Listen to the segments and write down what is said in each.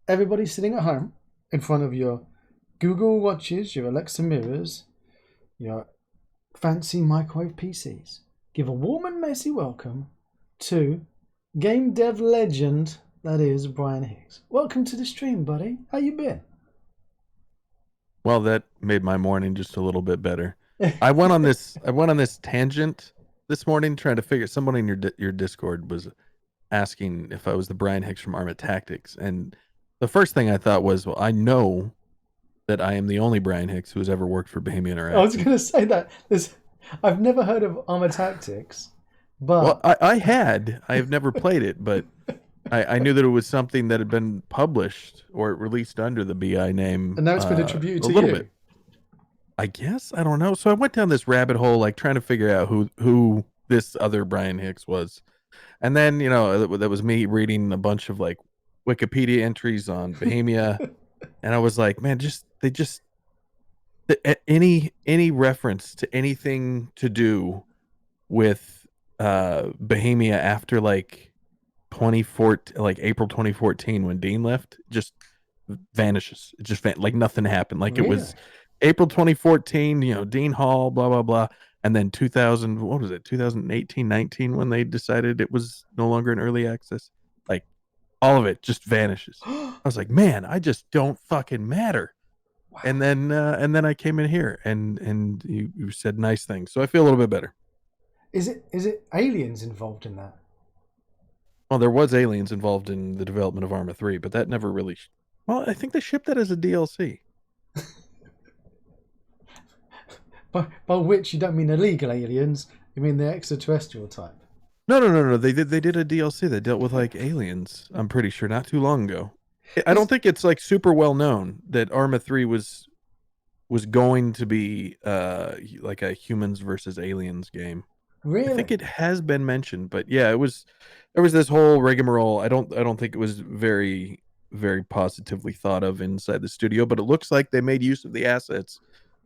everybody sitting at home in front of your Google Watches, your Alexa mirrors, your fancy microwave PCs, give a warm and messy welcome to game dev legend that is Brian Hicks. Welcome to the stream, buddy. How you been? Well, that made my morning just a little bit better. I went on this tangent this morning trying to figure someone in your Discord was asking if I was the Brian Hicks from Arma Tactics, and the first thing I thought was, well, I know that I am the only Brian Hicks who has ever worked for Bohemia I was Interactive. going to say that. I've never heard of Armor Tactics, Well, but I have never played it, but I knew that it was something that had been published or released under the BI name and now it's been attributed a to little you. bit. I guess I don't know. So I went down this rabbit hole, like trying to figure out who this other Brian Hicks was, and then that was me reading a bunch of like Wikipedia entries on Bohemia, and I was like, man, any reference to anything to do with Bohemia after like 2014, like April 2014 when Dean left, just vanishes. It just like nothing happened. Like it Really? was April 2014, Dean Hall, blah blah blah, and then 2000, what was it, 2018, 19 when they decided it was no longer in early access. Like all of it just vanishes. I was like, man, I just don't fucking matter. And Wow. then I came in here and you said nice things, so I feel a little bit better. Is it aliens involved in that? Well, there was aliens involved in the development of Arma 3, but that never really. Well, I think they shipped that as a DLC. By which you don't mean illegal aliens, you mean the extraterrestrial type. No, no, no, no. They did a DLC that dealt with like aliens. I'm pretty sure not too long ago. I don't Is think it's like super well known that Arma 3 was going to be like a humans versus aliens game. I think really? it has been mentioned, but yeah, it was there was this whole rigmarole. I don't think it was very positively thought of inside the studio, but it looks like they made use of the assets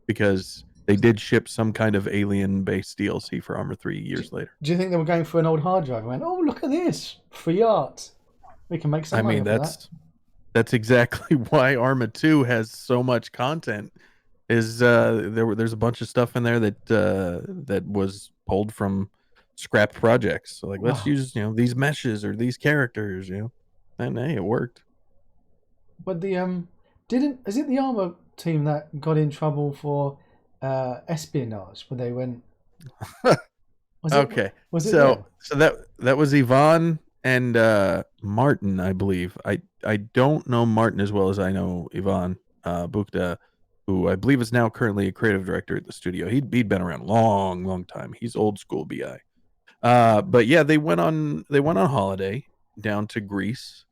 because they did ship some kind of alien based DLC for Armor 3 Do, years later. do you think they were going for an old hard drive and went, "Oh, look at this, free art. We can make some I money mean, off of that." that's exactly why Arma 2 has so much content. Is there's a bunch of stuff in there that was pulled from scrapped projects. So like let's Wow. use, these meshes or these characters, and hey, it worked. But didn't is it the armor team that got in trouble for espionage? When they went, was it Okay. was it So them? so that was Yvonne and Martin, I believe. I don't know Martin as well as I know Yvonne Bukta, who I believe is now currently a creative director at the studio. He'd been around a long, long time. He's old school BI. But yeah, they went on holiday down to Greece.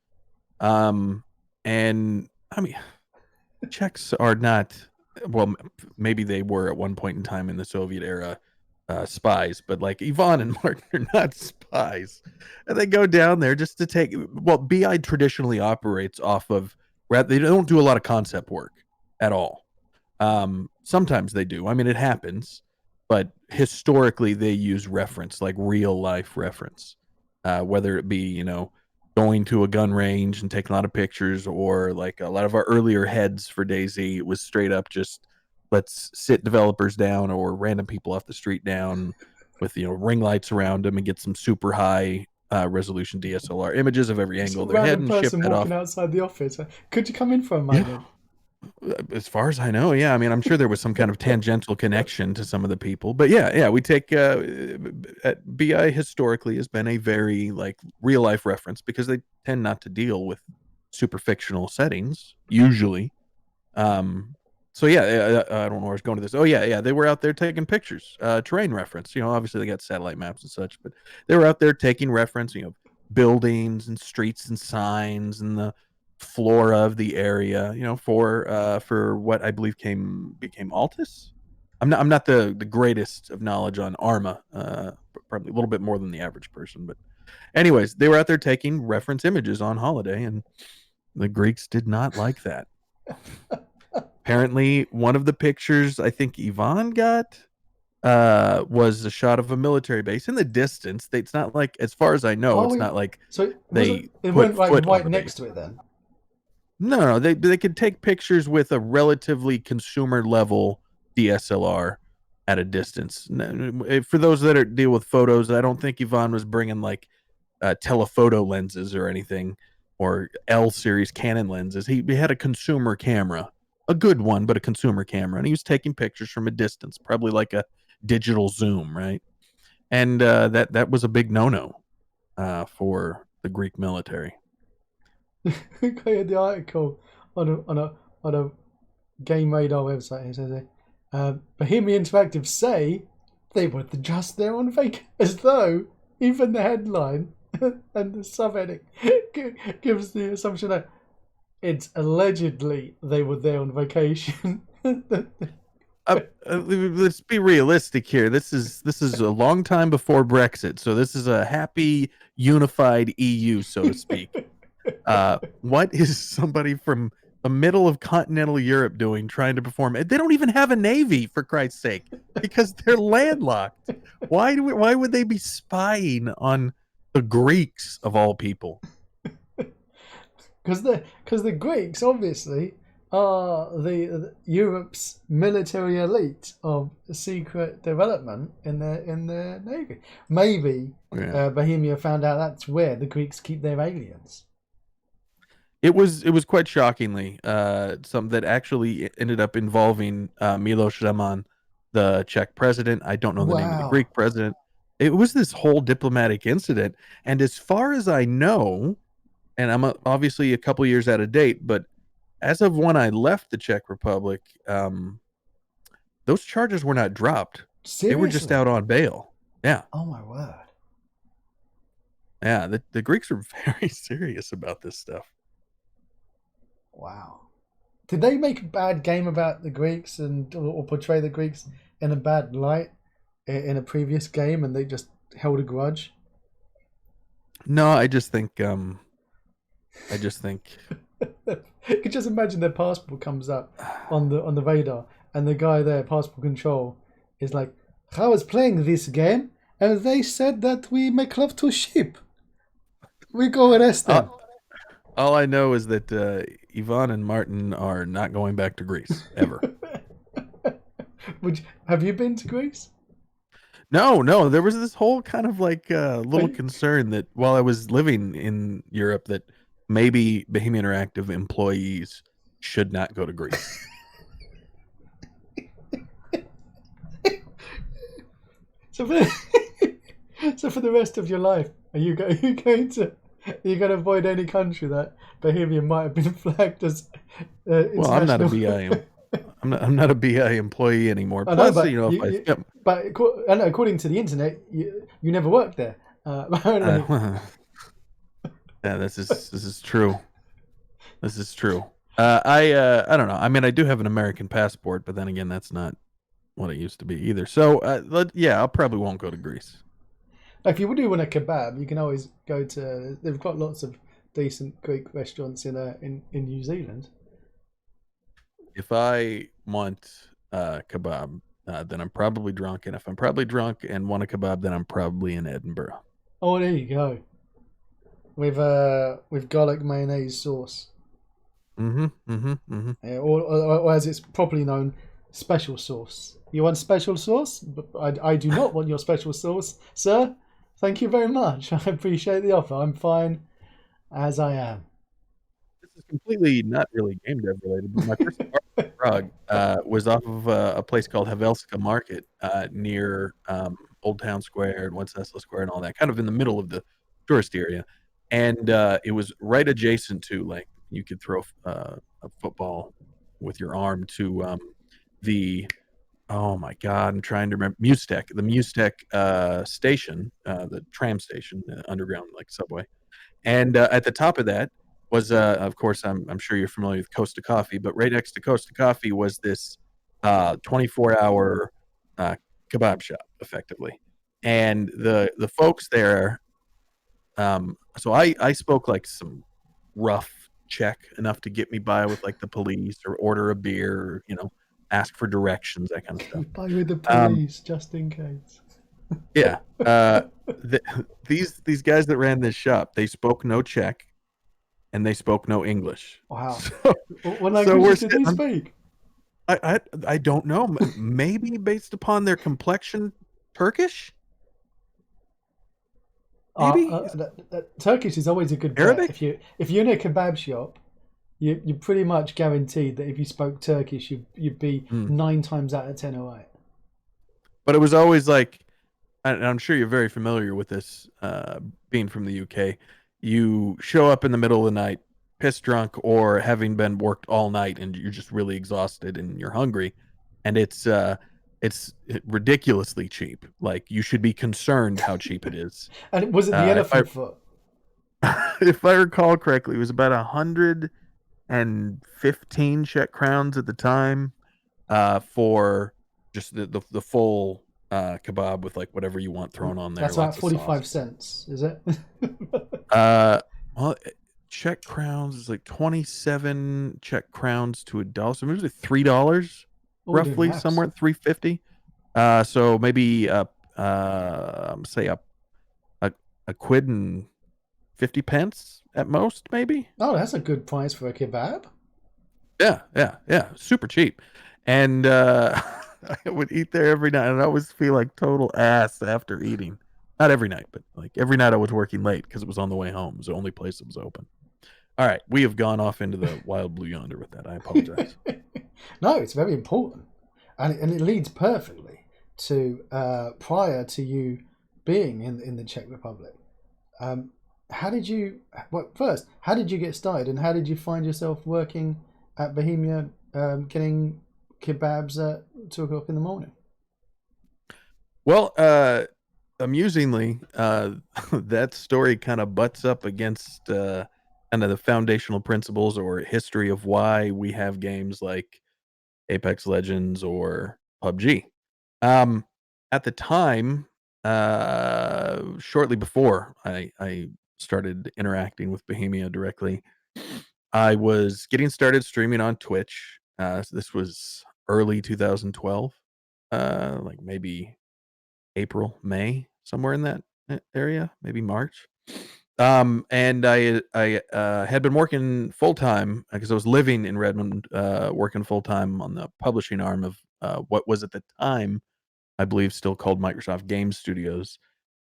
Um and I mean, Czechs are not, well, maybe they were at one point in time in the Soviet era spies, but like Yvonne and Martin are not spies. And they go down there just to take, well, BI traditionally operates off of, they don't do a lot of concept work at all. Sometimes they do. I mean, it happens, but historically they use reference, like real life reference, whether it be, going to a gun range and taking a lot of pictures, or like a lot of our earlier heads for DayZ, it was straight up just let's sit developers down or random people off the street down with ring lights around them and get some super high resolution DSLR images of every Just angle a of their head random and ship person that walking off. outside the office. Could you come in for a Yeah, moment? as far as I know, yeah. I mean, I'm sure there was some kind of tangential connection to some of the people, but yeah. We take BI historically has been a very like real life reference because they tend not to deal with super fictional settings usually. Um, so yeah, I don't know where I was going to this. Oh yeah, they were out there taking pictures, terrain reference. Obviously they got satellite maps and such, but they were out there taking reference. Buildings and streets and signs and the flora of the area. For what I believe became Altus. I'm not the greatest of knowledge on Arma. Probably a little bit more than the average person, but anyways, they were out there taking reference images on holiday, and the Greeks did not like that. Apparently, one of the pictures I think Yvonne got was a shot of a military base in the distance. It's not like, as far as I know, Oh, it's not like so it wasn't. they It put weren't like foot on right the next base. to it then. No, they could take pictures with a relatively consumer level DSLR at a distance. For those that deal with photos, I don't think Yvonne was bringing like telephoto lenses or anything, or L series Canon lenses. He had a consumer camera, a good one, but a consumer camera, and he was taking pictures from a distance, probably like a digital zoom, right? And that was a big no-no for the Greek military. Got the article on a Game Radar website. It says, Bohemia Interactive say they were just there on fake, as though even the headline and the subheading gives the assumption that it's allegedly they were there on vacation. Let's be realistic here. This is a long time before Brexit, so this is a happy, unified EU, so to speak. What is somebody from the middle of continental Europe doing trying to perform? They don't even have a navy, for Christ's sake, because they're landlocked. Why would they be spying on the Greeks of all people? Because the Greeks obviously are the Europe's military elite of secret development in their navy. Maybe Bohemia found out that's where the Greeks keep their aliens. It was quite shockingly something that actually ended up involving Miloš Zeman, the Czech president. I don't know the name of the Greek president. It was this whole diplomatic incident, and as far as I know, and I'm obviously a couple years out of date, but as of when I left the Czech Republic, those charges were not dropped. Seriously? They were just out on bail. Yeah. Oh my word. Yeah, the Greeks are very serious about this stuff. Wow. Did they make a bad game about the Greeks or portray the Greeks in a bad light in a previous game, and they just held a grudge? No, I just think. You could just imagine their passport comes up on the radar, and the guy there, passport control, is like, "I was playing this game, and they said that we make love to a ship. We go arrest them." All I know is that Yvonne and Martin are not going back to Greece ever. Have you been to Greece? No. There was this whole kind of like little concern that while I was living in Europe, that maybe Bohemia Interactive employees should not go to Greece. So for the rest of your life, are you going to avoid any country that Bohemia might have been flagged as? Well, I'm not a BI. I'm not a BI employee anymore. I know, Plus, but according to the internet, you never worked there. Yeah, this is true. This is true. I don't know. I mean, I do have an American passport, but then again, that's not what it used to be either. So, I probably won't go to Greece. If you do want a kebab, you can always go to. They've got lots of decent Greek restaurants in New Zealand. If I want kebab, then I'm probably drunk, and if I'm probably drunk and want a kebab, then I'm probably in Edinburgh. Oh, there you go. With garlic mayonnaise sauce. Yeah, or as it's properly known, special sauce. You want special sauce? But I do not want your special sauce, sir. Thank you very much. I appreciate the offer. I'm fine as I am. This is completely not really game dev related, but my first in Prague was off of a place called Havelska Market near Old Town Square and Wenceslas Square and all that, kind of in the middle of the tourist area. And it was right adjacent to, like, you could throw a football with your arm to oh my God, I'm trying to remember, the Mustek station, the tram station, the underground like subway. And at the top of that was, of course, I'm sure you're familiar with Costa Coffee, but right next to Costa Coffee was this 24-hour kebab shop, effectively. And the folks there, so I spoke like some rough Czech, enough to get me by with like the police or order a beer, or, ask for directions, that kind of stuff. By with the police, just in case. Yeah. These guys that ran this shop, they spoke no Czech. and they spoke no English. Wow. So, What so we're languages did they sitting. speak? I don't know. Maybe based upon their complexion, Turkish. Maybe Turkish is always a good bet. Arabic. If you're in a kebab shop, you're pretty much guaranteed that if you spoke Turkish, you'd be Hmm. 9 times out of 10 right. But it was always like, and I'm sure you're very familiar with this, being from the UK. You show up in the middle of the night, pissed drunk, or having been worked all night, and you're just really exhausted and you're hungry, and it's ridiculously cheap. Like you should be concerned how cheap it is. And was it the If I elephant foot? if I recall correctly, it was about 115 Czech crowns at the time, for just the full kebab with like whatever you want thrown on there, That's about lots of 45 sauce. cents, is it? Uh, well, Czech crowns is like 27 Czech crowns to $1, so maybe like $3, Oh, we're doing roughly maths. somewhere at 350. So maybe say a quid and 50 pence at most, maybe. Oh, that's a good price for a kebab. Yeah, super cheap. And I would eat there every night, and I always feel like total ass after eating. Not every night, but like every night I was working late because it was on the way home. It was the only place that was open. All right, we have gone off into the wild blue yonder with that. I apologize. No, it's very important, and it leads perfectly to prior to you being in the Czech Republic. How did you? Well, first, how did you get started, and how did you find yourself working at Bohemia, getting kebabs at 2 o'clock in the morning? Well, amusingly, that story kind of butts up against kind of the foundational principles or history of why we have games like Apex Legends or PUBG. Um, at the time, shortly before I started interacting with Bohemia directly, I was getting started streaming on Twitch. So this was early 2012, like maybe April, May, somewhere in that area, maybe March. And I had been working full time because I was living in Redmond, working full time on the publishing arm of what was at the time, I believe, still called Microsoft Game Studios,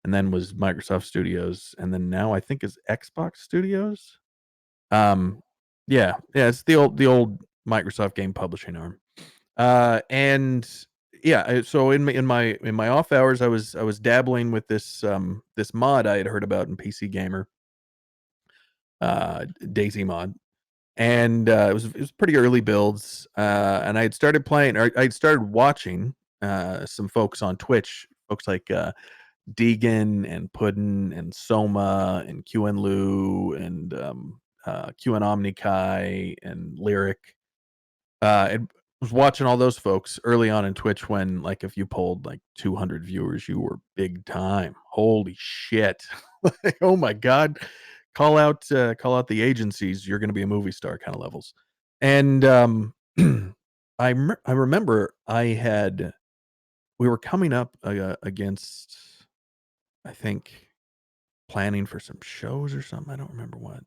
and then was Microsoft Studios, and then now I think is Xbox Studios. Um, yeah, it's the old Microsoft game publishing arm. And yeah, so in my off hours, I was dabbling with this mod I had heard about in PC Gamer, DayZ mod, and it was pretty early builds, and I had started playing, or I had started watching some folks on Twitch, folks like Deegan and Puddin and Soma and QN Lu and QN Omnikai and Lyric. And was watching all those folks early on in Twitch when, like, if you polled like 200 viewers, you were big time. Holy shit! Like, oh my god, call out the agencies. You're going to be a movie star kind of levels. And I remember we were coming up against, I think, planning for some shows or something. I don't remember what.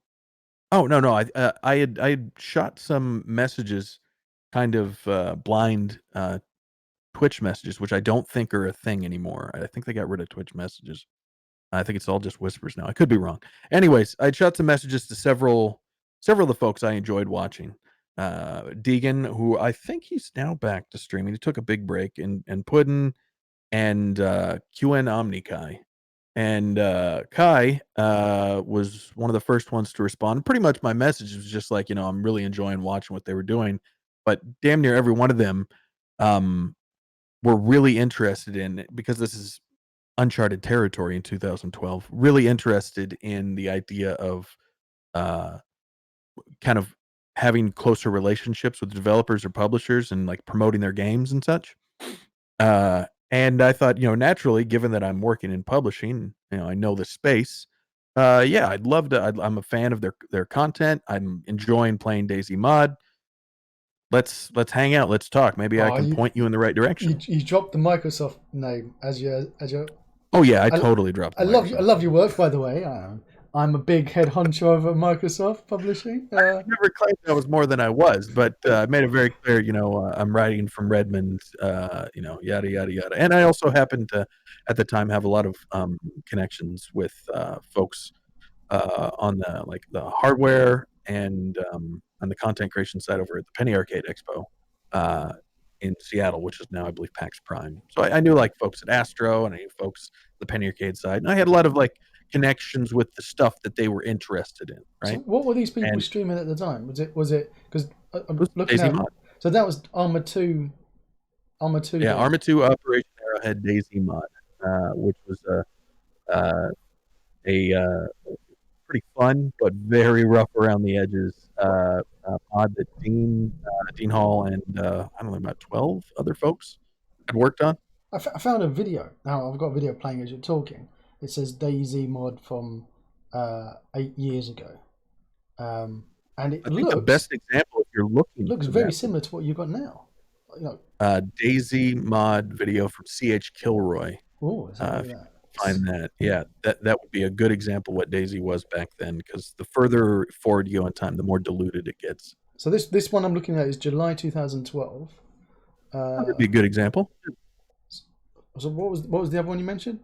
Oh, no. I had shot some messages, kind of, blind, Twitch messages, which I don't think are a thing anymore. I think they got rid of Twitch messages. I think it's all just whispers now. I could be wrong. Anyways, I shot some messages to several of the folks I enjoyed watching. Deegan, who I think he's now back to streaming. He took a big break, and Puddin and QN Omnikai. And Kai was one of the first ones to respond. Pretty much my message was just like, I'm really enjoying watching what they were doing. But damn near every one of them um, were really interested in, because this is uncharted territory in 2012, really interested in the idea of uh, kind of having closer relationships with developers or publishers and like promoting their games and such. And I thought, naturally, given that I'm working in publishing, I know the space. Yeah, I'd love to. I'm a fan of their content. I'm enjoying playing DayZ mod. Let's hang out. Let's talk. Maybe I Oh, can point you in the right direction. you dropped the Microsoft name as your. Oh yeah, I I, totally dropped I the love I Microsoft. love your work, by the way. I'm a big head honcho over at Microsoft Publishing. I never claimed I was more than I was, but I made it very clear, I'm writing from Redmond, yada, yada, yada. And I also happened to, at the time, have a lot of connections with folks on the hardware and on the content creation side over at the Penny Arcade Expo in Seattle, which is now, I believe, PAX Prime. So I knew like folks at Astro, and I knew folks the Penny Arcade side, and I had a lot of like connections with the stuff that they were interested in, So right? what were these people And streaming at the time? Was it because it I'm was looking DayZ at, Mod. so that was Armor 2 Yeah, days. Arma 2 Operation Arrowhead DayZ Mod, which was uh, a pretty fun but very rough around the edges mod that Dean Hall and I don't know, about 12 other folks had worked on. I found a video. Now I've got a video playing as you're talking. It says DayZ mod from 8 years ago, and it I think the best example, if you're looking looks for very that, similar to what you've got now. You know, DayZ mod video from CH Kilroy. oh, is that If look you at find that, yeah, that would be a good example of what DayZ was back then, because the further forward you go in time, the more diluted it gets. So this one I'm looking at is July 2012. That would Uh, be a good example. so what was the other one you mentioned?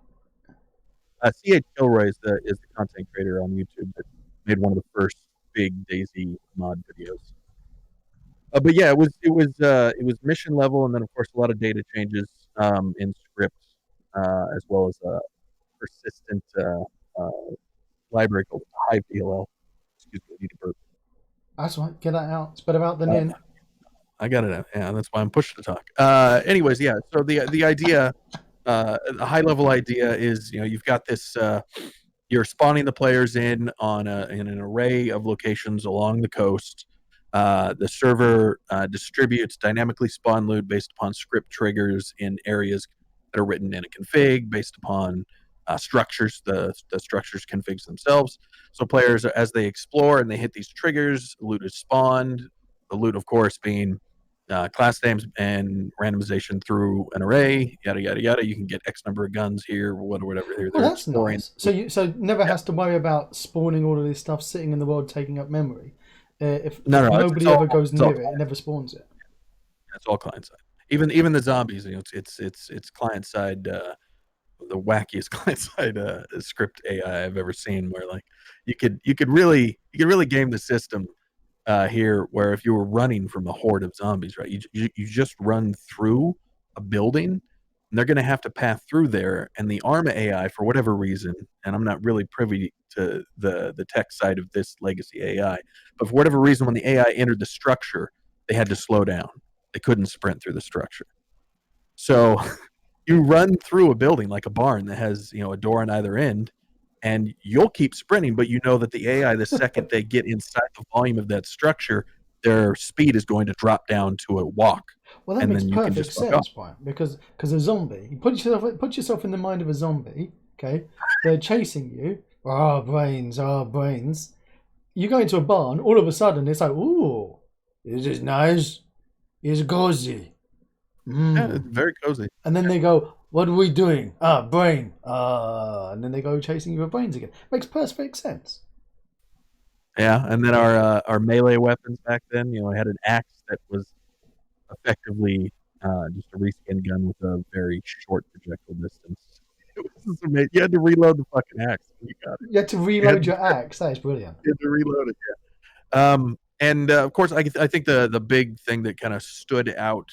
CH Kilroy is the content creator on YouTube that made one of the first big DayZ mod videos. But yeah, it was mission level, and then of course a lot of data changes in script, as well as a persistent uh, library called Hive DLL. Excuse me, I need to burp. That's right. Get that out. It's better out than Uh, in. I got it out. Yeah, that's why I'm pushed to talk. Anyways, yeah. So the idea, the high level idea is, you've got this. You're spawning the players in an array of locations along the coast. The server distributes dynamically spawn loot based upon script triggers in areas that are written in a config based upon structures. The structures configs themselves. So players, as they explore and they hit these triggers, loot is spawned. The loot, of course, being class names and randomization through an array, yada yada yada. You can get X number of guns here, whatever. Here Well, they're that's exploring. nice. So never has to worry about spawning all of this stuff sitting in the world taking up memory. If No, it's nobody all ever goes it's all near it, it never spawns it. it's all client side. Even the zombies, it's client side. The wackiest client side script AI I've ever seen. Where like you could really game the system here, where if you were running from a horde of zombies, right, you just run through a building, and they're going to have to pass through there, and the Arma AI, for whatever reason, and I'm not really privy to the tech side of this legacy AI, but for whatever reason, when the AI entered the structure, they had to slow down. They couldn't sprint through the structure. So you run through a building like a barn that has a door on either end, and you'll keep sprinting, but you know that the AI, the second they get inside the volume of that structure, their speed is going to drop down to a walk, Well, that and makes then you can perfect just fuck off. sense, Brian, because a zombie. You put yourself in the mind of a zombie. Okay, they're chasing you. Ah, brains, ah, brains. You go into a barn. All of a sudden, it's like, ooh, this is nice. It's cozy. Yeah, it's very cozy. And then they go, what are we doing? Ah, brain. And then they go chasing you for brains again. Makes perfect sense. Yeah, and then our melee weapons back then, I had an axe that was effectively just a reskin gun with a very short projectile distance. It was amazing. You had to reload the fucking axe when you got it. You had to reload your axe. That is brilliant. You had to reload it. And of course, I think the big thing that kind of stood out,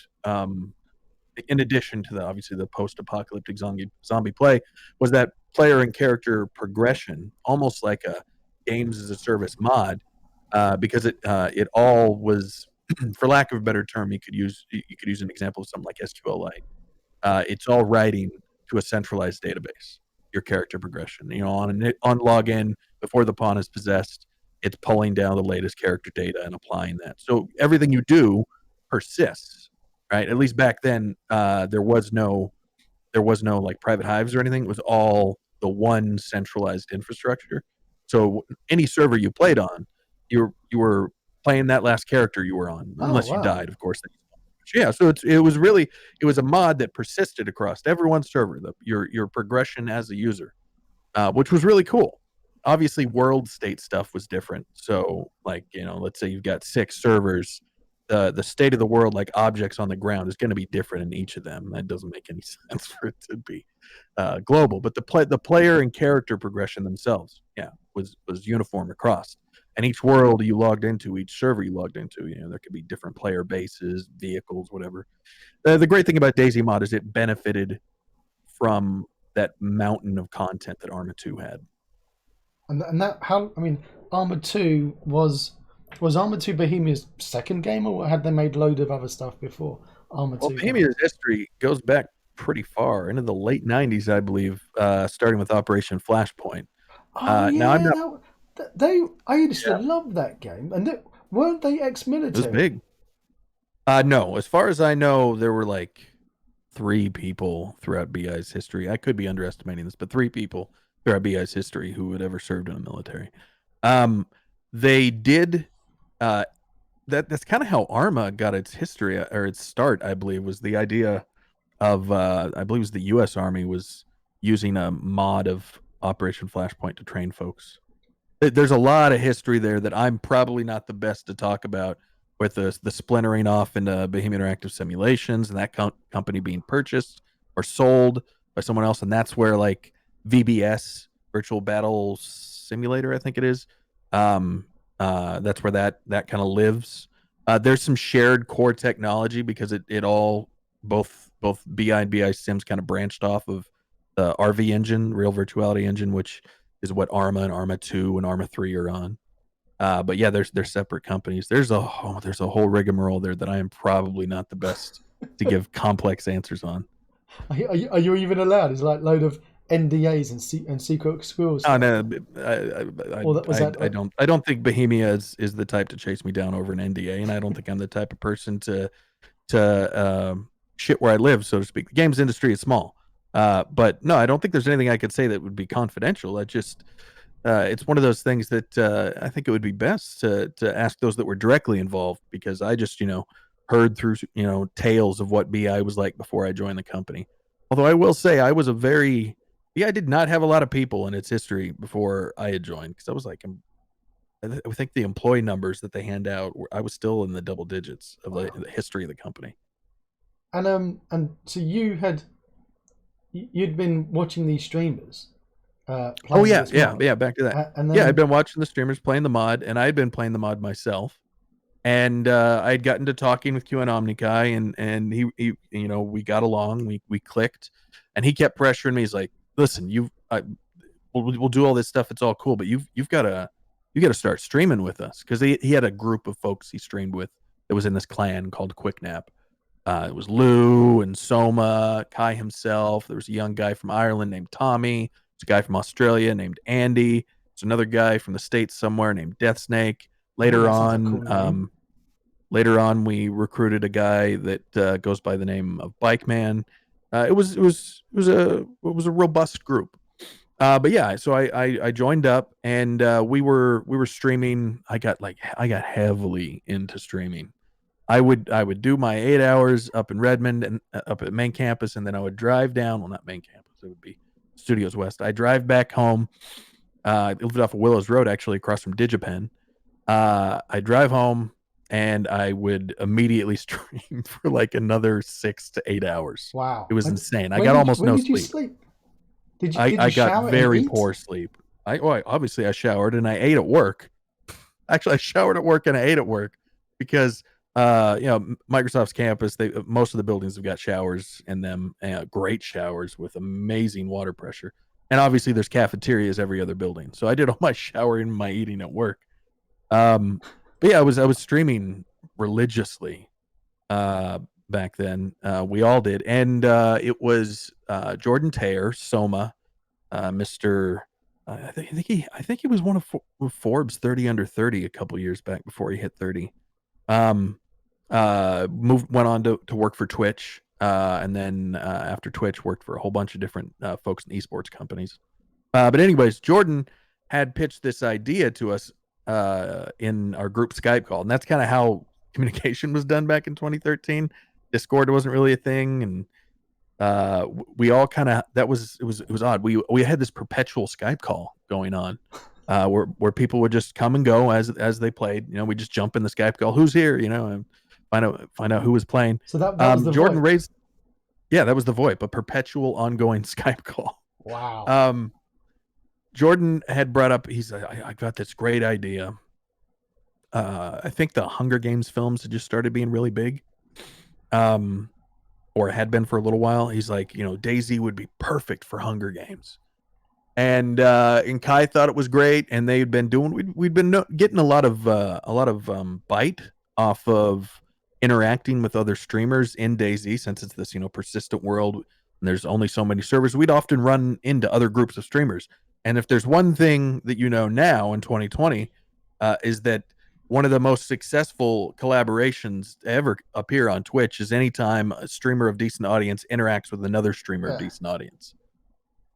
in addition to obviously the post-apocalyptic zombie play, was that player and character progression, almost like a games as a service mod, because it all was, for lack of a better term, you could use an example of something like SQLite. It's all writing to a centralized database. Your character progression, on login before the pawn is possessed, it's pulling down the latest character data and applying that. So everything you do persists, right? At least back then, there was no like private hives or anything. It was all the one centralized infrastructure. So any server you played on, you were playing that last character you were on, Oh, unless you wow. died, of course. Yeah, so it was a mod that persisted across everyone's server. Your progression as a user, which was really cool. obviously world state stuff was different. So like, let's say you've got 6 servers, the state of the world, like objects on the ground, is going to be different in each of them. That doesn't make any sense for it to be global. But the player and character progression themselves, yeah, was uniform across. And each world you logged into, each server you logged into, there could be different player bases, vehicles, whatever. The great thing about DayZ mod is it benefited from that mountain of content that Arma 2 had. And that how I mean, Arma 2 was Arma 2 Bohemia's second game, or had they made load of other stuff before Arma Well, 2 came out? Bohemia's history goes back pretty far into the late '90s, I believe, starting with Operation Flashpoint. Oh Now I'm yeah, not. they I used to Yeah, love that game, and weren't they it was ex-military? big. No, as far as I know, there were like 3 people throughout BI's history. I could be underestimating this, but 3 people throughout BI's history who had ever served in the military. Um, they did. Uh, that's kind of how Arma got its history or its start. I believe was the idea of I believe it was the U.S. Army was using a mod of Operation Flashpoint to train folks. There's a lot of history there that I'm probably not the best to talk about, with the splintering off into Bohemia Interactive Simulations and that company being purchased or sold by someone else, and that's where like VBS, Virtual Battle Simulator, I think it is. Um, that's where that kind of lives. There's some shared core technology because it all both BI and BI Sims kind of branched off of the RV engine, Real Virtuality Engine, which is what Arma and Arma 2 and Arma 3 are on. But yeah, they're separate companies. There's a whole rigmarole there that I am probably not the best to give complex answers on. Are you even allowed? Is like load of NDAs and secret squirrel Oh stuff, no, or that was that? I don't think Bohemia is the type to chase me down over an NDA, and I don't think I'm the type of person to shit where I live, so to speak. The games industry is small, but no, I don't think there's anything I could say that would be confidential. I just it's one of those things that I think it would be best to ask those that were directly involved, because I just heard through tales of what BI was like before I joined the company. Although I will say BI did not have a lot of people in its history before I had joined, because I was like I think the employee numbers that they hand out I was still in the double digits of Wow. the history of the company. And so you'd been watching these streamers Oh playing yeah, this yeah, mod, yeah. Back to that. and Yeah, I'd then been watching the streamers playing the mod, and I'd been playing the mod myself. And I had gotten to talking with QN Omnikai, and he we got along, we clicked, and he kept pressuring me. He's like, "Listen, we'll do all this stuff. It's all cool, but you got to start streaming with us," because he had a group of folks he streamed with that was in this clan called Quicknap. It was Lou and Soma, Kai himself. There was a young guy from Ireland named Tommy. There's a guy from Australia named Andy. There's another guy from the States somewhere named Death Snake. oh, Later that sounds like a on, cool name. later on, we recruited a guy that goes by the name of Bike Man. It was a robust group. But yeah, so I joined up, and we were streaming. I got heavily into streaming. I would do my 8 hours up in Redmond and up at main campus, and then I would drive down. Well, not main campus; it would be Studios West. I drive back home. I lived off of Willows Road, actually across from Digipen. I drive home, and I would immediately stream for like another 6 to 8 hours. Wow. It was insane. I When got did almost when no did you sleep. sleep? Did you I, did you I got shower and very eat? poor sleep. Obviously I showered and I ate at work. Actually, I showered at work and I ate at work because Microsoft's campus, they most of the buildings have got showers in them, great showers with amazing water pressure. And obviously there's cafeterias every other building. So I did all my showering and my eating at work. Um, but yeah, I was streaming religiously uh, back then. We all did, and it was Jordan Taylor, Soma, Mister. I think he was one of Forbes 30 under 30 a couple years back before he hit 30. Um, went on to work for Twitch, and then after Twitch, worked for a whole bunch of different folks in esports companies. But anyways, Jordan had pitched this idea to us in our group Skype call, and that's kind of how communication was done back in 2013. Discord wasn't really a thing, and we all kind of it was odd. We had this perpetual Skype call going on, where people would just come and go as they played. We just jump in the Skype call, who's here, and find out who was playing. So that was the Jordan VoIP. raised, yeah, that was the VoIP, a perpetual ongoing Skype call. Wow. Jordan had brought up, he's like, I got this great idea. I think the Hunger Games films had just started being really big. Or had been for a little while. He's like, DayZ would be perfect for Hunger Games. And Kai thought it was great, and they'd been doing. We'd been getting a lot of bite off of interacting with other streamers in DayZ, since it's this persistent world, and there's only so many servers. We'd often run into other groups of streamers, and if there's one thing that now in 2020, is that one of the most successful collaborations to ever appear on Twitch is anytime a streamer of decent audience interacts with another streamer of decent audience.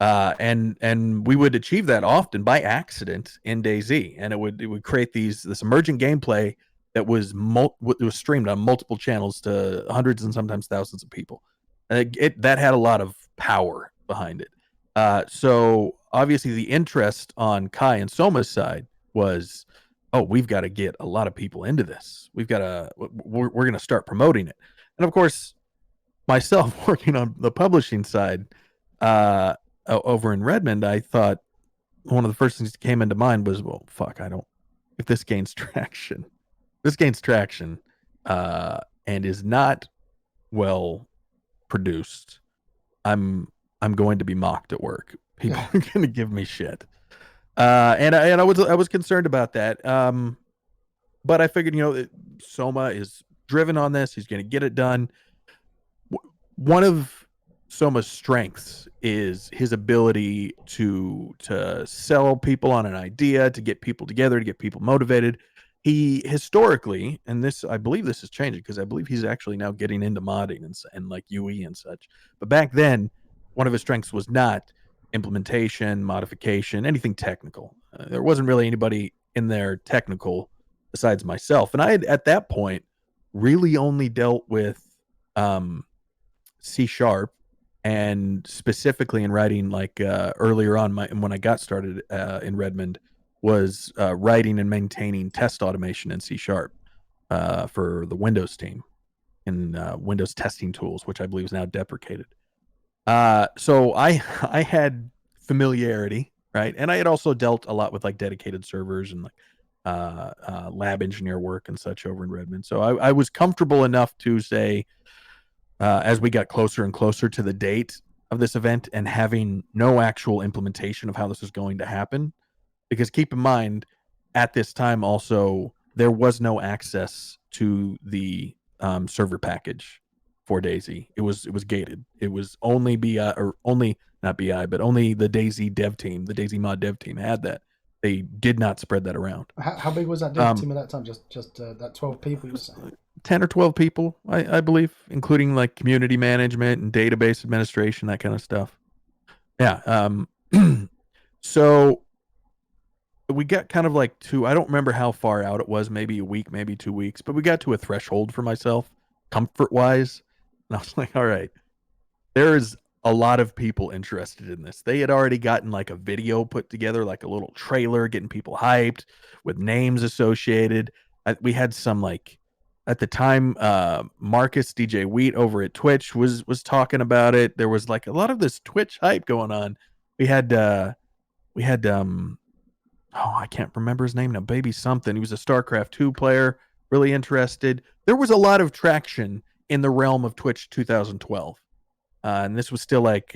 And we would achieve that often by accident in DayZ, and it would create this emergent gameplay that was streamed on multiple channels to hundreds and sometimes thousands of people. That had a lot of power behind it. So obviously the interest on Kai and Soma's side was, oh, we've got to get a lot of people into this. We're going to start promoting it. And of course, myself working on the publishing side, over in Redmond, I thought one of the first things that came into mind was, well, fuck, if this gains traction, and is not well produced, I'm going to be mocked at work. People are going to give me shit. And I was concerned about that. But I figured, Soma is driven on this. He's going to get it done. One of Soma's strengths is his ability to sell people on an idea, to get people together, to get people motivated. He historically, and I believe this is changing, because I believe he's actually now getting into modding and like UE and such. But back then, one of his strengths was not implementation, modification, anything technical. There wasn't really anybody in there technical besides myself. And I had, at that point, really only dealt with C#, and specifically in writing, like earlier on, when I got started in Redmond, was writing and maintaining test automation in C# for the Windows team and Windows testing tools, which I believe is now deprecated. So I had familiarity, right? And I had also dealt a lot with like dedicated servers and like lab engineer work and such over in Redmond. So I was comfortable enough to say, as we got closer and closer to the date of this event and having no actual implementation of how this was going to happen, because keep in mind, at this time also, there was no access to the server package for DayZ. It was gated. It was only BI, or only not BI, but only the DayZ dev team, the DayZ mod dev team had that. They did not spread that around. How big was that dev team at that time? Just that 12 people you were saying? 10 or 12 people, I believe, including like community management and database administration, that kind of stuff. Yeah. So we got kind of like I don't remember how far out it was, maybe a week, maybe 2 weeks, but we got to a threshold for myself, comfort-wise. And I was like, all right, there is a lot of people interested in this. They had already gotten like a video put together, like a little trailer, getting people hyped with names associated. We had some like, at the time, Marcus DJ Wheat over at Twitch was talking about it. There was like a lot of this Twitch hype going on. We had I can't remember his name now, Baby something. He was a StarCraft 2 player, really interested. There was a lot of traction in the realm of Twitch 2012. And this was still like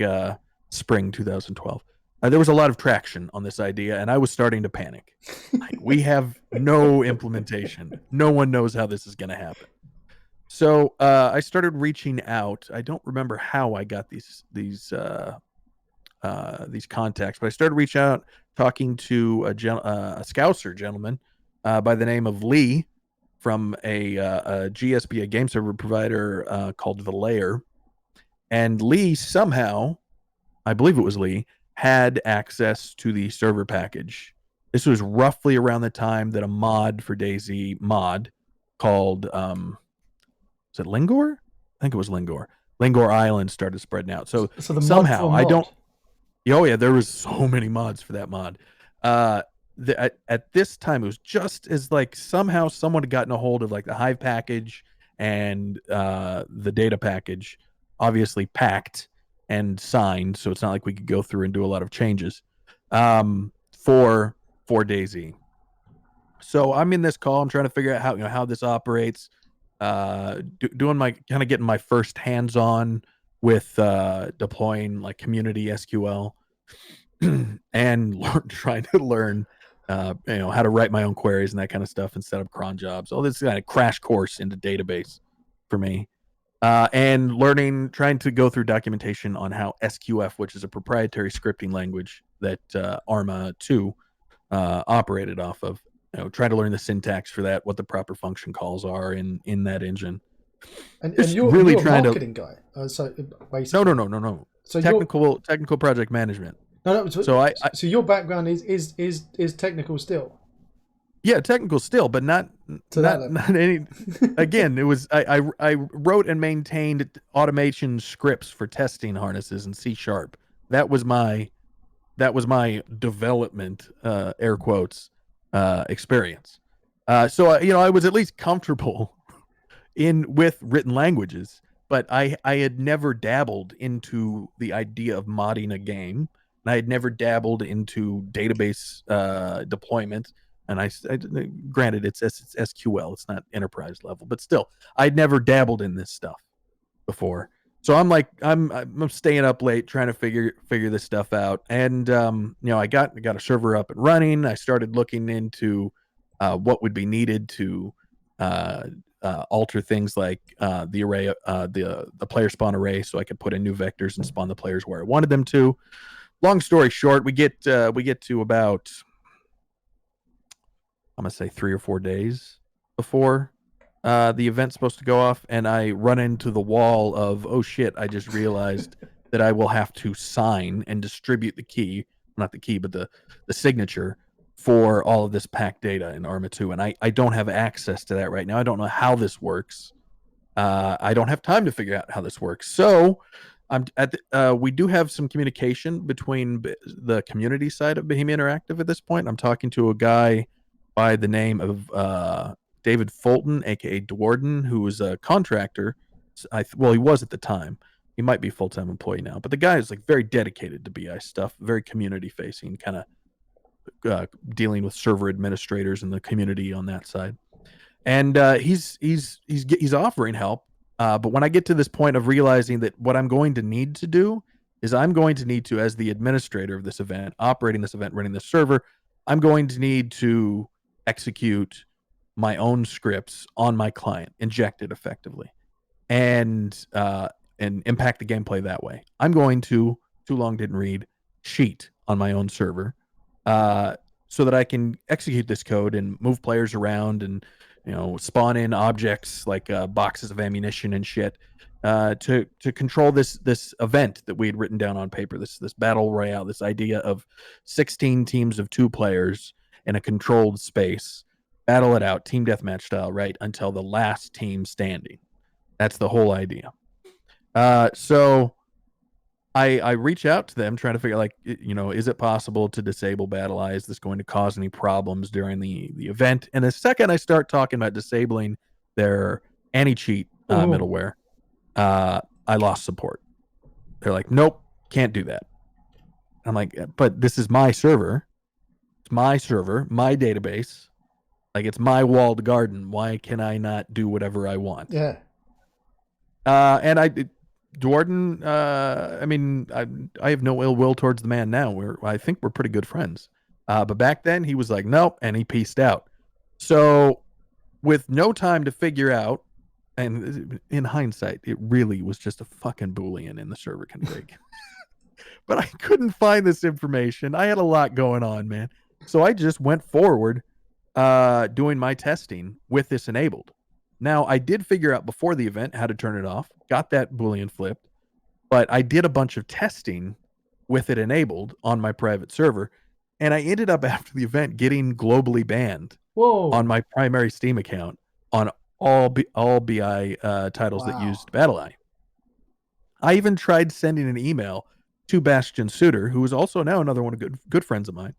spring 2012. There was a lot of traction on this idea, and I was starting to panic. Like, we have no implementation. No one knows how this is going to happen. So I started reaching out. I don't remember how I got these contacts, but I started reaching out, talking to a Scouser gentleman by the name of Lee from a GSP, a game server provider called The Lair. And Lee somehow, I believe it was Lee, had access to the server package. This was roughly around the time that a mod for DayZ mod called, was it Lingor? I think it was Lingor. Lingor Island started spreading out. So the somehow, I don't... Oh yeah, there was so many mods for that mod. at this time, it was just as like somehow someone had gotten a hold of like the Hive package and the data package, obviously packed and signed, so it's not like we could go through and do a lot of changes for DayZ. So I'm in this call. I'm trying to figure out how this operates. Doing my kind of getting my first hands on with deploying like community SQL and trying to learn how to write my own queries and that kind of stuff and set up cron jobs. All this kind of crash course into database for me. And trying to go through documentation on how SQF, which is a proprietary scripting language that Arma 2 operated off of, try to learn the syntax for that, what the proper function calls are in that engine. And Just you're really a trying marketing guy, so basically. No. So Technical project management. So your background is technical still. Yeah, technical still, but not any. Again, it was I wrote and maintained automation scripts for testing harnesses in C#. That was my development air quotes experience. So I was at least comfortable with written languages, but I had never dabbled into the idea of modding a game, and I had never dabbled into database deployment. And I granted it's SQL, it's not enterprise level, but still, I'd never dabbled in this stuff before. So I'm staying up late trying to figure this stuff out, and I got a server up and running. I started looking into what would be needed to alter things like the array, the player spawn array, so I could put in new vectors and spawn the players where I wanted them to. Long story short, we get to about, I'm gonna say 3 or 4 days before the event's supposed to go off, and I run into the wall of, oh shit, I just realized that I will have to sign and distribute the key, not the key, but the signature for all of this packed data in Arma 2, and I don't have access to that right now. I don't know how this works. I don't have time to figure out how this works. So we do have some communication between the community side of Bohemia Interactive at this point. I'm talking to a guy by the name of David Fulton, aka Dwarden, who was a contractor. He was at the time. He might be a full-time employee now, but the guy is like very dedicated to BI stuff, very community-facing, kind of dealing with server administrators and the community on that side. And he's offering help. But when I get to this point of realizing that what I'm going to need to do is I'm going to need to, as the administrator of this event, operating this event, running this server, I'm going to need to execute my own scripts on my client, inject it effectively, and impact the gameplay that way. I'm going to, too long didn't read, cheat on my own server so that I can execute this code and move players around and spawn in objects like boxes of ammunition and shit to control this event that we had written down on paper, this battle royale, this idea of 16 teams of 2 players in a controlled space, battle it out, team deathmatch style, right, until the last team standing. That's the whole idea. So I reach out to them trying to figure, like, is it possible to disable battle eye? Is this going to cause any problems during the event? And the second I start talking about disabling their anti-cheat middleware, I lost support. They're like, nope, can't do that. I'm like, but this is my server. It's my server, my database. Like, it's my walled garden. Why can I not do whatever I want? Yeah. And Jordan, I mean, I have no ill will towards the man now. I think we're pretty good friends. But back then he was like, nope, and he peaced out. So with no time to figure out, and in hindsight, it really was just a fucking Boolean in the server config. But I couldn't find this information. I had a lot going on, man. So I just went forward doing my testing with this enabled. Now, I did figure out before the event how to turn it off, got that Boolean flipped, but I did a bunch of testing with it enabled on my private server, and I ended up after the event getting globally banned on my primary Steam account on all BI titles that used BattleEye. I even tried sending an email to Bastian Suter, who is also now another one of good friends of mine,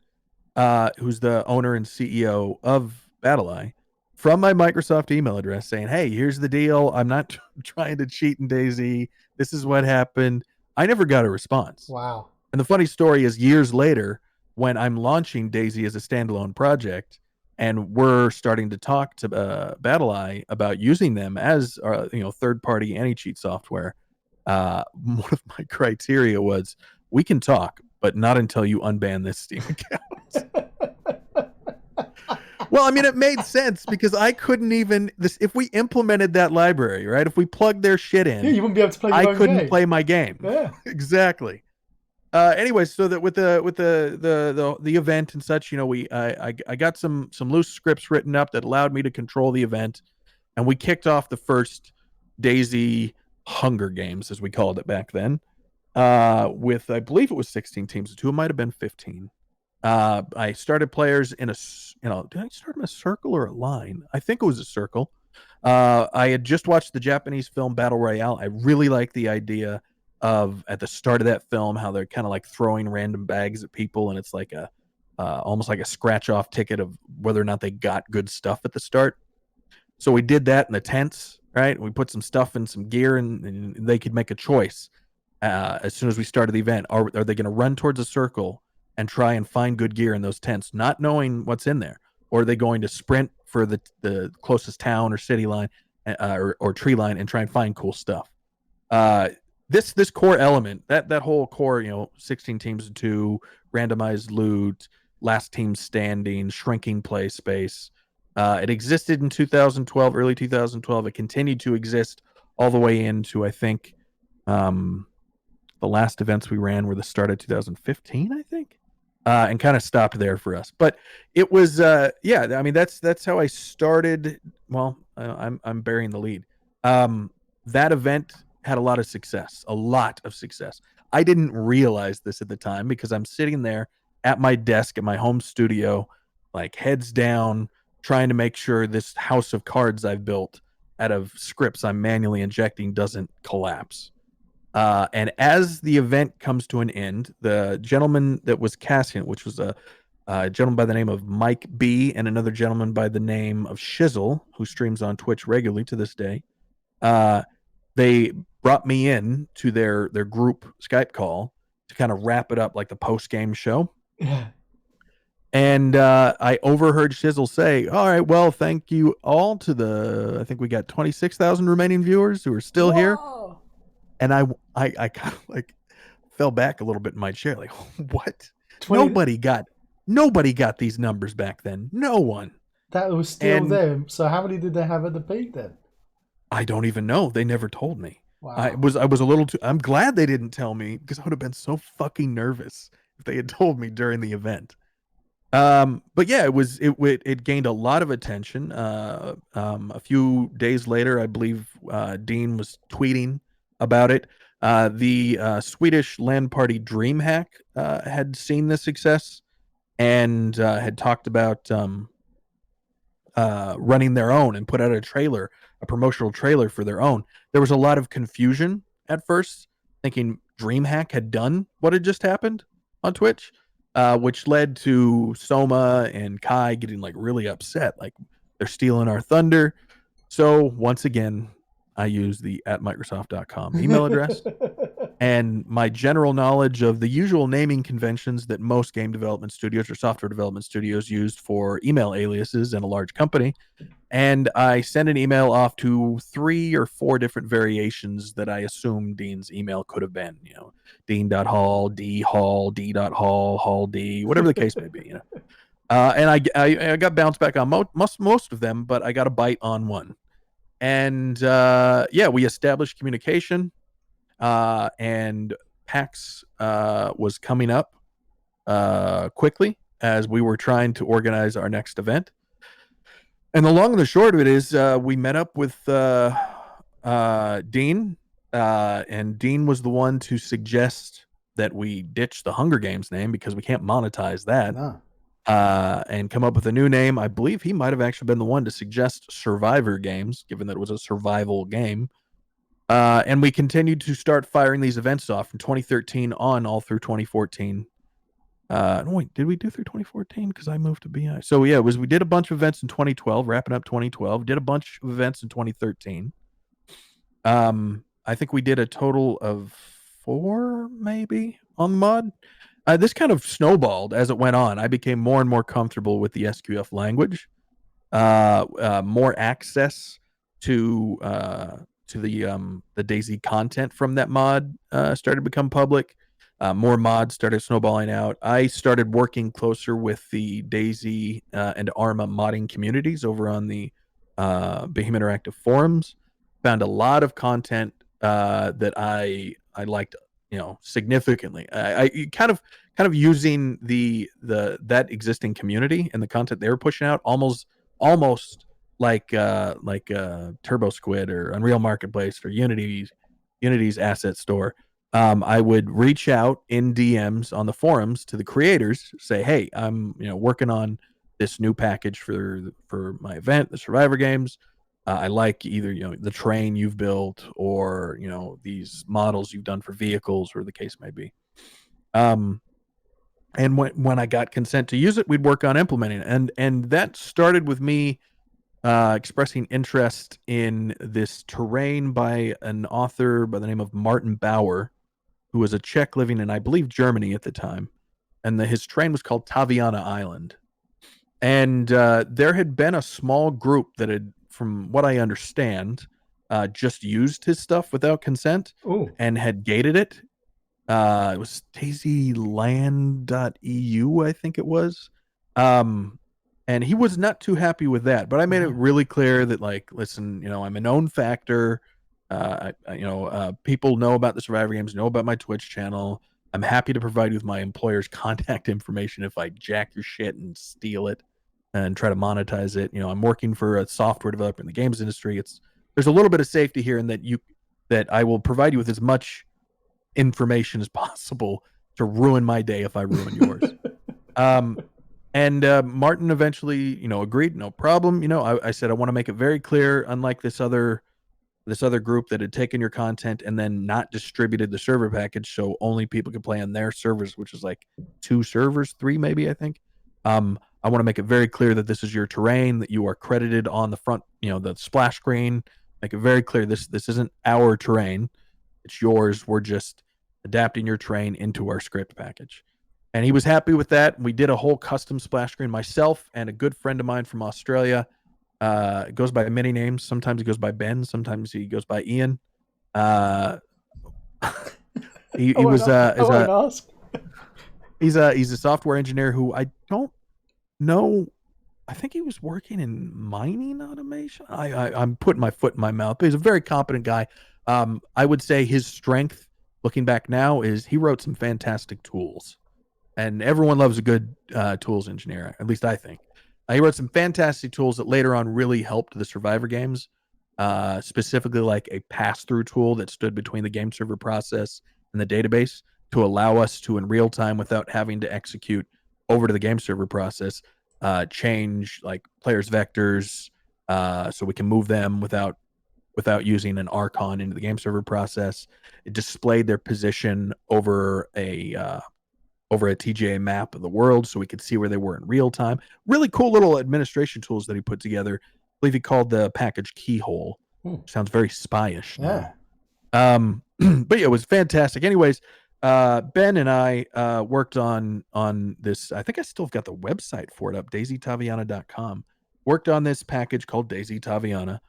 who's the owner and CEO of BattleEye, from my Microsoft email address saying, "Hey, here's the deal. I'm not trying to cheat in DayZ. This is what happened." I never got a response. Wow. And the funny story is, years later, when I'm launching DayZ as a standalone project, and we're starting to talk to BattleEye about using them as third-party anti-cheat software, one of my criteria was, we can talk, but not until you unban this Steam account. Well, I mean, it made sense because I couldn't even if we implemented that library, right? If we plugged their shit in, Yeah, you wouldn't be able to play your I own couldn't game. play my game. Yeah. Exactly. Anyway, so that with the event and such, I got some loose scripts written up that allowed me to control the event, and we kicked off the first DayZ Hunger Games, as we called it back then, with, I believe it was 16 teams. Two, it might have been 15. I started players in did I start in a circle or a line? I think it was a circle. I had just watched the Japanese film Battle Royale. I really like the idea of, at the start of that film, how they're kind of like throwing random bags at people, and it's like almost like a scratch off ticket of whether or not they got good stuff at the start. So we did that in the tents, right? We put some stuff in some gear, and they could make a choice as soon as we started the event. Are they going to run towards a circle and try and find good gear in those tents, not knowing what's in there? Or are they going to sprint for the closest town or city line or tree line and try and find cool stuff? This core element, that whole core, 16 teams to 2, randomized loot, last team standing, shrinking play space. It existed in 2012, early 2012. It continued to exist all the way into, I think, the last events we ran were the start of 2015, I think, and kind of stopped there for us. But it was, yeah. I mean, that's how I started. Well, I'm burying the lead. That event had a lot of success. I didn't realize this at the time because I'm sitting there at my desk at my home studio, like heads down, trying to make sure this house of cards I've built out of scripts I'm manually injecting doesn't collapse. And as the event comes to an end, the gentleman that was casting it, which was a gentleman by the name of Mike B, and another gentleman by the name of Shizzle, who streams on Twitch regularly to this day, they brought me in to their group Skype call to kind of wrap it up like the post-game show. Yeah. And I overheard Shizzle say, "All right, well, thank you all to I think we got 26,000 remaining viewers who are still here." And I kind of like fell back a little bit in my chair, like, what? 20... Nobody got these numbers back then. No one. That was still them. So how many did they have at the peak then? I don't even know. They never told me. Wow. I was a little too. I'm glad they didn't tell me because I would have been so fucking nervous if they had told me during the event. But yeah, it gained a lot of attention. A few days later, I believe Dean was tweeting about it. The Swedish LAN party DreamHack had seen the success and had talked about running their own and put out a promotional trailer for their own. There was a lot of confusion at first, thinking DreamHack had done what had just happened on Twitch, which led to Soma and Kai getting like really upset, like they're stealing our thunder. So once again, I use the @Microsoft.com email address and my general knowledge of the usual naming conventions that most game development studios or software development studios used for email aliases in a large company. And I sent an email off to 3 or 4 different variations that I assume Dean's email could have been, Dean.Hall, D.Hall, D.Hall, Hall D, whatever the case may be, and I got bounced back on most of them, but I got a bite on one. And yeah, we established communication, and PAX was coming up quickly as we were trying to organize our next event. And the long and the short of it is we met up with Dean, and Dean was the one to suggest that we ditch the Hunger Games name because we can't monetize that. No. And come up with a new name. I believe he might have actually been the one to suggest Survivor Games, given that it was a survival game. And we continued to start firing these events off from 2013 on all through 2014. No, wait, did we do through 2014? Because I moved to BI. So yeah, we did a bunch of events in 2012, wrapping up 2012. Did a bunch of events in 2013. I think we did a total of 4 maybe on the mod. This kind of snowballed as it went on. I became more and more comfortable with the SQF language. More access to the DayZ content from that mod started to become public. More mods started snowballing out. I started working closer with the DayZ and Arma modding communities over on the Bohemia Interactive forums. Found a lot of content that I liked, significantly. I kind of using that existing community and the content they were pushing out almost like Turbo Squid or Unreal Marketplace or Unity's asset store. I would reach out in DMs on the forums to the creators, say, "Hey, I'm working on this new package for my event, the Survivor Games. I like either the train you've built or these models you've done for vehicles, or the case may be." And when I got consent to use it, we'd work on implementing it, and that started with me expressing interest in this terrain by an author by the name of Martin Bauer, who was a Czech living in, I believe, Germany at the time. And his terrain was called Taviana Island. And there had been a small group that had, from what I understand, just used his stuff without consent. Ooh. And had gated it. It was DayZland.eu, I think it was. And he was not too happy with that, but I made it really clear that, like, listen, I'm a known factor. People know about the Survivor Games, know about my Twitch channel. I'm happy to provide you with my employer's contact information if I jack your shit and steal it and try to monetize it. I'm working for a software developer in the games industry. There's a little bit of safety here in that I will provide you with as much information as possible to ruin my day if I ruin yours. And Martin eventually, agreed, no problem. I said I want to make it very clear, unlike this other group that had taken your content and then not distributed the server package, so only people could play on their servers, which is like 2 servers, 3 maybe, I think. I want to make it very clear that this is your terrain, that you are credited on the front, the splash screen. Make it very clear this isn't our terrain, it's yours. We're just adapting your terrain into our script package. And he was happy with that. We did a whole custom splash screen, myself and a good friend of mine from Australia. It goes by many names. Sometimes he goes by Ben. Sometimes he goes by Ian. He's a software engineer who I don't know. I think he was working in mining automation. I'm putting my foot in my mouth, but he's a very competent guy. I would say his strength, looking back now, is he wrote some fantastic tools. And everyone loves a good tools engineer, at least I think. He wrote some fantastic tools that later on really helped the Survivor Games, specifically like a pass-through tool that stood between the game server process and the database to allow us to, in real time, without having to execute over to the game server process, change like players' vectors so we can move them without using an Archon into the game server process. It displayed their position over a TGA map of the world so we could see where they were in real time. Really cool little administration tools that he put together. I believe he called the package Keyhole. Sounds very spyish now. But yeah, it was fantastic. Anyways, Ben and I worked on this. I think I still have got the website for it up, DayZtaviana.com. Worked on this package called DayZ Taviana.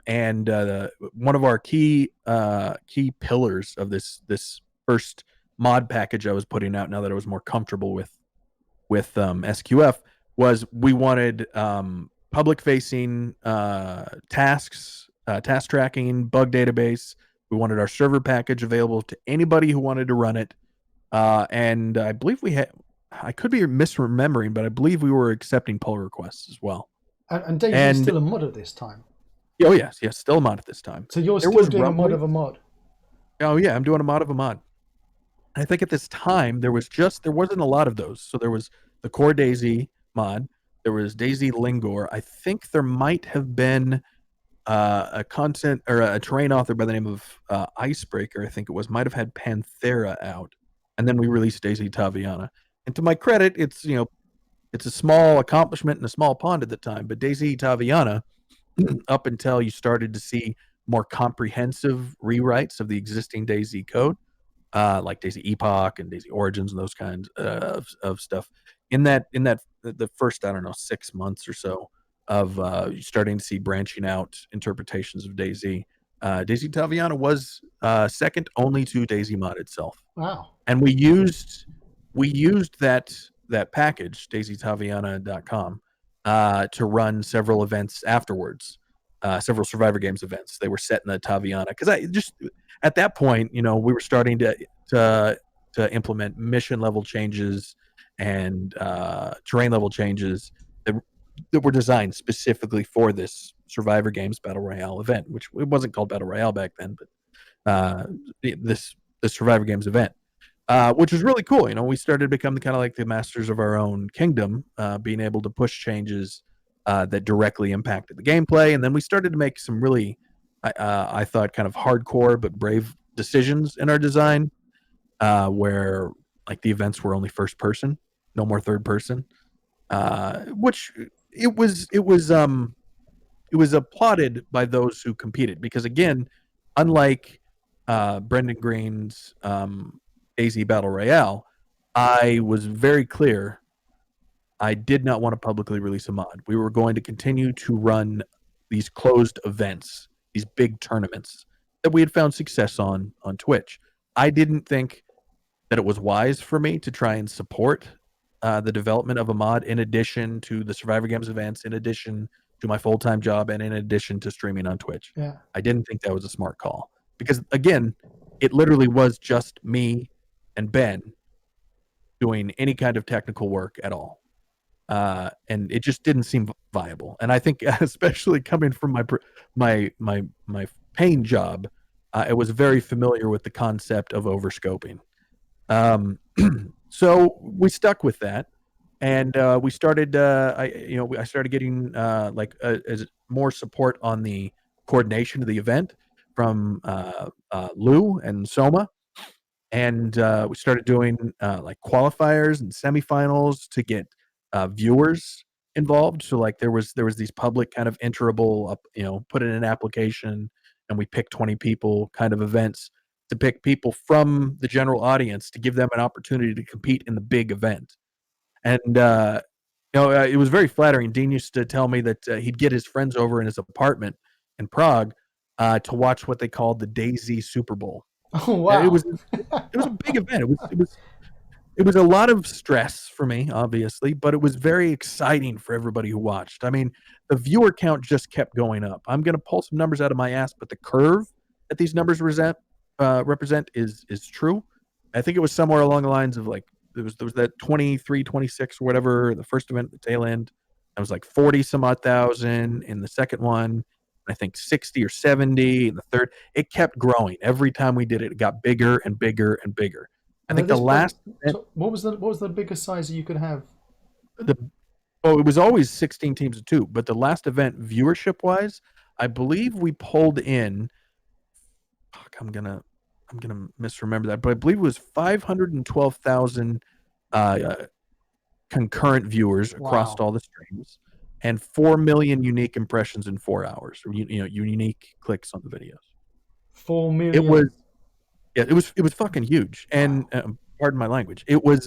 And one of our key pillars of this first mod package I was putting out, now that I was more comfortable with SQF, was we wanted public facing tasks, task tracking, bug database. We wanted our server package available to anybody who wanted to run it. And I believe I could be misremembering, but I believe we were accepting pull requests as well. And DayZ is still a mod at this time. Oh yes, still a mod at this time. So you're still doing a mod of a mod? Oh yeah, I'm doing a mod of a mod. I think at this time there wasn't a lot of those. So there was the core DayZ mod, there was DayZ Lingor. I think there might have been a content or a terrain author by the name of Icebreaker. I think it might have had Panthera out, and then we released DayZ Taviana. And to my credit, it's it's a small accomplishment in a small pond at the time, but DayZ Taviana, up until you started to see more comprehensive rewrites of the existing DayZ code, like DayZ Epoch and DayZ Origins and those kinds of stuff. In that the first, I don't know, 6 months or so of starting to see branching out interpretations of DayZ, DayZ Taviana was second only to DayZ Mod itself. Wow. And we used that package, DayZTaviana.com, to run several events afterwards, several Survivor Games events. They were set in the Taviana because I just at that point, we were starting to implement mission level changes and terrain level changes that were designed specifically for this Survivor Games Battle Royale event, which it wasn't called Battle Royale back then, but this Survivor Games event. Which was really cool. We started to become kind of like the masters of our own kingdom, being able to push changes that directly impacted the gameplay. And then we started to make some really, I thought, kind of hardcore but brave decisions in our design, where like the events were only first person, no more third person, which it was applauded by those who competed because, again, unlike Brendan Green's DayZ Battle Royale, I was very clear I did not want to publicly release a mod. We were going to continue to run these closed events, these big tournaments that we had found success on Twitch. I didn't think that it was wise for me to try and support the development of a mod in addition to the Survivor Games events, in addition to my full-time job, and in addition to streaming on Twitch. Yeah. I didn't think that was a smart call because, again, it literally was just me and Ben doing any kind of technical work at all. And it just didn't seem viable. And I think, especially coming from my paying job, I was very familiar with the concept of overscoping. So we stuck with that, and we started. I started getting as more support on the coordination of the event from Lou and Soma. And we started doing like qualifiers and semifinals to get viewers involved. So like there was these public kind of enterable, put in an application, and we picked 20 people kind of events to pick people from the general audience to give them an opportunity to compete in the big event. And it was very flattering. Dean used to tell me that he'd get his friends over in his apartment in Prague to watch what they called the DayZ Super Bowl. Oh wow! It was a big event. It was a lot of stress for me, obviously, but it was very exciting for everybody who watched. I mean, the viewer count just kept going up. I'm going to pull some numbers out of my ass, but the curve that these numbers represent is true. I think it was somewhere along the lines of like there was that 23, 26 or whatever the first event at the tail end. I was like 40 some odd thousand in the second one. I think 60 or 70 in the third. It kept growing every time we did it. It got bigger and bigger and bigger. I think the last what was the biggest size you could have? It was always 16 teams of 2, but the last event viewership wise, I believe we pulled in. I'm gonna misremember that, but I believe it was 512,000 concurrent viewers across all the streams, and 4 million unique impressions in 4 hours, or unique clicks on the videos. 4 million. It was fucking huge, and pardon my language. It was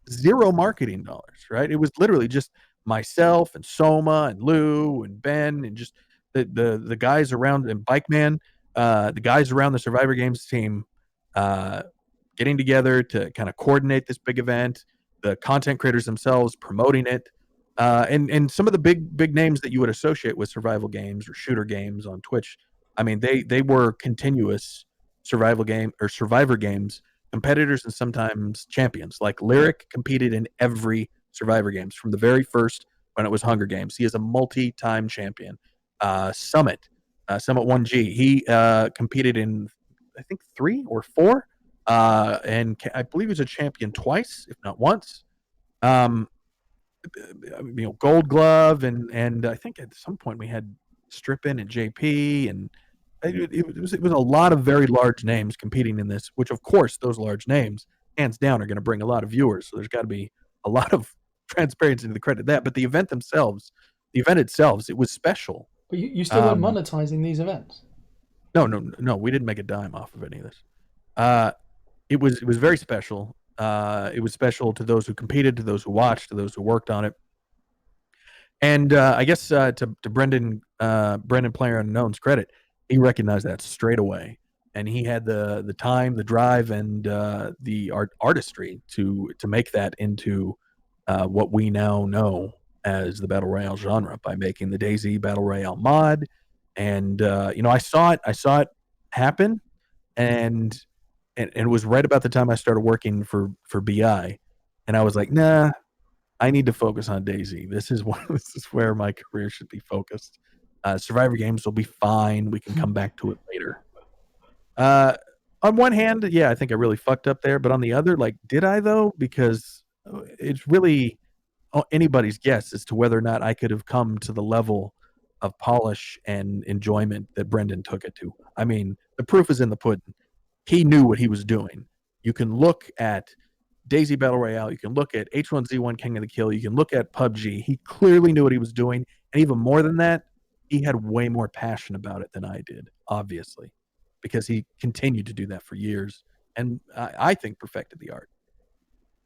zero marketing dollars, right? It was literally just myself and Soma and Lou and Ben and just the guys around, and Bike Man, the guys around the Survivor Games team, getting together to kind of coordinate this big event. The content creators themselves promoting it, and some of the big names that you would associate with survival games or shooter games on Twitch. I mean, they were continuous Survivor Games competitors and sometimes champions. Like Lyric competed in every Survivor Games from the very first when it was Hunger Games. He is a multi-time champion. Summit 1G, he competed in I think 3 or 4, and I believe he was a champion twice, if not once. Gold Glove, and I think at some point we had Strippin and JP, and it was a lot of very large names competing in this, which of course those large names hands down are going to bring a lot of viewers. So there's got to be a lot of transparency to the credit of that. But the event itself, it was special. But you still weren't monetizing these events. No, we didn't make a dime off of any of this. It was very special. It was special to those who competed, to those who watched, to those who worked on it. And I guess to Brendan Player Unknown's credit, he recognized that straight away, and he had the time, the drive, and the artistry to make that into what we now know as the battle royale genre by making the DayZ battle royale mod. And I saw it happen, and it was right about the time I started working for BI, and I was like, nah, I need to focus on DayZ. This is where my career should be focused. Survivor games will be fine. We can come back to it later. On one hand, yeah, I think I really fucked up there, but on the other, like, did I though? Because it's really anybody's guess as to whether or not I could have come to the level of polish and enjoyment that Brendan took it to. I mean, the proof is in the pudding. He knew what he was doing. You can look at DayZ Battle Royale. You can look at H1Z1 King of the Kill. You can look at PUBG. He clearly knew what he was doing. And even more than that, he had way more passion about it than I did, obviously, because he continued to do that for years. And I think perfected the art.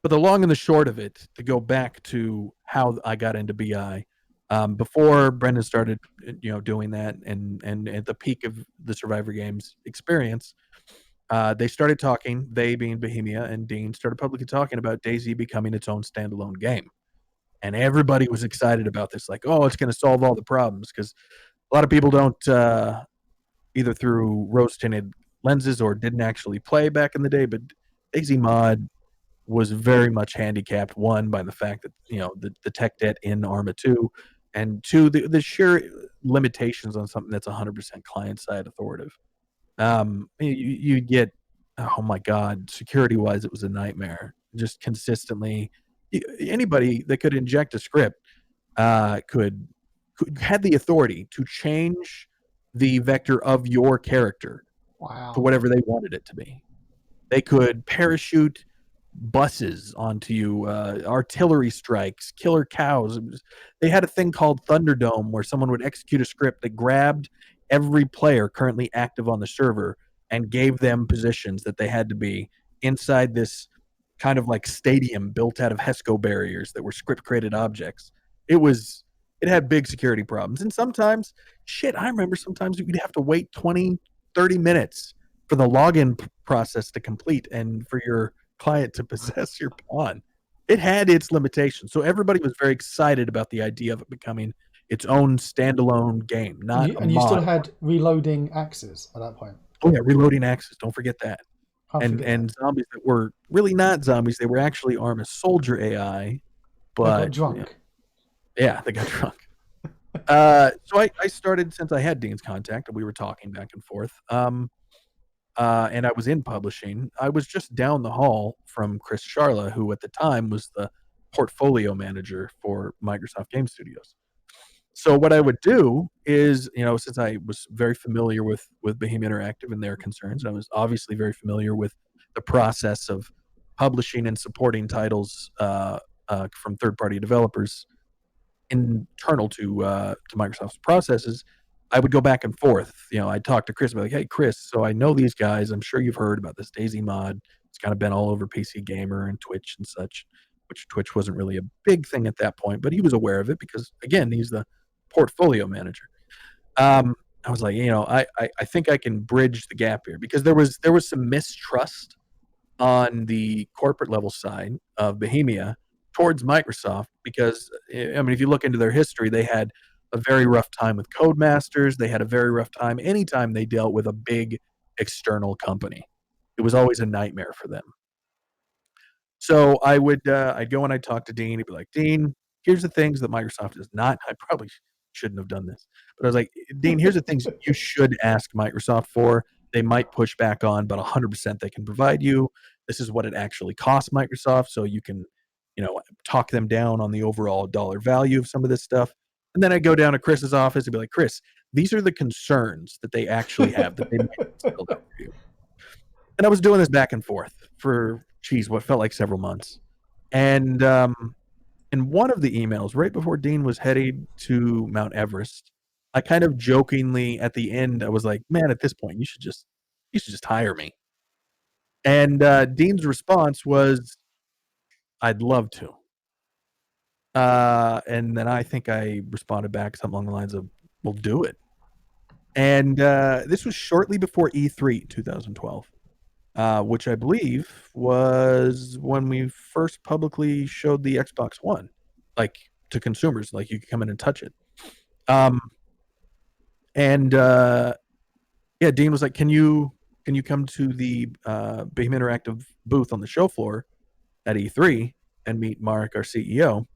But the long and the short of it, to go back to how I got into BI, before Brendan started, doing that, and at the peak of the Survivor Games experience, they started talking. They being Bohemia and Dean started publicly talking about DayZ becoming its own standalone game, and everybody was excited about this. Like, oh, it's going to solve all the problems, because a lot of people don't either through rose-tinted lenses or didn't actually play back in the day. But DayZ mod was very much handicapped, one, by the fact that the tech debt in Arma 2, and two, the sheer limitations on something that's 100% client side authoritative. You get, oh my god, security wise it was a nightmare. Just consistently, anybody that could inject a script could had the authority to change the vector of your character to whatever they wanted it to be. They could parachute buses onto you, artillery strikes, killer cows. They had a thing called Thunderdome where someone would execute a script that grabbed every player currently active on the server and gave them positions that they had to be inside this kind of like stadium built out of HESCO barriers that were script created objects. It had big security problems. And sometimes, I remember sometimes you'd have to wait 20, 30 minutes for the login process to complete and for your client to possess your pawn. It had its limitations. So everybody was very excited about the idea of it becoming its own standalone game, not and you still had reloading axes at that point. Oh yeah, reloading axes. Don't forget that. And zombies that were really not zombies. They were actually Arma soldier AI, but they got drunk. Yeah, they got drunk. So I started, since I had Dean's contact and we were talking back and forth. And I was in publishing. I was just down the hall from Chris Charla, who at the time was the portfolio manager for Microsoft Game Studios. So what I would do is, since I was very familiar with Bohemia Interactive and their concerns, I was obviously very familiar with the process of publishing and supporting titles from third-party developers internal to Microsoft's processes. I would go back and forth. I'd talk to Chris about, like, hey, Chris, so I know these guys. I'm sure you've heard about this DayZ mod. It's kind of been all over PC Gamer and Twitch and such, which Twitch wasn't really a big thing at that point, but he was aware of it because, again, he's the portfolio manager. I was like, I think I can bridge the gap here, because there was some mistrust on the corporate level side of Bohemia towards Microsoft, because if you look into their history, they had a very rough time with Codemasters. They had a very rough time anytime they dealt with a big external company. It was always a nightmare for them. So I'd go and I'd talk to Dean. He'd be like, Dean, here's the things that Microsoft does not. I probably shouldn't have done this, but I was like, Dean, here's the things you should ask Microsoft for. They might push back on, but 100% they can provide you. This is what it actually costs Microsoft, so you can, talk them down on the overall dollar value of some of this stuff. And then I go down to Chris's office and be like, Chris, these are the concerns that they actually have that they might spell out for you. And I was doing this back and forth for, what felt like several months. And in one of the emails, right before Dean was heading to Mount Everest, I kind of jokingly at the end, I was like, "Man, at this point, you should just hire me." And Dean's response was, "I'd love to." And then I think I responded back something along the lines of, "We'll do it." And this was shortly before E3 2012. Which I believe was when we first publicly showed the Xbox One, like to consumers, like you could come in and touch it. Um, and yeah, Dean was like, can you come to the Bohemia Interactive booth on the show floor at E3 and meet Mark, our CEO?"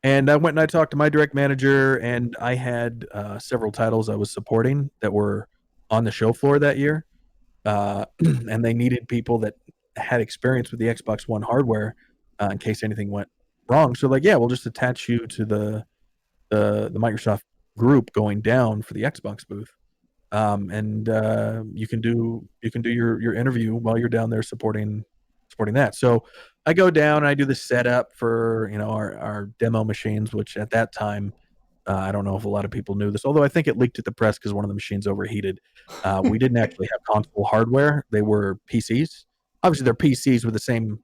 And I went and I talked to my direct manager, and I had several titles I was supporting that were on the show floor that year. And they needed people that had experience with the Xbox One hardware in case anything went wrong. So like, yeah, we'll just attach you to the Microsoft group going down for the Xbox booth, and you can do your interview while you're down there supporting that. So I go down and I do the setup for our demo machines, which at that time I don't know if a lot of people knew this, although I think it leaked at the press because one of the machines overheated. We didn't actually have console hardware; they were PCs. Obviously, they're PCs with the same,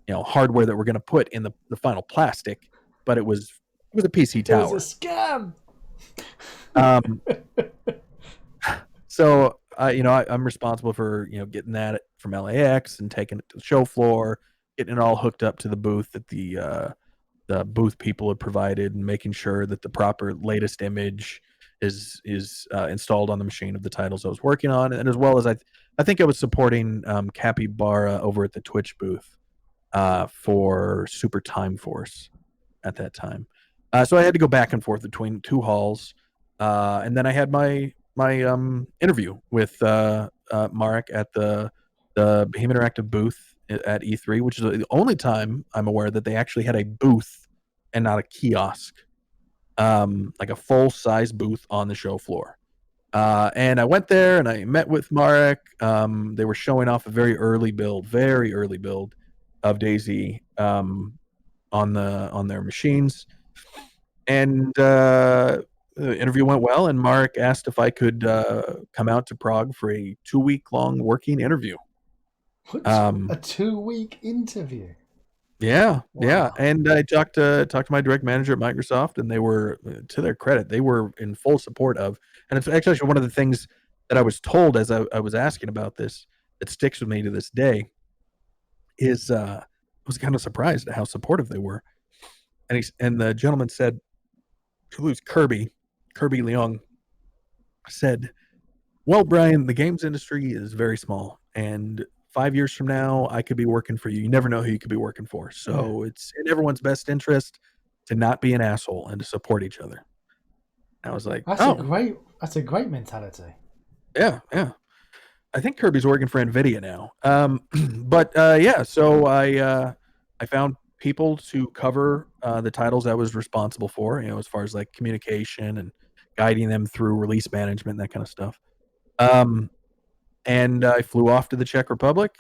hardware that we're going to put in the final plastic, but it was a PC It was a tower. scam. Um, so I'm responsible for getting that from LAX and taking it to the show floor, getting it all hooked up to the booth that the booth people had provided, and making sure that the proper latest image is installed on the machine of the titles I was working on, and as well as I think I was supporting Capybara over at the Twitch booth for Super Time Force at that time. So I had to go back and forth between two halls, and then I had my interview with Marek at the Bohemia Interactive booth at E3, which is the only time I'm aware that they actually had a booth and not a kiosk, like a full size booth on the show floor. And I went there and I met with Marek. They were showing off a very early build of DayZ on their machines, and the interview went well. And Marek asked if I could come out to Prague for a 2-week long working interview. What? A 2-week interview? Yeah, yeah. Wow. And I talked to my direct manager at Microsoft, and they were, to their credit, they were in full support of. And it's actually one of the things that I was told as I was asking about this that sticks with me to this day is I was kind of surprised at how supportive they were. And the gentleman said, it was Kirby Leong, said, "Well, Brian, the games industry is very small, and 5 years from now, I could be working for you. You never know who you could be working for. Yeah. So it's in everyone's best interest to not be an asshole and to support each other." I was like, That's "Oh, a great mentality. yeah, yeah." I think Kirby's working for Nvidia now. But yeah, so I found people to cover the titles I was responsible for, as far as like communication and guiding them through release management, that kind of stuff. Um, and I flew off to the Czech Republic.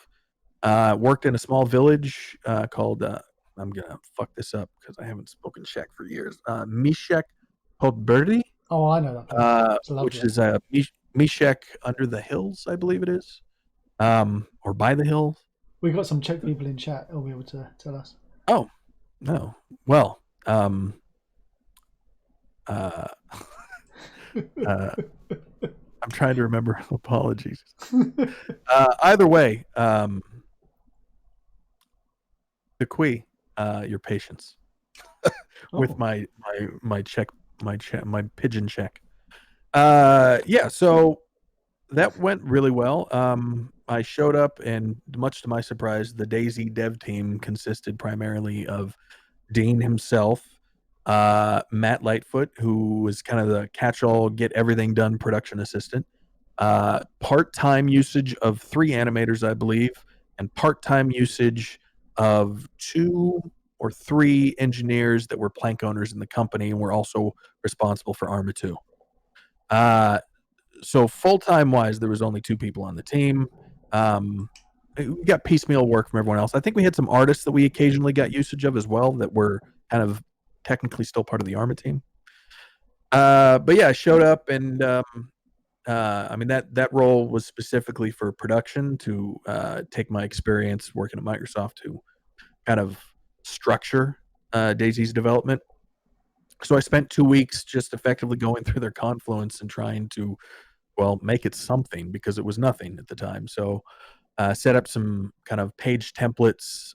Worked in a small village called I'm gonna fuck this up because I haven't spoken Czech for years. Mishek Podbrdy, Oh, I know that place. It's which lovely. is Mishek under the hills, I believe it is, or by the hills. We've got some Czech people in chat. They'll be able to tell us. Oh no, well, uh, uh, I'm trying to remember. Apologies. Either way, bequeath your patience with Oh, my pigeon check. Yeah, so that went really well. I showed up, and much to my surprise, the DayZ dev team consisted primarily of Dean himself, Matt Lightfoot, who was kind of the catch-all, get everything done production assistant, part-time usage of 3 animators, I believe, and part-time usage of 2 or 3 engineers that were plank owners in the company and were also responsible for Arma 2. So full-time wise, there was only 2 people on the team. we got piecemeal work from everyone else. I think we had some artists that we occasionally got usage of as well that were kind of technically still part of the Arma team. But yeah, I showed up, and I mean that role was specifically for production to take my experience working at Microsoft to kind of structure DayZ's development. So I spent 2 weeks just effectively going through their Confluence and trying to, well, make it something because it was nothing at the time. So set up some kind of page templates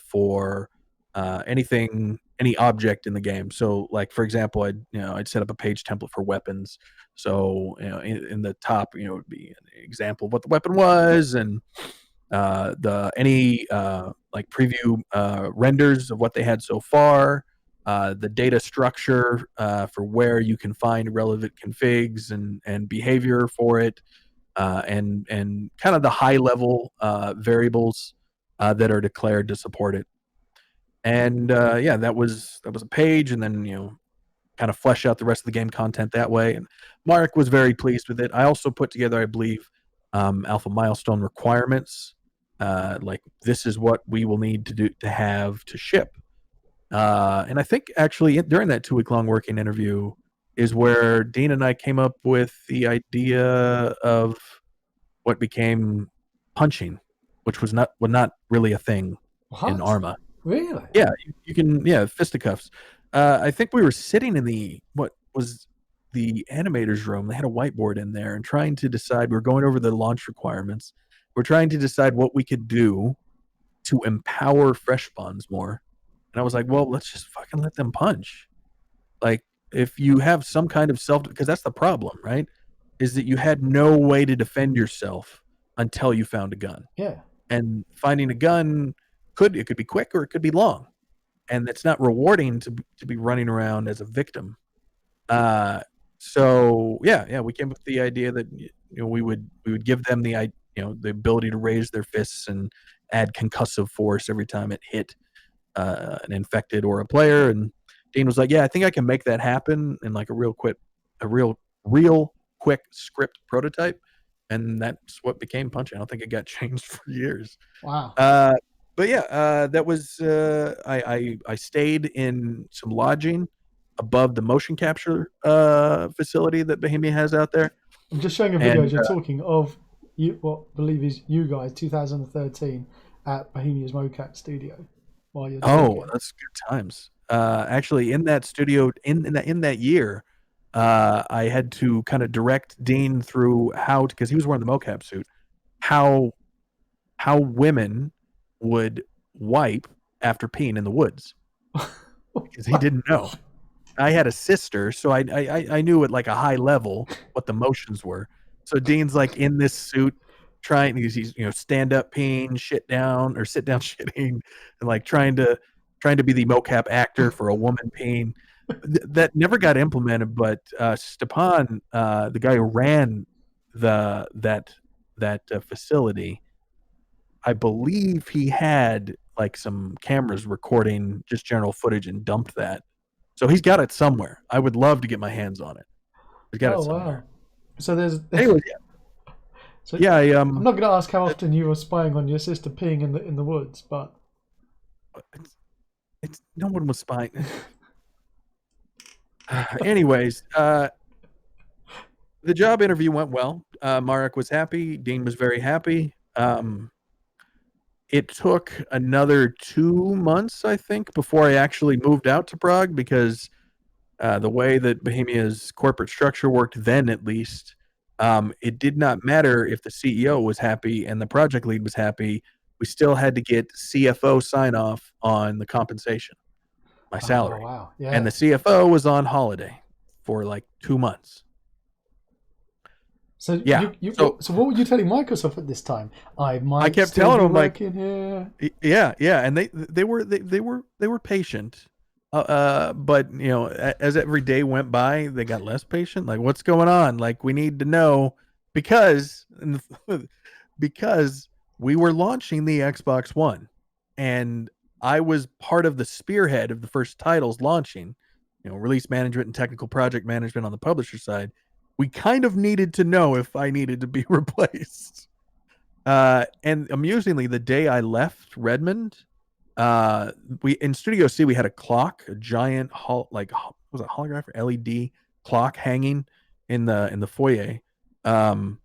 for any object in the game. So, like for example, I'd set up a page template for weapons. So in the top, would be an example of what the weapon was, and the any like preview renders of what they had so far. The data structure for where you can find relevant configs and behavior for it, and kind of the high level variables that are declared to support it. And yeah, that was a page, and then kind of flesh out the rest of the game content that way. And Mark was very pleased with it. I also put together, I believe, alpha milestone requirements. Like this is what we will need to have to ship. And I think actually during that 2 week long working interview is where Dean and I came up with the idea of what became punching, which was not really a thing in What? Arma. Really? Yeah, you can, fisticuffs. I think we were sitting in what was the animators room. They had a whiteboard in there and trying to decide. We're going over the launch requirements. We're trying to decide what we could do to empower fresh spawns more. And I was like, well, let's just fucking let them punch. Like, if you have some kind of because that's the problem, right? Is that you had no way to defend yourself until you found a gun. Yeah. And finding a gun could be quick or it could be long, and it's not rewarding to be running around as a victim. So yeah, we came up with the idea that we would give them the the ability to raise their fists and add concussive force every time it hit an infected or a player. And Dean was like, yeah, I think I can make that happen in like a real quick script prototype. And that's what became Punch. I don't think it got changed for years. Wow. But yeah, that was I stayed in some lodging above the motion capture facility that Bohemia has out there. I'm just showing a video And as you're talking of what I believe is you guys 2013 at Bohemia's mocap studio while you're talking. that's good times. Actually, in that studio, in that year, I had to kind of direct Dean through how, because he was wearing the mocap suit, how women would wipe after peeing in the woods, because he didn't know. I had a sister, so I knew at like a high level what the motions were. So Dean's like in this suit, trying, he's stand up peeing, sit down shitting, and like trying to be the mocap actor for a woman peeing. That never got implemented, but Stepan, the guy who ran that facility, I believe he had like some cameras recording just general footage and dumped that. So he's got it somewhere. I would love to get my hands on it. He's got it Oh somewhere. wow! So there's. Anyways, So yeah, I'm not going to ask how often you were spying on your sister peeing in the woods, but it's no one was spying. Anyways, the job interview went well. Marek was happy. Dean was very happy. It took another 2 months, I think, before I actually moved out to Prague, because the way that Bohemia's corporate structure worked then, at least, it did not matter if the CEO was happy and the project lead was happy. We still had to get CFO sign off on the compensation, my salary. Oh wow! Yeah. And the CFO was on holiday for like 2 months. So Yeah. So what were you telling Microsoft at this time? I kept still telling be them, like, working here. yeah, and they were patient. But as every day went by, they got less patient. Like, what's going on? Like, we need to know, because because we were launching the Xbox One, and I was part of the spearhead of the first titles launching, release management and technical project management on the publisher side. We kind of needed to know if I needed to be replaced. And amusingly, the day I left Redmond, we in Studio C we had a clock, a giant was it holographic LED clock hanging in the foyer, um,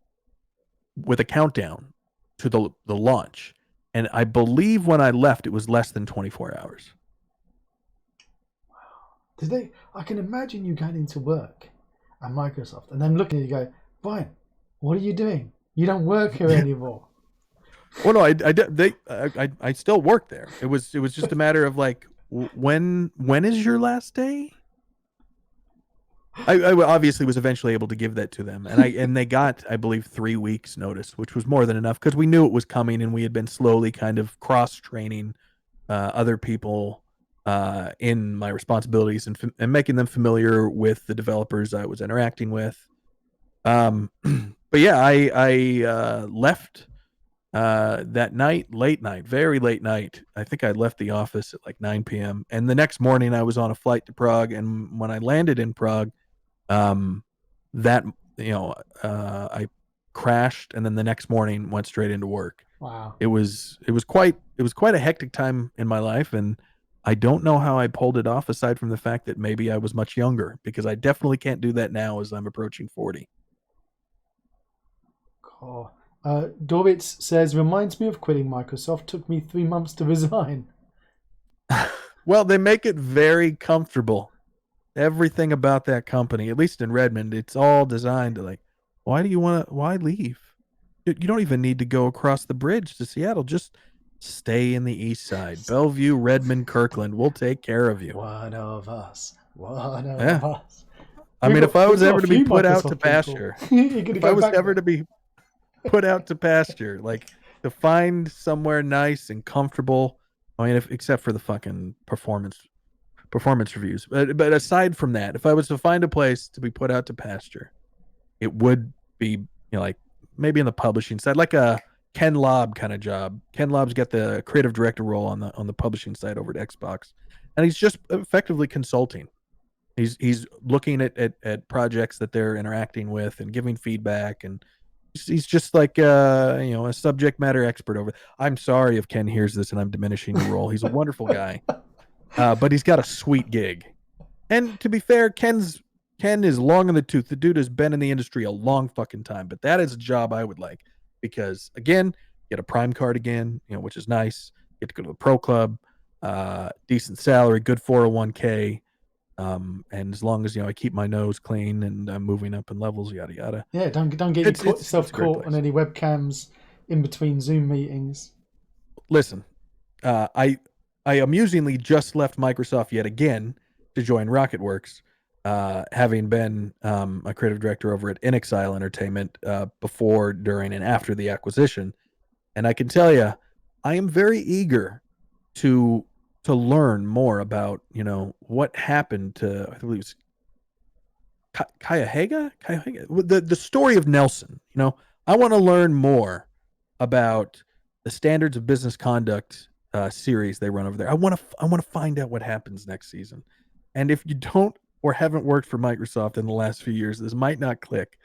with a countdown to the launch. And I believe when I left, it was less than 24 hours. Did they? I can imagine you going into work at Microsoft and then looking at you, go, Brian, what are you doing? You don't work here anymore. Well, no, I still work there. It was just a matter of like, when is your last day? I obviously was eventually able to give that to them, and they got, I believe, 3 weeks notice, which was more than enough because we knew it was coming, and we had been slowly kind of cross training other people in my responsibilities and making them familiar with the developers I was interacting with. But yeah, I left that night, very late night. I think I left the office at like 9 p.m. And the next morning I was on a flight to Prague. And when I landed in Prague, that, I crashed. And then the next morning went straight into work. Wow. It was quite a hectic time in my life. And I don't know how I pulled it off aside from the fact that maybe I was much younger, because I definitely can't do that now as I'm approaching 40. Oh. Dorbitz says, reminds me of quitting Microsoft. Took me 3 months to resign. Well, they make it very comfortable. Everything about that company, at least in Redmond, it's all designed to like, why leave? You don't even need to go across the bridge to Seattle. Just stay in the east side. Bellevue, Redmond, Kirkland. We'll take care of you. One of us. I mean, if I was ever to be put out to pasture, if I was ever to be put out to pasture, like to find somewhere nice and comfortable. I mean, except for the fucking performance reviews, but aside from that, if I was to find a place to be put out to pasture, it would be, like maybe in the publishing side, like a Ken Lobb kind of job. Ken Lobb's got the creative director role on the publishing side over at Xbox, and he's just effectively consulting. He's looking at projects that they're interacting with and giving feedback, and he's just like a subject matter expert over. I'm sorry if Ken hears this and I'm diminishing your role. He's a wonderful guy, but he's got a sweet gig. And to be fair, Ken is long in the tooth. The dude has been in the industry a long fucking time, but that is a job I would like, because again, get a Prime card again, which is nice. Get to go to the Pro Club, decent salary, good 401k. And as long as I keep my nose clean and I'm moving up in levels, yada yada. Yeah, don't get yourself caught on any webcams in between Zoom meetings. Listen, I amusingly just left Microsoft yet again to join RocketWorks, having been a creative director over at InXile Entertainment before, during, and after the acquisition. And I can tell you, I am very eager to learn more about, what happened to, I believe it was Cuyahoga, the story of Nelson. I want to learn more about the standards of business conduct series they run over there. I want to find out what happens next season. And if you don't or haven't worked for Microsoft in the last few years, this might not click.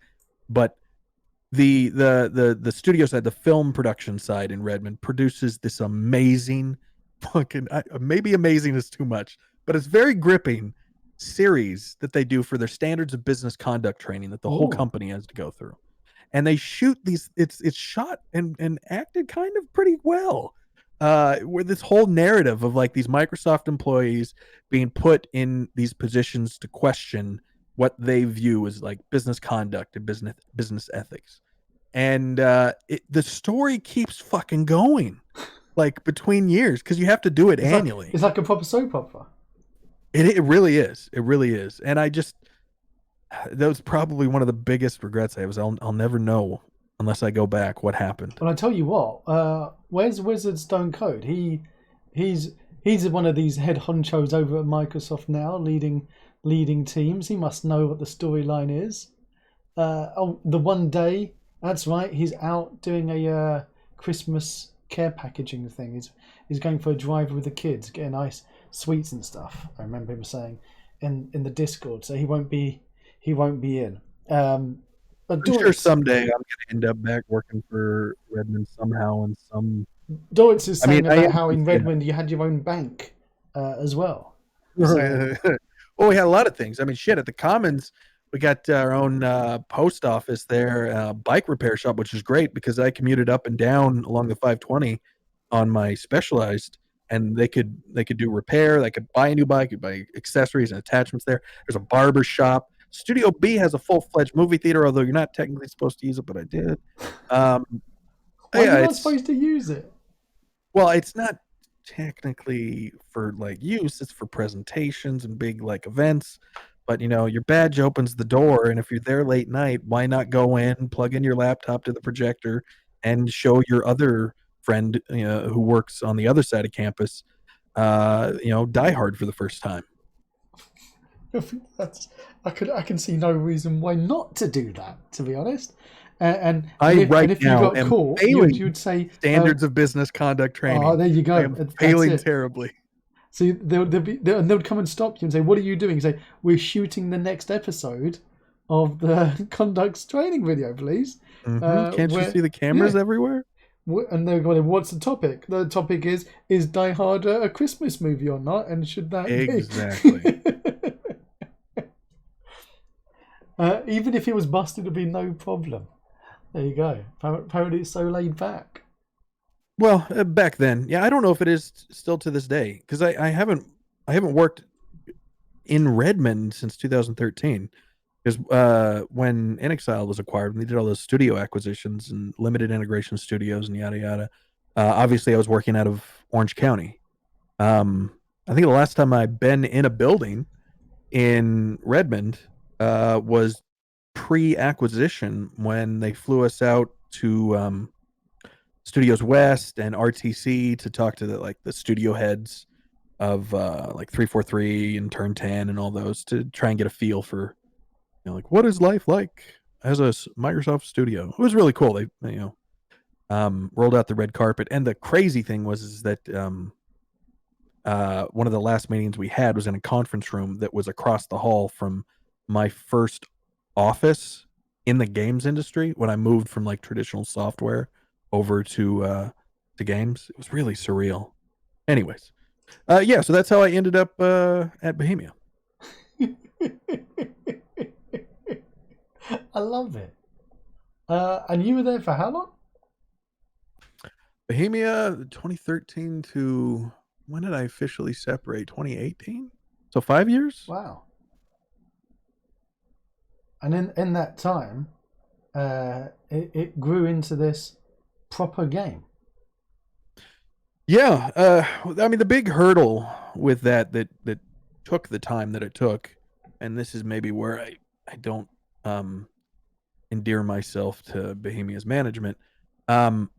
But the studio side, the film production side in Redmond, produces this amazing, maybe amazing is too much, but it's very gripping series that they do for their standards of business conduct training that the whole company has to go through. And they shoot these, it's shot and acted kind of pretty well. Where this whole narrative of like these Microsoft employees being put in these positions to question what they view as like business conduct and business ethics. And the story keeps fucking going, like between years, because you have to do it annually. It's like a proper soap opera. It really is. It really is. And that was probably one of the biggest regrets I have, is I'll never know unless I go back what happened. Well, I tell you what, where's Wizard Stone Code? He's one of these head honchos over at Microsoft now, leading teams. He must know what the storyline is. The one day, that's right, he's out doing a Christmas care packaging thing. He's going for a drive with the kids, getting nice sweets and stuff. I remember him saying in the Discord, so he won't be in. I'm sure Doritz, someday I'm going to end up back working for Redmond somehow in some. Doritz is I mean, saying I about am how in PC. Redmond you had your own bank as well. So Well, we had a lot of things. I mean, shit, at the Commons, we got our own post office there, bike repair shop, which is great because I commuted up and down along the 520 on my Specialized, and they could do repair. They could buy a new bike, buy accessories and attachments there. There's a barber shop. Studio B has a full-fledged movie theater, although you're not technically supposed to use it, but I did. Um, why are you yeah, not it's supposed to use it? well, it's not technically for like use, it's for presentations and big like events. But your badge opens the door, and if you're there late night, why not go in, plug in your laptop to the projector, and show your other friend who works on the other side of campus, Die Hard for the first time. That's I can see no reason why not to do that. To be honest, I right if you now got am caught, failing you'd say, standards of business conduct "Oh, training. there you I go. am That's failing it." terribly. So and they would come and stop you and say, "What are you doing?" You say, "We're shooting the next episode of the conducts training video, please." Can't you Where see the cameras yeah, everywhere? and they're going, "What's the topic?" The topic is Die Hard a Christmas movie or not? And should that be? Exactly. Even if it was busted, it'd be no problem. There you go. Apparently, it's so laid back. Well, back then, yeah, I don't know if it is still to this day because I haven't worked in Redmond since 2013. Because when InXile was acquired, we did all those studio acquisitions and limited integration studios and yada yada. Obviously, I was working out of Orange County. I think the last time I've been in a building in Redmond was pre-acquisition when they flew us out to Studios West and RTC to talk to the studio heads of like 343 and Turn 10 and all those to try and get a feel for like what is life like as a Microsoft studio. It was really cool. They rolled out the red carpet, and the crazy thing was that one of the last meetings we had was in a conference room that was across the hall from my first office in the games industry when I moved from like traditional software over to games. It was really surreal. Anyways, yeah, so that's how I ended up at Bohemia. I love it. And you were there for how long? Bohemia 2013 to when did I officially separate? 2018. So 5 years. Wow. And in that time, it grew into this proper game. Yeah, I mean the big hurdle with that took the time that it took, and this is maybe where I don't endear myself to Bohemia's management. Um,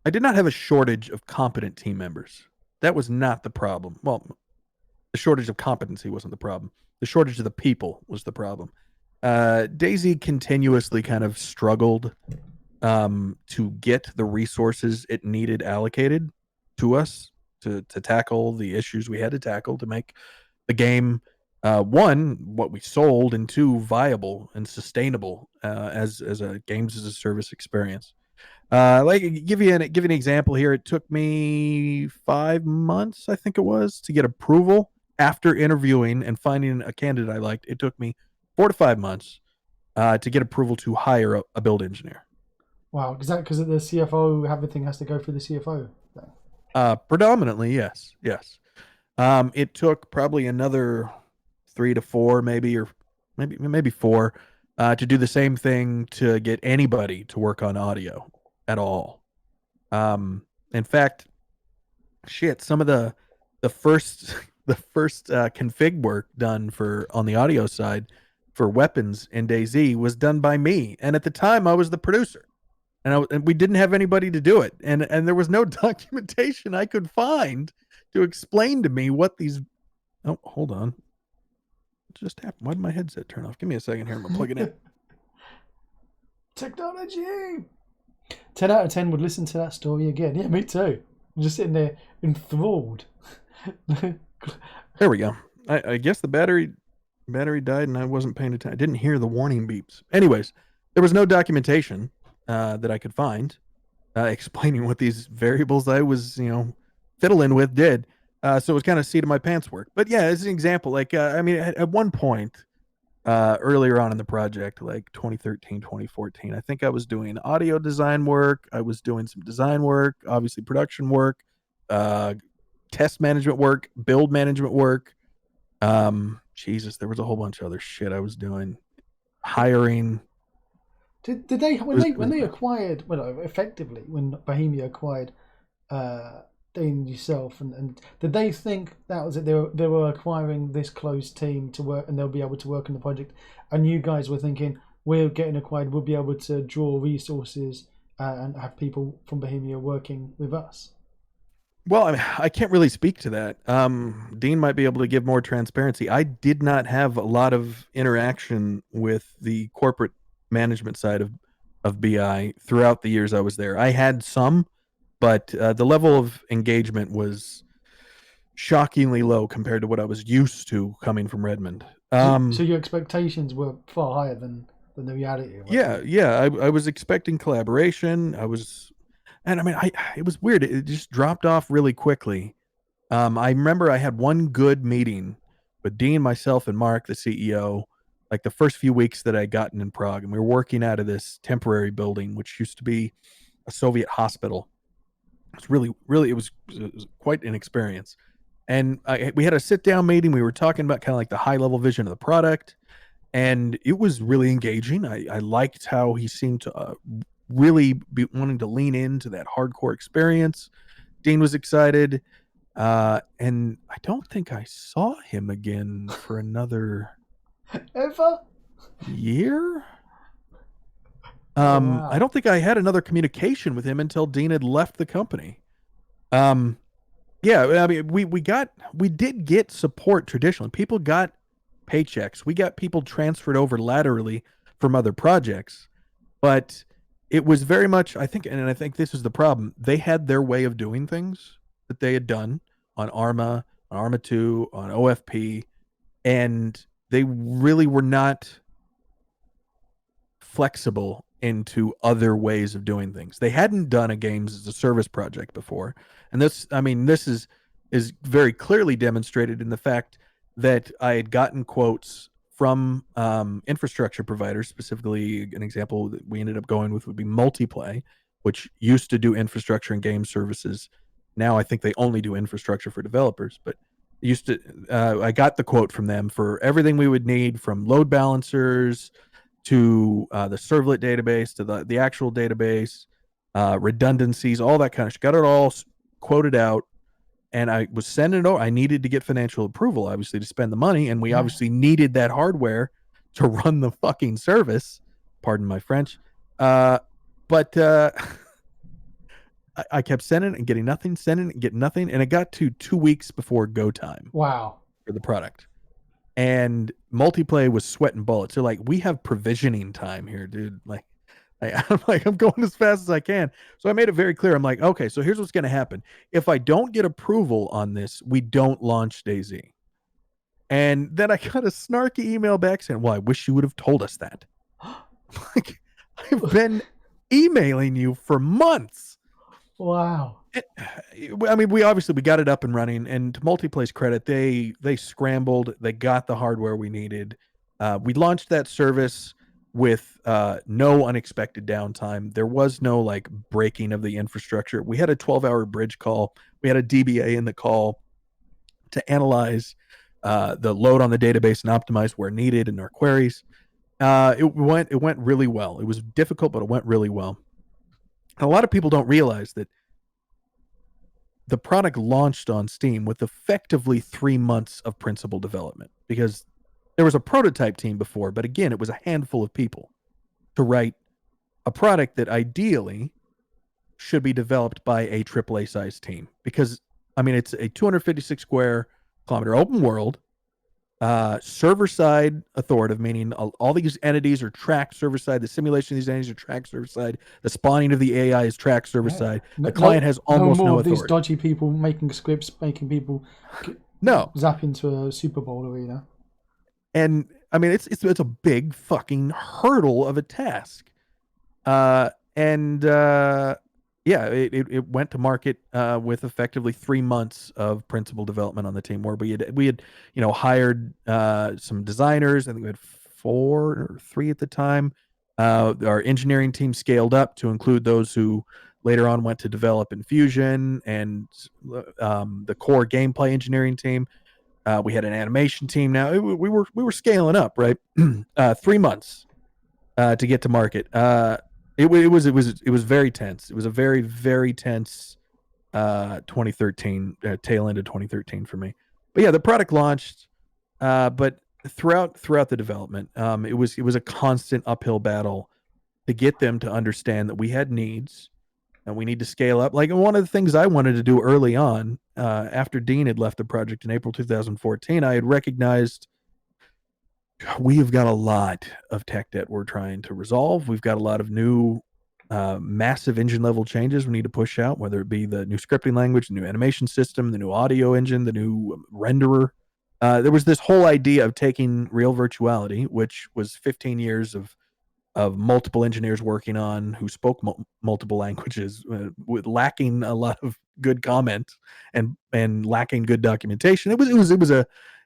I did not have a shortage of competent team members. That was not the problem. Well, the shortage of competency wasn't the problem. The shortage of the people was the problem. DayZ continuously kind of struggled to get the resources it needed allocated to us to tackle the issues we had to tackle to make the game one, what we sold, and two, viable and sustainable as a games as a service experience. Like give you an example here. It took me 5 months, I think it was, to get approval after interviewing and finding a candidate I liked. It took me 4 to 5 months to get approval to hire a build engineer. Wow, is that because of the CFO? Everything has to go through the CFO. Predominantly, yes. It took probably another 3 to 4, maybe, or maybe 4, to do the same thing to get anybody to work on audio at all. In fact, shit, some of the first config work done on the audio side for weapons in DayZ was done by me, and at the time I was the producer. And we didn't have anybody to do it, and there was no documentation I could find to explain to me what these. Oh, hold on. What just happened? Why did my headset turn off? Give me a second here. I'm gonna plug it in. Technology. 10 out of 10 would listen to that story again. Yeah, me too. I'm just sitting there enthralled. There we go. I guess the battery Battery died and I wasn't paying attention. I didn't hear the warning beeps. Anyways, there was no documentation that I could find explaining what these variables I was, fiddling with did. So it was kind of seat of my pants work. But yeah, as an example, like, at one point earlier on in the project, like 2013, 2014, I think I was doing audio design work. I was doing some design work, obviously production work, uh, test management work, build management work. Jesus, there was a whole bunch of other shit I was doing. Hiring. Did they It when was they acquired, well, effectively when Bohemia acquired uh Dean yourself, and did they think that was it? They were acquiring this closed team to work, and they'll be able to work on the project, and you guys were thinking we're getting acquired, we'll be able to draw resources and have people from Bohemia working with us. Well, I can't really speak to that. Dean might be able to give more transparency. I did not have a lot of interaction with the corporate management side of BI throughout the years I was there. I had some, but the level of engagement was shockingly low compared to what I was used to coming from Redmond. So your expectations were far higher than the reality of it. Yeah. I was expecting collaboration. And it was weird. It just dropped off really quickly. I remember I had one good meeting with Dean, myself, and Mark, the CEO, like the first few weeks that I gotten in Prague, and we were working out of this temporary building, which used to be a Soviet hospital. It's really, really, it was quite an experience. And we had a sit down meeting. We were talking about kind of like the high level vision of the product, and it was really engaging. I liked how he seemed to really be wanting to lean into that hardcore experience. Dean was excited. And I don't think I saw him again for another Ever? year. Oh I wow. don't think I had another communication with him until Dean had left the company. Um, yeah, I mean, we did get support traditionally. People got paychecks. We got people transferred over laterally from other projects, but it was very much, I think, and I think this is the problem. They had their way of doing things that they had done on Arma 2, on OFP, and they really were not flexible into other ways of doing things. They hadn't done a games as a service project before. And this is very clearly demonstrated in the fact that I had gotten quotes from infrastructure providers. Specifically, an example that we ended up going with would be Multiplay, which used to do infrastructure and game services. Now I think they only do infrastructure for developers, but used to I got the quote from them for everything we would need, from load balancers to the servlet database to the actual database, redundancies, all that kind of shit. Got it all quoted out, and I was sending it over. I needed to get financial approval, obviously, to spend the money, and we Yeah. obviously needed that hardware to run the fucking service. Pardon my French. But I kept sending it and getting nothing, sending it and getting nothing, and it got to 2 weeks before go time Wow. for the product. And Multiplay was sweating bullets. They're like, we have provisioning time here, dude. I'm going as fast as I can. So I made it very clear. I'm like, okay, so here's what's going to happen. If I don't get approval on this, we don't launch DayZ. And then I got a snarky email back saying, well, I wish you would have told us that. Like, I've been emailing you for months. Wow. I mean, we got it up and running, and to Multiplay's credit, they scrambled, they got the hardware we needed. We launched that service with no unexpected downtime. There was no like breaking of the infrastructure. We had a 12-hour bridge call. We had a DBA in the call to analyze the load on the database and optimize where needed in our queries. It went really well. It was difficult, but it went really well. And a lot of people don't realize that the product launched on Steam with effectively 3 months of principal development, because there was a prototype team before, but again, it was a handful of people to write a product that ideally should be developed by a AAA size team. Because, I mean, it's a 256 square kilometer open world, server side authoritative, meaning all these entities are tracked server side. The simulation of these entities are tracked server side. The spawning of the AI is tracked server Yeah. side. No, The client has almost more no of these authority. dodgy people making scripts, making people No. zap into a Super Bowl arena. And I mean, it's a big fucking hurdle of a task. And yeah, it went to market with effectively 3 months of principal development on the team, where we had hired some designers. I think we had 4 or 3 at the time. Our engineering team scaled up to include those who later on went to develop in Fusion, and the core gameplay engineering team. We had an animation team. Now we were scaling up, right? 3 months to get to market. It was very tense. It was a very, very tense 2013 tail end of 2013 for me. But yeah, the product launched, but throughout the development, it was a constant uphill battle to get them to understand that we had needs and we need to scale up. Like, one of the things I wanted to do early on, after Dean had left the project in April 2014, I had recognized we have got a lot of tech debt we're trying to resolve. We've got a lot of new massive engine level changes we need to push out, whether it be the new scripting language, the new animation system, the new audio engine, the new renderer. There was this whole idea of taking real virtuality, which was 15 years of multiple engineers working on who spoke multiple languages, with lacking a lot of good comment and lacking good documentation. It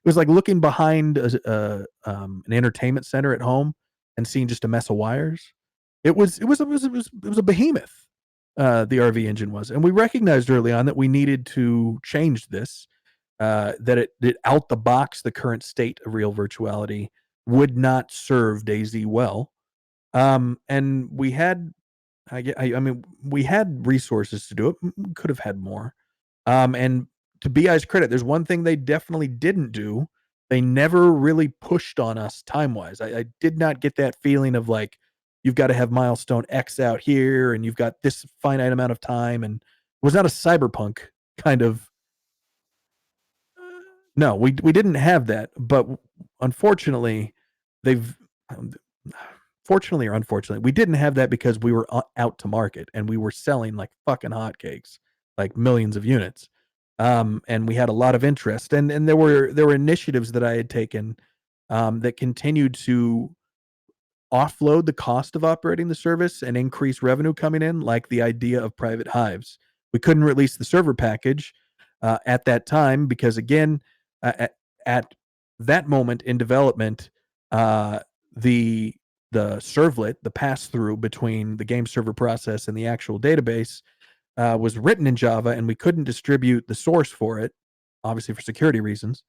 was like looking behind an entertainment center at home and seeing just a mess of wires. It was a behemoth. The RV engine was, and we recognized early on that we needed to change this. That it out the box, the current state of real virtuality would not serve DayZ well. And we had, I mean, we had resources to do it. Could have had more. And to BI's credit, there's one thing they definitely didn't do. They never really pushed on us time wise. I did not get that feeling of like, you've got to have milestone X out here and you've got this finite amount of time. And it was not a cyberpunk kind of. No, we didn't have that. But unfortunately, they've fortunately or unfortunately, we didn't have that because we were out to market and we were selling like fucking hotcakes, like millions of units. And we had a lot of interest, and there were initiatives that I had taken that continued to offload the cost of operating the service and increase revenue coming in, like the idea of private hives. We couldn't release the server package at that time because, again, at that moment in development, the servlet, the pass through between the game server process and the actual database, was written in Java, and we couldn't distribute the source for it, obviously for security reasons.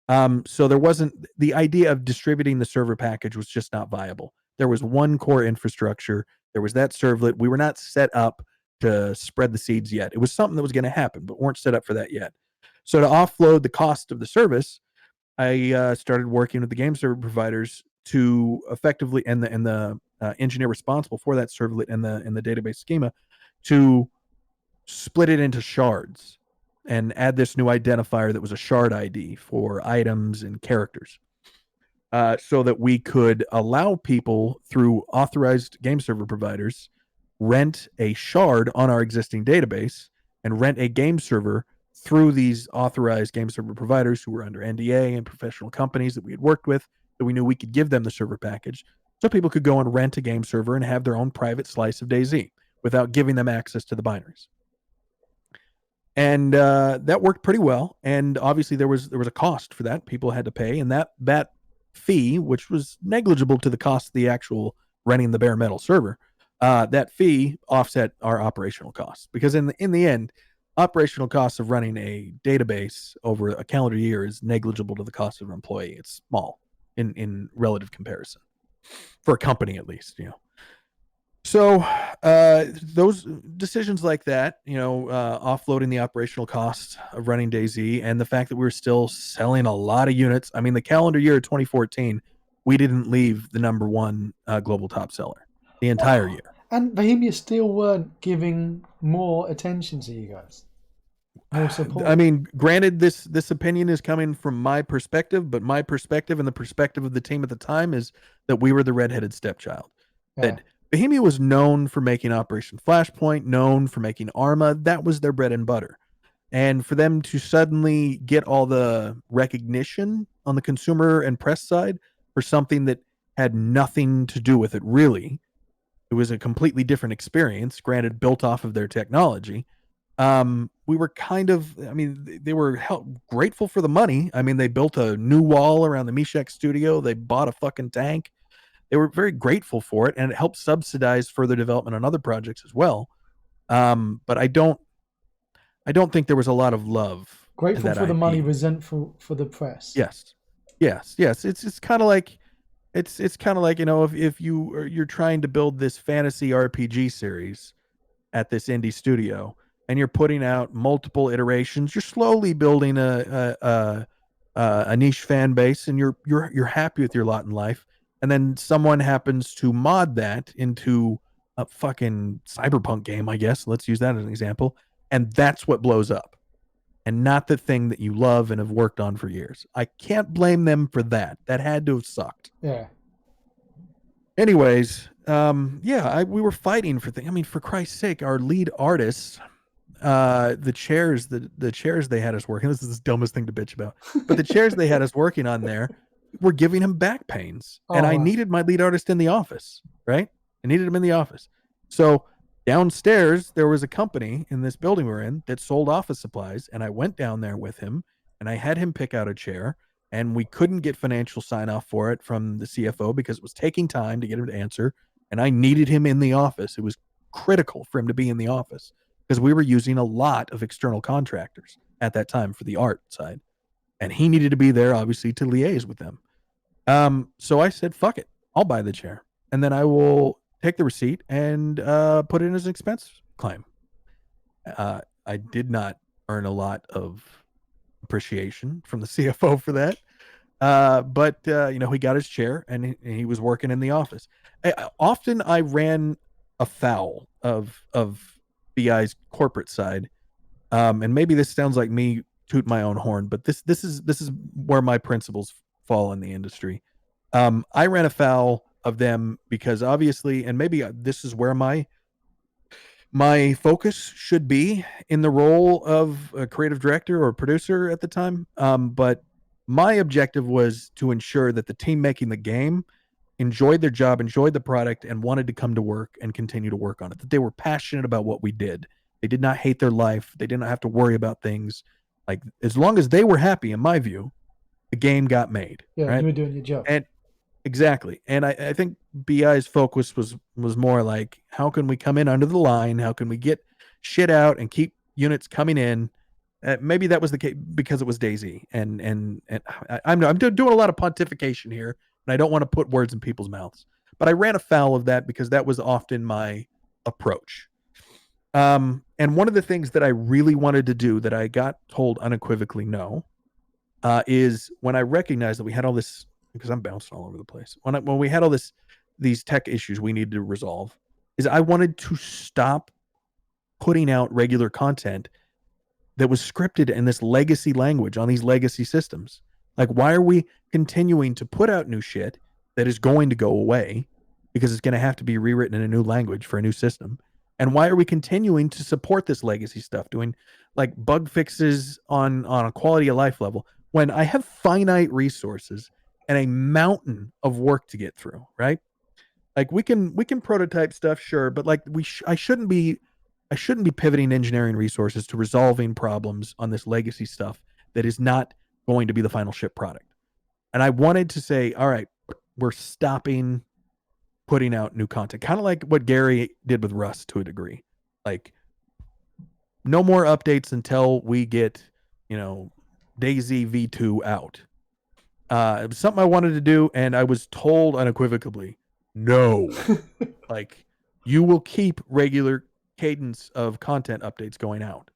So there wasn't the idea of distributing the server package was just not viable. There was one core infrastructure. There was that servlet. We were not set up to spread the seeds yet. It was something that was going to happen, but weren't set up for that yet. So to offload the cost of the service, I started working with the game server providers to effectively, and the engineer responsible for that servlet and the database schema, to split it into shards and add this new identifier that was a shard ID for items and characters, so that we could allow people through authorized game server providers rent a shard on our existing database and rent a game server through these authorized game server providers who were under NDA and professional companies that we had worked with, that we knew we could give them the server package, so people could go and rent a game server and have their own private slice of DayZ without giving them access to the binaries. And that worked pretty well. And obviously there was a cost for that. People had to pay, and that fee, which was negligible to the cost of the actual renting the bare metal server, that fee offset our operational costs, because in the end, operational costs of running a database over a calendar year is negligible to the cost of an employee. It's small in relative comparison for a company, at least, So those decisions like that, offloading the operational costs of running DayZ, and the fact that we were still selling a lot of units. I mean, the calendar year of 2014, we didn't leave the number one global top seller the entire year. And Bohemia still weren't giving more attention to you guys. More support. I mean, granted, this opinion is coming from my perspective, but my perspective and the perspective of the team at the time is that we were the redheaded stepchild. Yeah. That Bohemia was known for making Operation Flashpoint, known for making Arma. That was their bread and butter. And for them to suddenly get all the recognition on the consumer and press side for something that had nothing to do with it, really. It was a completely different experience, granted, built off of their technology. We were kind of, I mean, they were grateful for the money. I mean, they built a new wall around the Meshach studio. They bought a fucking tank. They were very grateful for it, and it helped subsidize further development on other projects as well. But I don't think there was a lot of love to Grateful that for the money, IP. resentful for the press. Yes, yes. It's kind of like it's kind of like, if you're trying to build this fantasy RPG series at this indie studio, and you're putting out multiple iterations, you're slowly building a niche fan base, and you're happy with your lot in life, and then someone happens to mod that into a fucking cyberpunk game, I guess. Let's use that as an example, and that's what blows up, and not the thing that you love and have worked on for years. I can't blame them for that. That had to have sucked. Yeah. Anyways, we were fighting for things. I mean, for Christ's sake, our lead artists, the chairs, the chairs they had us working. This is the dumbest thing to bitch about, but the chairs they had us working on there were giving him back pains, and I needed my lead artist in the office. Right, I needed him in the office. So downstairs there was a company in this building we're in that sold office supplies, and I went down there with him, and I had him pick out a chair. And we couldn't get financial sign off for it from the CFO because it was taking time to get him to answer. And I needed him in the office. It was critical for him to be in the office because we were using a lot of external contractors at that time for the art side. And he needed to be there, obviously, to liaise with them. So I said, fuck it. I'll buy the chair. And then I will take the receipt and put it in as an expense claim. I did not earn a lot of appreciation from the CFO for that. But he got his chair, and he was working in the office. Often I ran afoul of BI's corporate side. And maybe this sounds like me toot my own horn, but this is where my principles fall in the industry. I ran afoul of them because obviously, and maybe this is where my focus should be in the role of a creative director or producer at the time. But my objective was to ensure that the team making the game enjoyed their job, enjoyed the product, and wanted to come to work and continue to work on it. That they were passionate about what we did. They did not hate their life. They did not have to worry about things. Like, as long as they were happy, in my view, the game got made. Yeah, right? you were doing your job. And exactly. And I think BI's focus was more like, how can we come in under the line? How can we get shit out and keep units coming in? Maybe that was the case because it was DayZ. And I'm doing a lot of pontification here, and I don't want to put words in people's mouths. But I ran afoul of that because that was often my approach. And one of the things that I really wanted to do that I got told unequivocally no, is when I recognized that we had all this, because I'm bouncing all over the place. When we had all these tech issues we needed to resolve, is I wanted to stop putting out regular content that was scripted in this legacy language on these legacy systems. Like, why are we continuing to put out new shit that is going to go away because it's going to have to be rewritten in a new language for a new system? And why are we continuing to support this legacy stuff, doing like bug fixes on a quality of life level, when I have finite resources and a mountain of work to get through, right? Like, we can prototype stuff, sure, but like I shouldn't be pivoting engineering resources to resolving problems on this legacy stuff that is not going to be the final ship product. And I wanted to say, all right, we're stopping putting out new content, kind of like what Gary did with Rust to a degree. Like, no more updates until we get, DayZ V2 out. It was something I wanted to do, and I was told unequivocally, no. Like, you will keep regular cadence of content updates going out,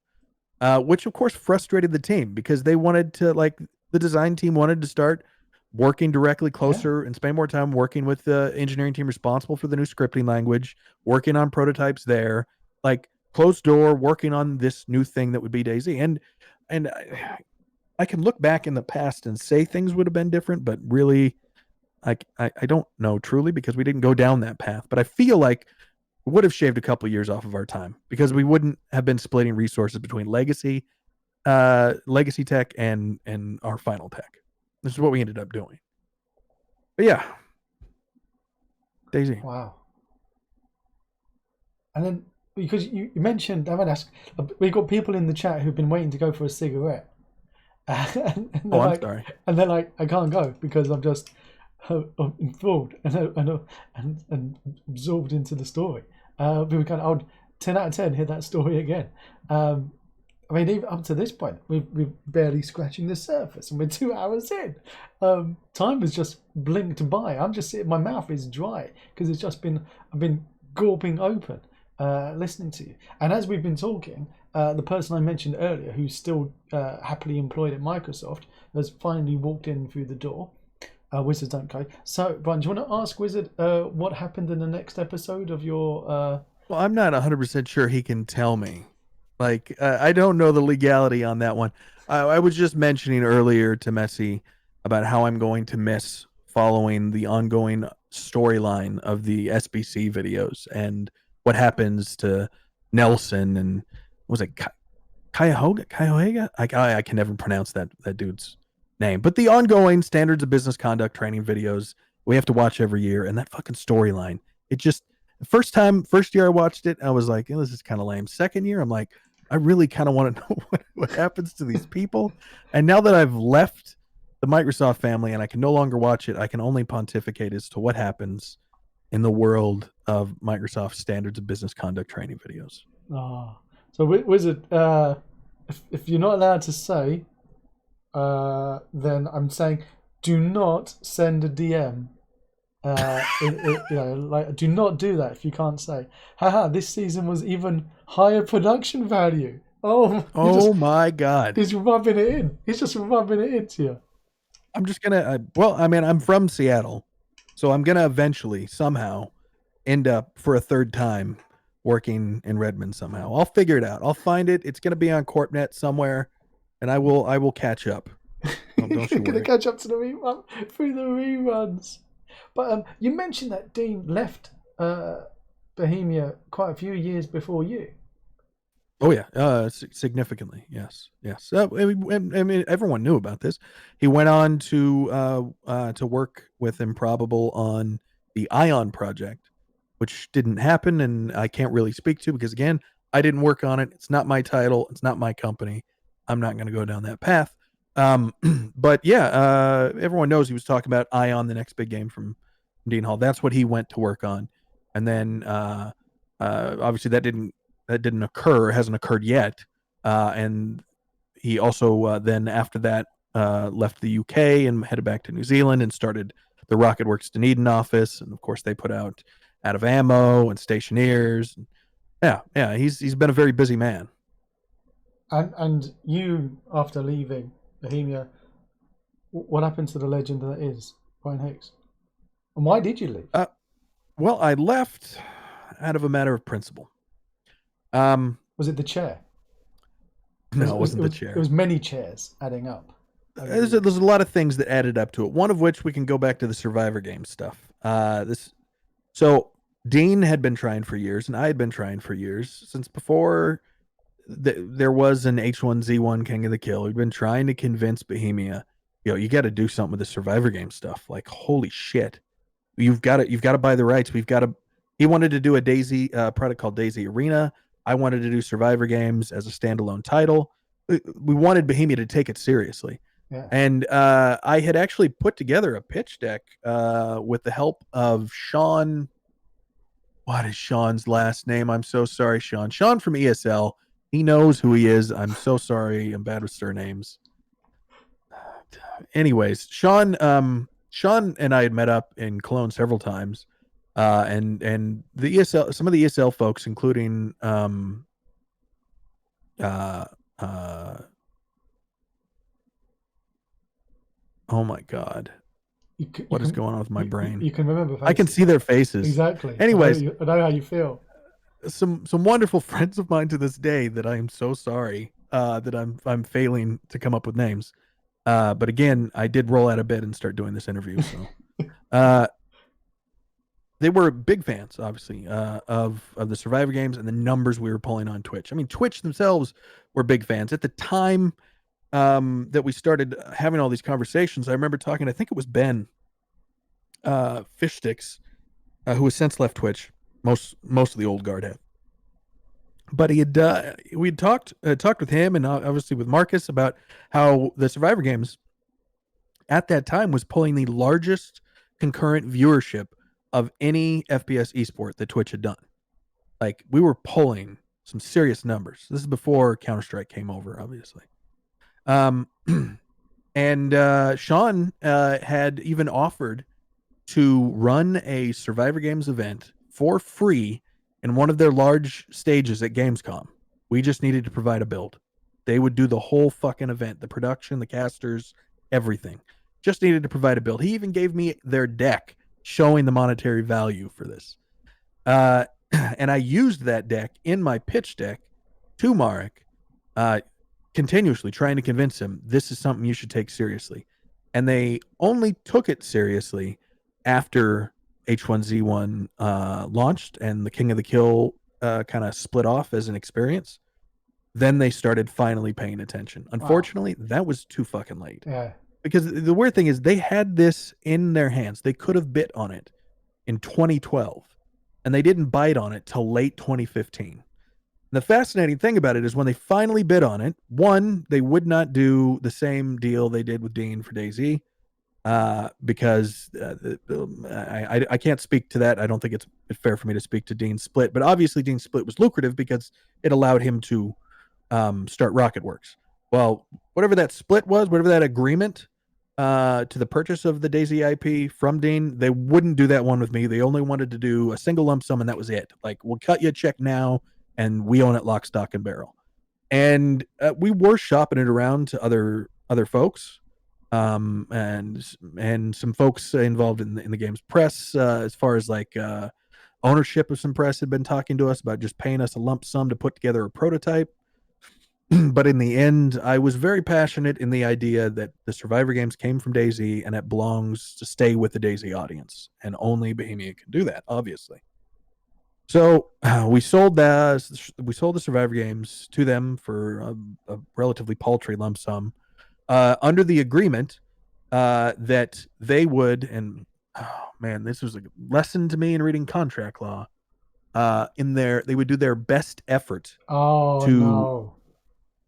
which of course frustrated the team because they wanted to, like, the design team wanted to start working directly closer and spend more time working with the engineering team responsible for the new scripting language, working on prototypes there, like closed door, working on this new thing that would be DayZ. And I can look back in the past and say things would have been different, but really, I don't know truly because we didn't go down that path. But I feel like we would have shaved a couple of years off of our time because we wouldn't have been splitting resources between legacy tech and our final tech. This is what we ended up doing. But yeah, DayZ. Wow. And then because you mentioned, I might ask, we've got people in the chat who've been waiting to go for a cigarette, and Oh, they're I'm like, sorry. I can't go because I'm just enthralled and absorbed into the story. But we kind of, I would 10 out of 10 hear that story again. I mean, even up to this point, we've barely scratching the surface, and we're 2 hours in. Time has just blinked by. I'm just sitting, my mouth is dry because it's just been, I've been gulping open, listening to you. And as we've been talking, the person I mentioned earlier, who's still happily employed at Microsoft, has finally walked in through the door. Wizard don't go. So, Brian, do you want to ask Wizard what happened in the next episode of your? Well, I'm not 100% sure he can tell me. Like, I don't know the legality on that one. I was just mentioning earlier to Messi about how I'm going to miss following the ongoing storyline of the SBC videos and what happens to Nelson and was it Cuyahoga? Cuyahoga? I can never pronounce that dude's name. But the ongoing standards of business conduct training videos we have to watch every year, and that fucking storyline. It just first year I watched it, I was like, this is kind of lame. Second year, I'm like, I really kind of want to know what happens to these people. And now that I've left the Microsoft family and I can no longer watch it, I can only pontificate as to what happens in the world of Microsoft standards of business conduct training videos. Oh. So Wizard, if you're not allowed to say, then I'm saying, do not send a DM. Like, do not do that if you can't say. Haha, this season was even higher production value. Oh, Oh my God. he's rubbing it in. He's just rubbing it into you. I'm just gonna. I mean, I'm from Seattle, so I'm gonna eventually somehow end up for a third time working in Redmond somehow. I'll figure it out. I'll find it. It's gonna be on CorpNet somewhere, and I will catch up. Don't you You're gonna worry. catch up to the rerun through the reruns. But you mentioned that Dean left Bohemia quite a few years before you. Oh yeah, significantly. Yes, yes. I mean, everyone knew about this. He went on to work with Improbable on the Ion project, which didn't happen, and I can't really speak to because again, I didn't work on it. It's not my title. It's not my company. I'm not going to go down that path. But yeah, everyone knows he was talking about Ion, the next big game from Dean Hall. That's what he went to work on, and then obviously that didn't occur, hasn't occurred yet. And he also then after that left the UK and headed back to New Zealand and started the Rocketworks Dunedin office. And of course, they put out Out of Ammo and Stationeers. Yeah, he's been a very busy man. And you, after leaving Bohemia, what happened to the legend that is Brian Hicks? And why did you leave? Well, I left out of a matter of principle. Was it the chair? No, it wasn't the chair. It was many chairs adding up. There's a lot of things that added up to it. One of which we can go back to the Survivor game stuff. So Dean had been trying for years, and I had been trying for years since before there was an H1Z1 King of the Kill. We've been trying to convince Bohemia, you got to do something with the Survivor game stuff. Like, holy shit, you've got to buy the rights. We've got to. He wanted to do a DayZ product called DayZ Arena. I wanted to do Survivor games as a standalone title. We wanted Bohemia to take it seriously. Yeah. And I had actually put together a pitch deck with the help of Sean. What is Sean's last name? I'm so sorry, Sean. Sean from ESL. He knows who he is. I'm so sorry. I'm bad with surnames. Anyways, Sean and I had met up in Cologne several times. And the ESL, some of the ESL folks, including oh my God. What is going on with my brain? You can remember faces. I can see their faces. Exactly. Anyways, I know how you feel. Some wonderful friends of mine to this day that I am so sorry that I'm failing to come up with names. But again, I did roll out of bed and start doing this interview. So they were big fans, obviously, of the Survivor games and the numbers we were pulling on Twitch. I mean, Twitch themselves were big fans. At the time that we started having all these conversations, I remember talking, I think it was Ben, Fish Sticks, who has since left Twitch. Most of the old guard have. But we'd talked with him and obviously with Marcus about how the Survivor Games at that time was pulling the largest concurrent viewership of any FPS esport that Twitch had done. Like, we were pulling some serious numbers. This is before Counter-Strike came over, obviously. And Sean had even offered to run a Survivor Games event for free in one of their large stages at Gamescom. We just needed to provide a build. They would do the whole fucking event, the production, the casters, everything. Just needed to provide a build. He even gave me their deck showing the monetary value for this. And I used that deck in my pitch deck to Marek, continuously trying to convince him this is something you should take seriously. And they only took it seriously after H1Z1 launched and the King of the Kill kind of split off as an experience. Then they started finally paying attention. Unfortunately, that was too fucking late. Yeah. Because the weird thing is they had this in their hands. They could have bit on it in 2012, and they didn't bite on it till late 2015. And the fascinating thing about it is when they finally bit on it, one, they would not do the same deal they did with Dean for DayZ, because I can't speak to that. I don't think it's fair for me to speak to Dean's split, but obviously Dean's split was lucrative because it allowed him to start Rocketworks. Well, whatever that split was, whatever that agreement to the purchase of the DayZ IP from Dean, they wouldn't do that one with me. They only wanted to do a single lump sum, and that was it. Like, we'll cut you a check now, and we own it lock, stock, and barrel. And we were shopping it around to other folks, and some folks involved in the game's press, as far as like ownership of some press had been talking to us about just paying us a lump sum to put together a prototype. But in the end, I was very passionate in the idea that the Survivor Games came from DayZ and it belongs to stay with the DayZ audience, and only Bohemia can do that, obviously. So we sold the Survivor Games to them for a relatively paltry lump sum, under the agreement that they would, and oh man, this was a lesson to me in reading contract law. They would do their best effort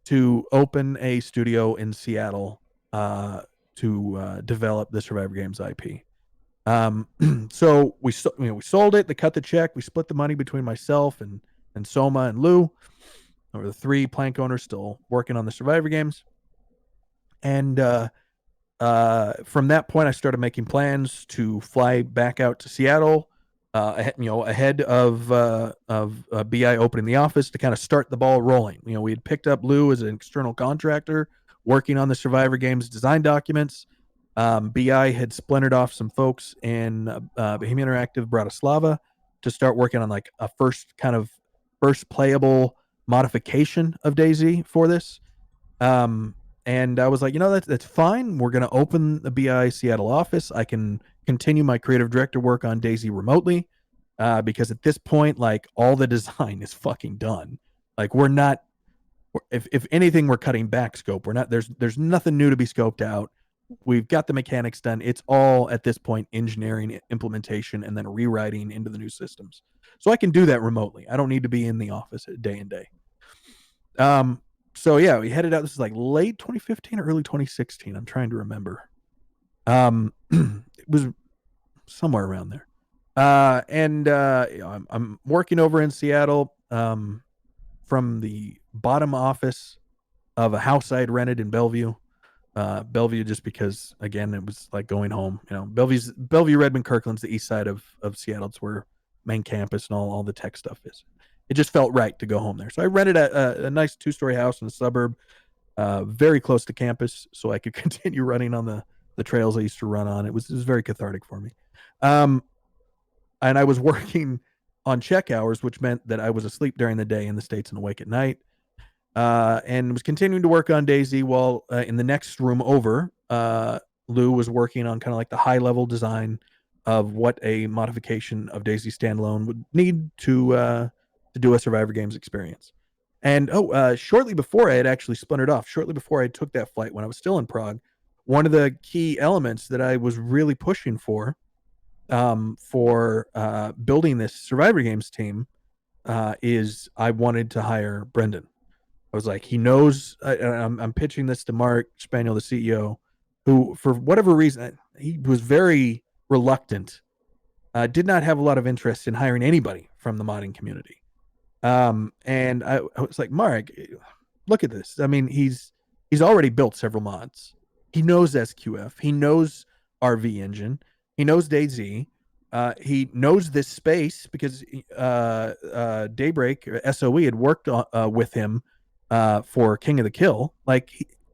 to open a studio in Seattle to develop the Survivor Games IP. So we sold it. They cut the check. We split the money between myself and Soma and Lou. There were the three plank owners still working on the Survivor Games. And from that point, I started making plans to fly back out to Seattle, ahead of BI opening the office to kind of start the ball rolling. We had picked up Lou as an external contractor working on the Survivor Games design documents. BI had splintered off some folks in Bohemia Interactive Bratislava to start working on like a first playable modification of DayZ for this. And I was like, that's fine. We're going to open the BI Seattle office. I can continue my creative director work on DayZ remotely, because at this point, like, all the design is fucking done. Like, we're not, if anything, we're cutting back scope. We're not, there's nothing new to be scoped out. We've got the mechanics done. It's all at this point engineering, implementation, and then rewriting into the new systems. So I can do that remotely. I don't need to be in the office day and day. So yeah, we headed out. This is like late 2015 or early 2016. I'm trying to remember. It was somewhere around there. I'm working over in Seattle, from the bottom office of a house I had rented in Bellevue. Bellevue, just because, again, it was like going home. Bellevue, Redmond, Kirkland's the east side of Seattle. It's where main campus and all the tech stuff is. It just felt right to go home there. So I rented a nice 2-story house in a suburb, very close to campus, so I could continue running on the trails I used to run on. It was very cathartic for me. And I was working on check hours, which meant that I was asleep during the day in the States and awake at night. And was continuing to work on DayZ while in the next room over, Lou was working on kind of like the high level design of what a modification of DayZ standalone would need to do a Survivor Games experience. And shortly before I had actually splintered off, shortly before I took that flight when I was still in Prague, one of the key elements that I was really pushing for for building this Survivor Games team is I wanted to hire Brendan. I was like, he knows. I'm pitching this to Mark Spaniel, the CEO, who, for whatever reason, he was very reluctant. Did not have a lot of interest in hiring anybody from the modding community. And I was like, Mark, look at this. I mean, he's already built several mods. He knows SQF. He knows RV Engine. He knows DayZ. He knows this space because Daybreak SOE had worked with him for King of the Kill. Like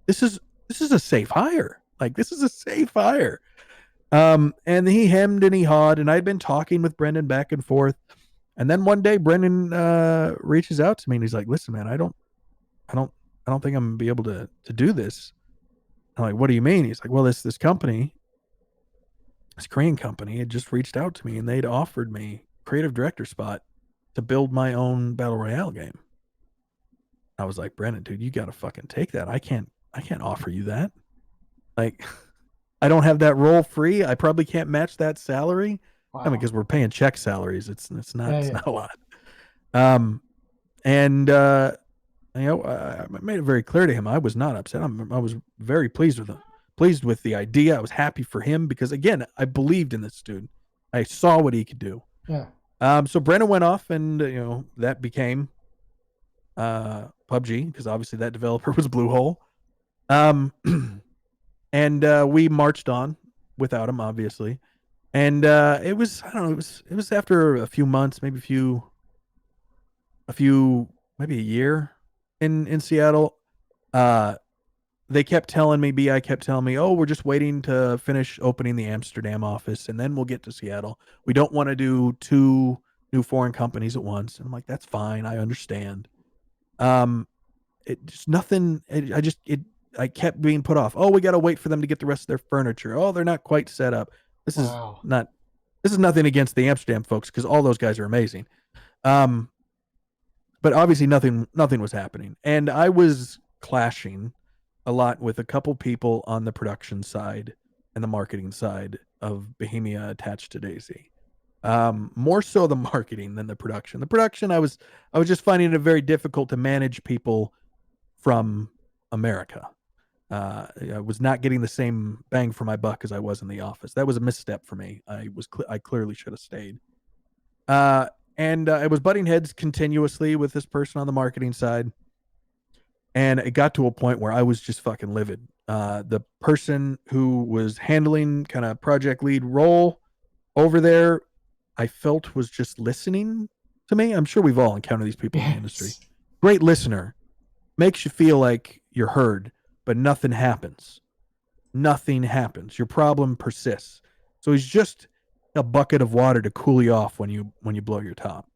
this is a safe hire. Like this is a safe hire. And he hemmed and he hawed, and I'd been talking with Brendan back and forth. And then one day Brendan reaches out to me and he's like, "Listen, man, I don't think I'm gonna be able to do this." I'm like, "What do you mean?" He's like, "Well, this company, this Korean company, had just reached out to me and they'd offered me creative director spot to build my own battle royale game." I was like, "Brendan, dude, you gotta fucking take that. I can't offer you that. Like, I don't have that role free. I probably can't match that salary." Wow. I mean, because we're paying check salaries. It's not Yeah. not a lot. And I made it very clear to him I was not upset. I was very pleased with him, pleased with the idea. I was happy for him because, again, I believed in this dude. I saw what he could do. Yeah. So Brennan went off, and that became PUBG, because obviously that developer was Bluehole. And we marched on without him, obviously. And it was, I don't know, it was after a few months, maybe maybe a year in Seattle. They kept telling me, BI kept telling me, "Oh, we're just waiting to finish opening the Amsterdam office, and then we'll get to Seattle. We don't want to do 2 new foreign companies at once." And I'm like, "That's fine. I understand." It just nothing. I kept being put off. "Oh, we got to wait for them to get the rest of their furniture. Oh, they're not quite set up." This is nothing against the Amsterdam folks, because all those guys are amazing. But obviously nothing was happening. And I was clashing a lot with a couple people on the production side and the marketing side of Bohemia attached to DayZ. More so the marketing than the production. The production, I was just finding it very difficult to manage people from America. I was not getting the same bang for my buck as I was in the office. That was a misstep for me. I clearly should have stayed. And I was butting heads continuously with this person on the marketing side. And it got to a point where I was just fucking livid. The person who was handling kind of project lead role over there, I felt was just listening to me. I'm sure we've all encountered these people in the industry. Great listener. Makes you feel like you're heard, but nothing happens. Nothing happens. Your problem persists. So he's just a bucket of water to cool you off when you blow your top.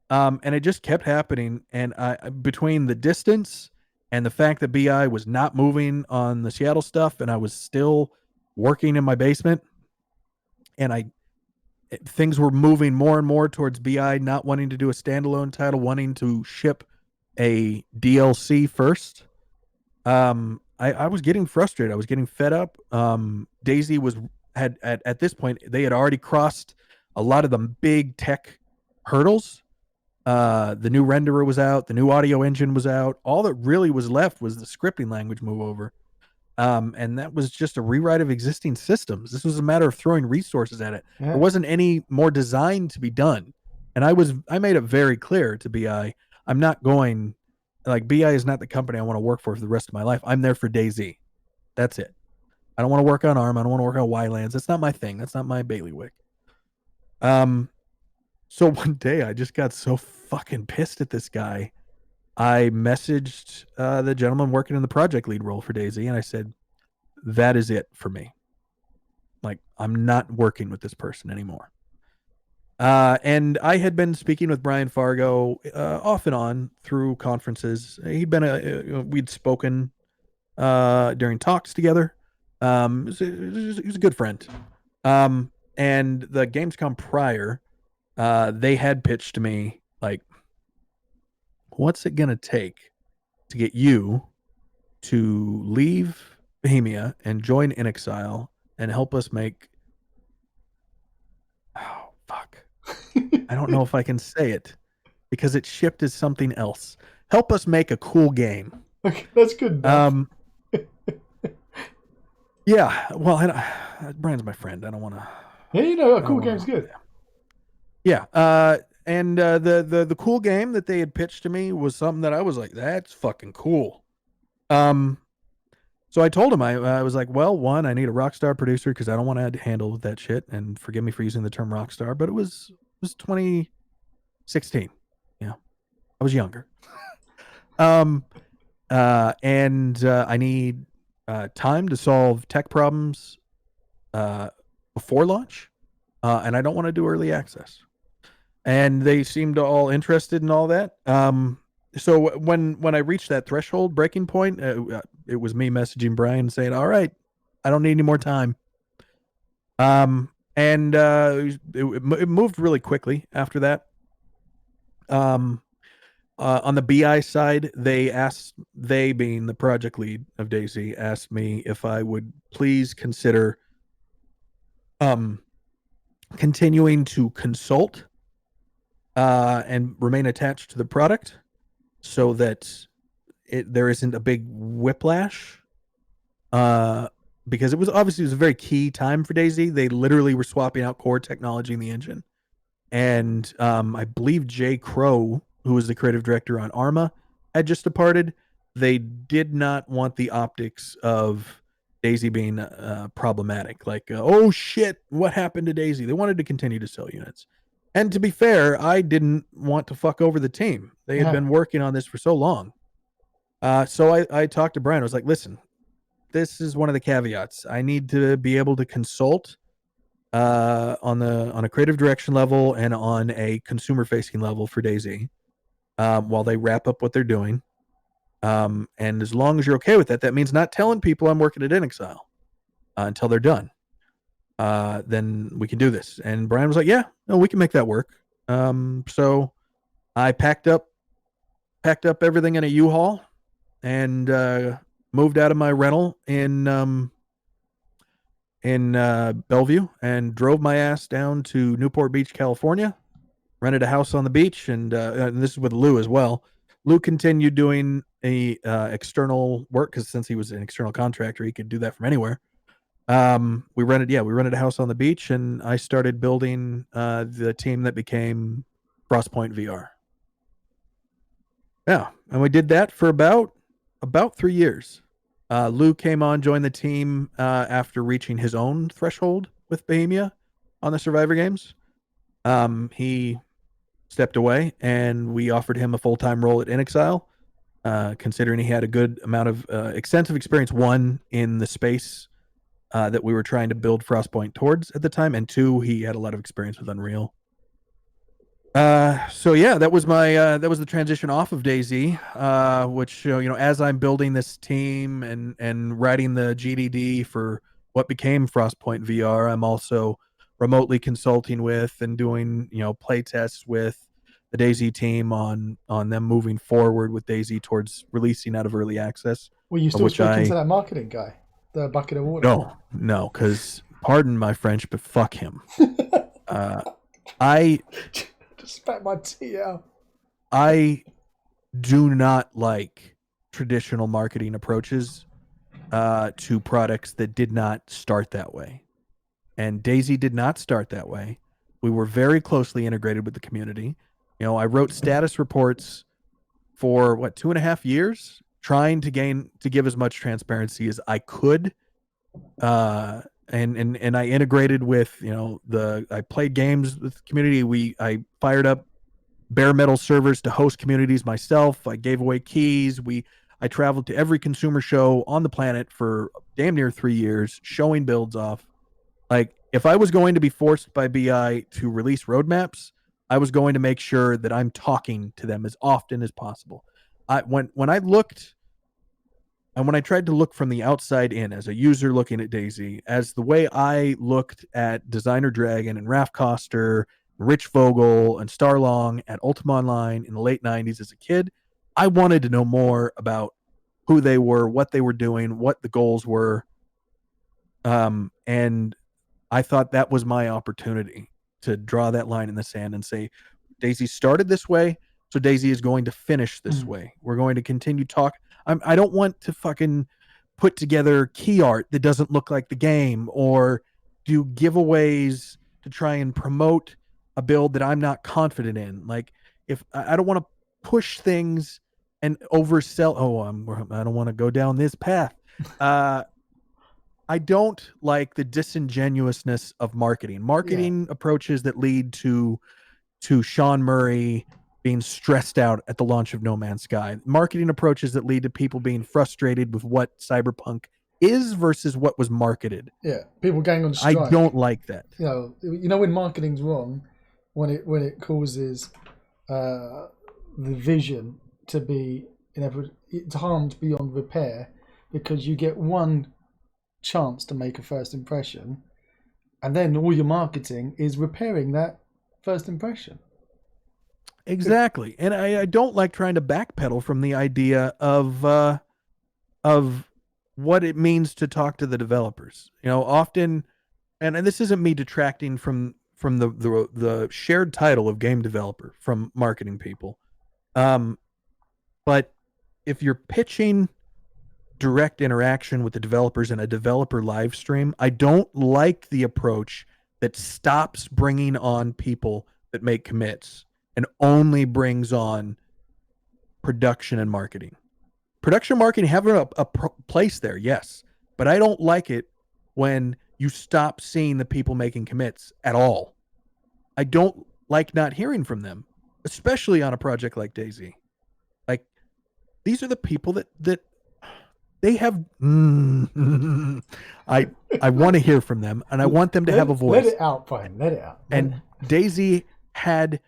And it just kept happening. And between the distance and the fact that BI was not moving on the Seattle stuff, and I was still working in my basement, and things were moving more and more towards BI not wanting to do a standalone title, wanting to ship a DLC first. I was getting frustrated. I was getting fed up. DayZ had at this point, they had already crossed a lot of the big tech hurdles. The new renderer was out. The new audio engine was out. All that really was left was the scripting language move over. And that was just a rewrite of existing systems. This was a matter of throwing resources at it. Yeah. There wasn't any more design to be done. And I made it very clear to BI, I'm not going, like, BI is not the company I want to work for the rest of my life. I'm there for DayZ. That's it. I don't want to work on ARM. I don't want to work on Ylands. That's not my thing. That's not my bailiwick. So one day I just got so fucking pissed at this guy. I messaged the gentleman working in the project lead role for DayZ, and I said, that is it for me. Like, I'm not working with this person anymore. And I had been speaking with Brian Fargo off and on through conferences. He'd been we'd spoken during talks together. He was a good friend. And the Gamescom prior, they had pitched to me, like, what's it going to take to get you to leave Bohemia and join InXile and help us make fuck. I don't know if I can say it because it shipped as something else. Help us make a cool game. Okay, that's good enough. Yeah. Well, Brian's my friend. I don't want to. Yeah, you know, a I don't cool want game's to. good. Yeah. And the cool game that they had pitched to me was something that I was like, that's fucking cool. So I told him I was like, well, one, I need a rock star producer because I don't want to handle that shit. And forgive me for using the term rock star, but it was 2016. Yeah, I was younger. And I need time to solve tech problems before launch, and I don't want to do early access. And they seemed all interested in all that. So when I reached that threshold breaking point, it was me messaging Brian saying, "All right, I don't need any more time." And it moved really quickly after that. On the BI side, they being the project lead of DayZ, asked me if I would please consider continuing to consult and remain attached to the product so that there isn't a big whiplash. Because it was a very key time for DayZ. They literally were swapping out core technology in the engine. And I believe Jay Crow, who was the creative director on Arma, had just departed. They did not want the optics of DayZ being problematic. Like, oh shit, what happened to DayZ? They wanted to continue to sell units. And to be fair, I didn't want to fuck over the team. They had been working on this for so long. So I talked to Brian. I was like, listen, this is one of the caveats. I need to be able to consult on a creative direction level and on a consumer facing level for DayZ while they wrap up what they're doing. And as long as you're okay with that, that means not telling people I'm working at InXile until they're done. Then we can do this. And Brian was like, yeah, no, we can make that work. So I packed up everything in a U-Haul and moved out of my rental in Bellevue and drove my ass down to Newport Beach, California, rented a house on the beach. And this is with Lou as well. Lou continued doing external work because since he was an external contractor, he could do that from anywhere. We rented a house on the beach, and I started building the team that became Crosspoint VR. Yeah, and we did that for about 3 years. Lou came on, joined the team after reaching his own threshold with Bohemia on the Survivor games. He stepped away, and we offered him a full-time role at InXile, considering he had a good amount of extensive experience, one, in the space that we were trying to build Frostpoint towards at the time, and two, he had a lot of experience with Unreal. So yeah, that was the transition off of DayZ, which as I'm building this team and writing the GDD for what became Frostpoint VR, I'm also remotely consulting with and doing play tests with the DayZ team on them moving forward with DayZ towards releasing out of early access. Were you still speaking to that marketing guy, the bucket of water? No, because pardon my French, but fuck him. I just spat my tea out. I do not like traditional marketing approaches to products that did not start that way. And DayZ did not start that way. We were very closely integrated with the community. I wrote status reports for 2.5 years, trying to give as much transparency as I could. And I integrated with, I played games with the community. I fired up bare metal servers to host communities myself. I gave away keys. I traveled to every consumer show on the planet for damn near 3 years, showing builds off. Like, if I was going to be forced by BI to release roadmaps, I was going to make sure that I'm talking to them as often as possible. When I looked, and when I tried to look from the outside in as a user looking at DayZ, as the way I looked at Designer Dragon and Raph Koster, Rich Vogel, and Starlong at Ultima Online in the late 90s as a kid, I wanted to know more about who they were, what they were doing, what the goals were. And I thought that was my opportunity. draw that line in the sand and say, DayZ started this way, so DayZ is going to finish this way. We're going to continue talk. I don't want to fucking put together key art that doesn't look like the game, or do giveaways to try and promote a build that I'm not confident in. Like, if I don't want to push things and oversell. I don't want to go down this path. I don't like the disingenuousness of marketing approaches that lead to Sean Murray being stressed out at the launch of No Man's Sky, marketing approaches that lead to people being frustrated with what Cyberpunk is versus what was marketed. Yeah, people going on strike. I don't like that. You know when marketing's wrong, when it causes the vision to be it's harmed beyond repair, because you get one chance to make a first impression, and then all your marketing is repairing that first impression. Exactly. And I don't like trying to backpedal from the idea of what it means to talk to the developers. Often, and this isn't me detracting from the shared title of game developer from marketing people. But if you're pitching direct interaction with the developers in a developer live stream, I don't like the approach that stops bringing on people that make commits and only brings on production and marketing. Production and marketing have a place there, yes, but I don't like it when you stop seeing the people making commits at all. I don't like not hearing from them, especially on a project like DayZ. Like, these are the people that they have. I want to hear from them, and I want them to have a voice. Let it out, Brian. Let it out. And DayZ had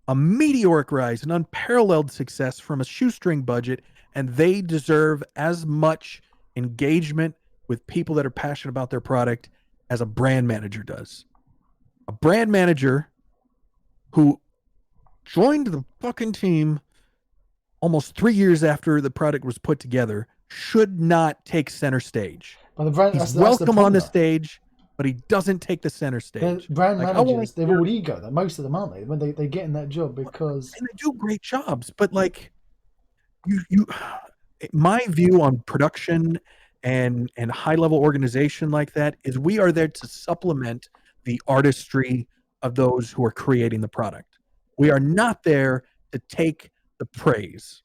a meteoric rise, an unparalleled success from a shoestring budget, and they deserve as much engagement with people that are passionate about their product as a brand manager does. A brand manager who joined the fucking team almost 3 years after the product was put together should not take center stage. But the brand, He's welcome on the stage, but he doesn't take the center stage. Brand managers, they're all ego. Most of them, aren't they? When they get in that job because... And they do great jobs, but like, my view on production and high-level organization like that is we are there to supplement the artistry of those who are creating the product. We are not there to take the praise.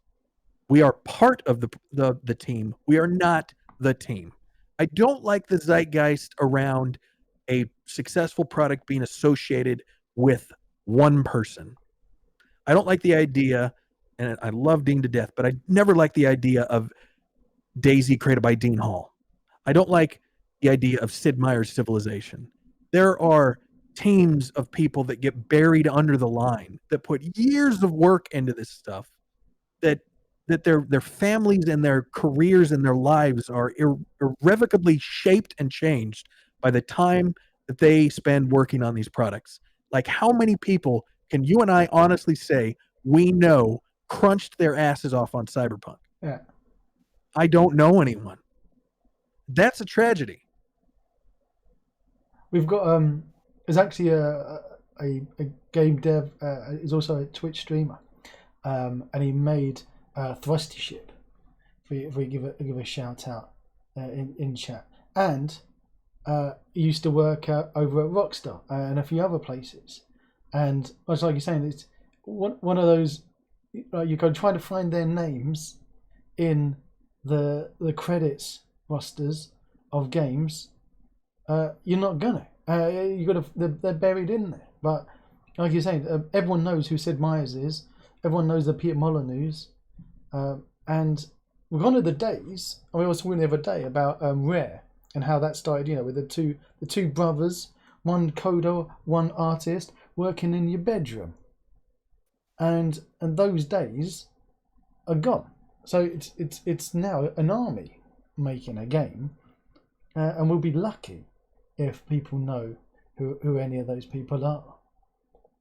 We are part of the team. We are not the team. I don't like the zeitgeist around a successful product being associated with one person. I don't like the idea, and I love Dean to death, but I never like the idea of DayZ created by Dean Hall. I don't like the idea of Sid Meier's Civilization. There are teams of people that get buried under the line, that put years of work into this stuff, that their families and their careers and their lives are irrevocably shaped and changed by the time that they spend working on these products. Like, how many people can you and I honestly say we know crunched their asses off on Cyberpunk? Yeah. I don't know anyone. That's a tragedy. We've got there's actually a game dev. He's also a Twitch streamer, and he made Thrusty Ship. If we give a shout out in chat, and he used to work over at Rockstar and a few other places. And it's like you're saying, it's one of those. You go try to find their names in the credits rosters of games. You're not gonna. You got to. They're buried in there. But like you're saying, everyone knows who Sid Meier's is. Everyone knows the Peter Molyneux's. And we're gone to the days. I was talking the other day about Rare and how that started. With the two brothers, one coder, one artist, working in your bedroom. And those days are gone. So it's now an army making a game, and we'll be lucky if people know who any of those people are.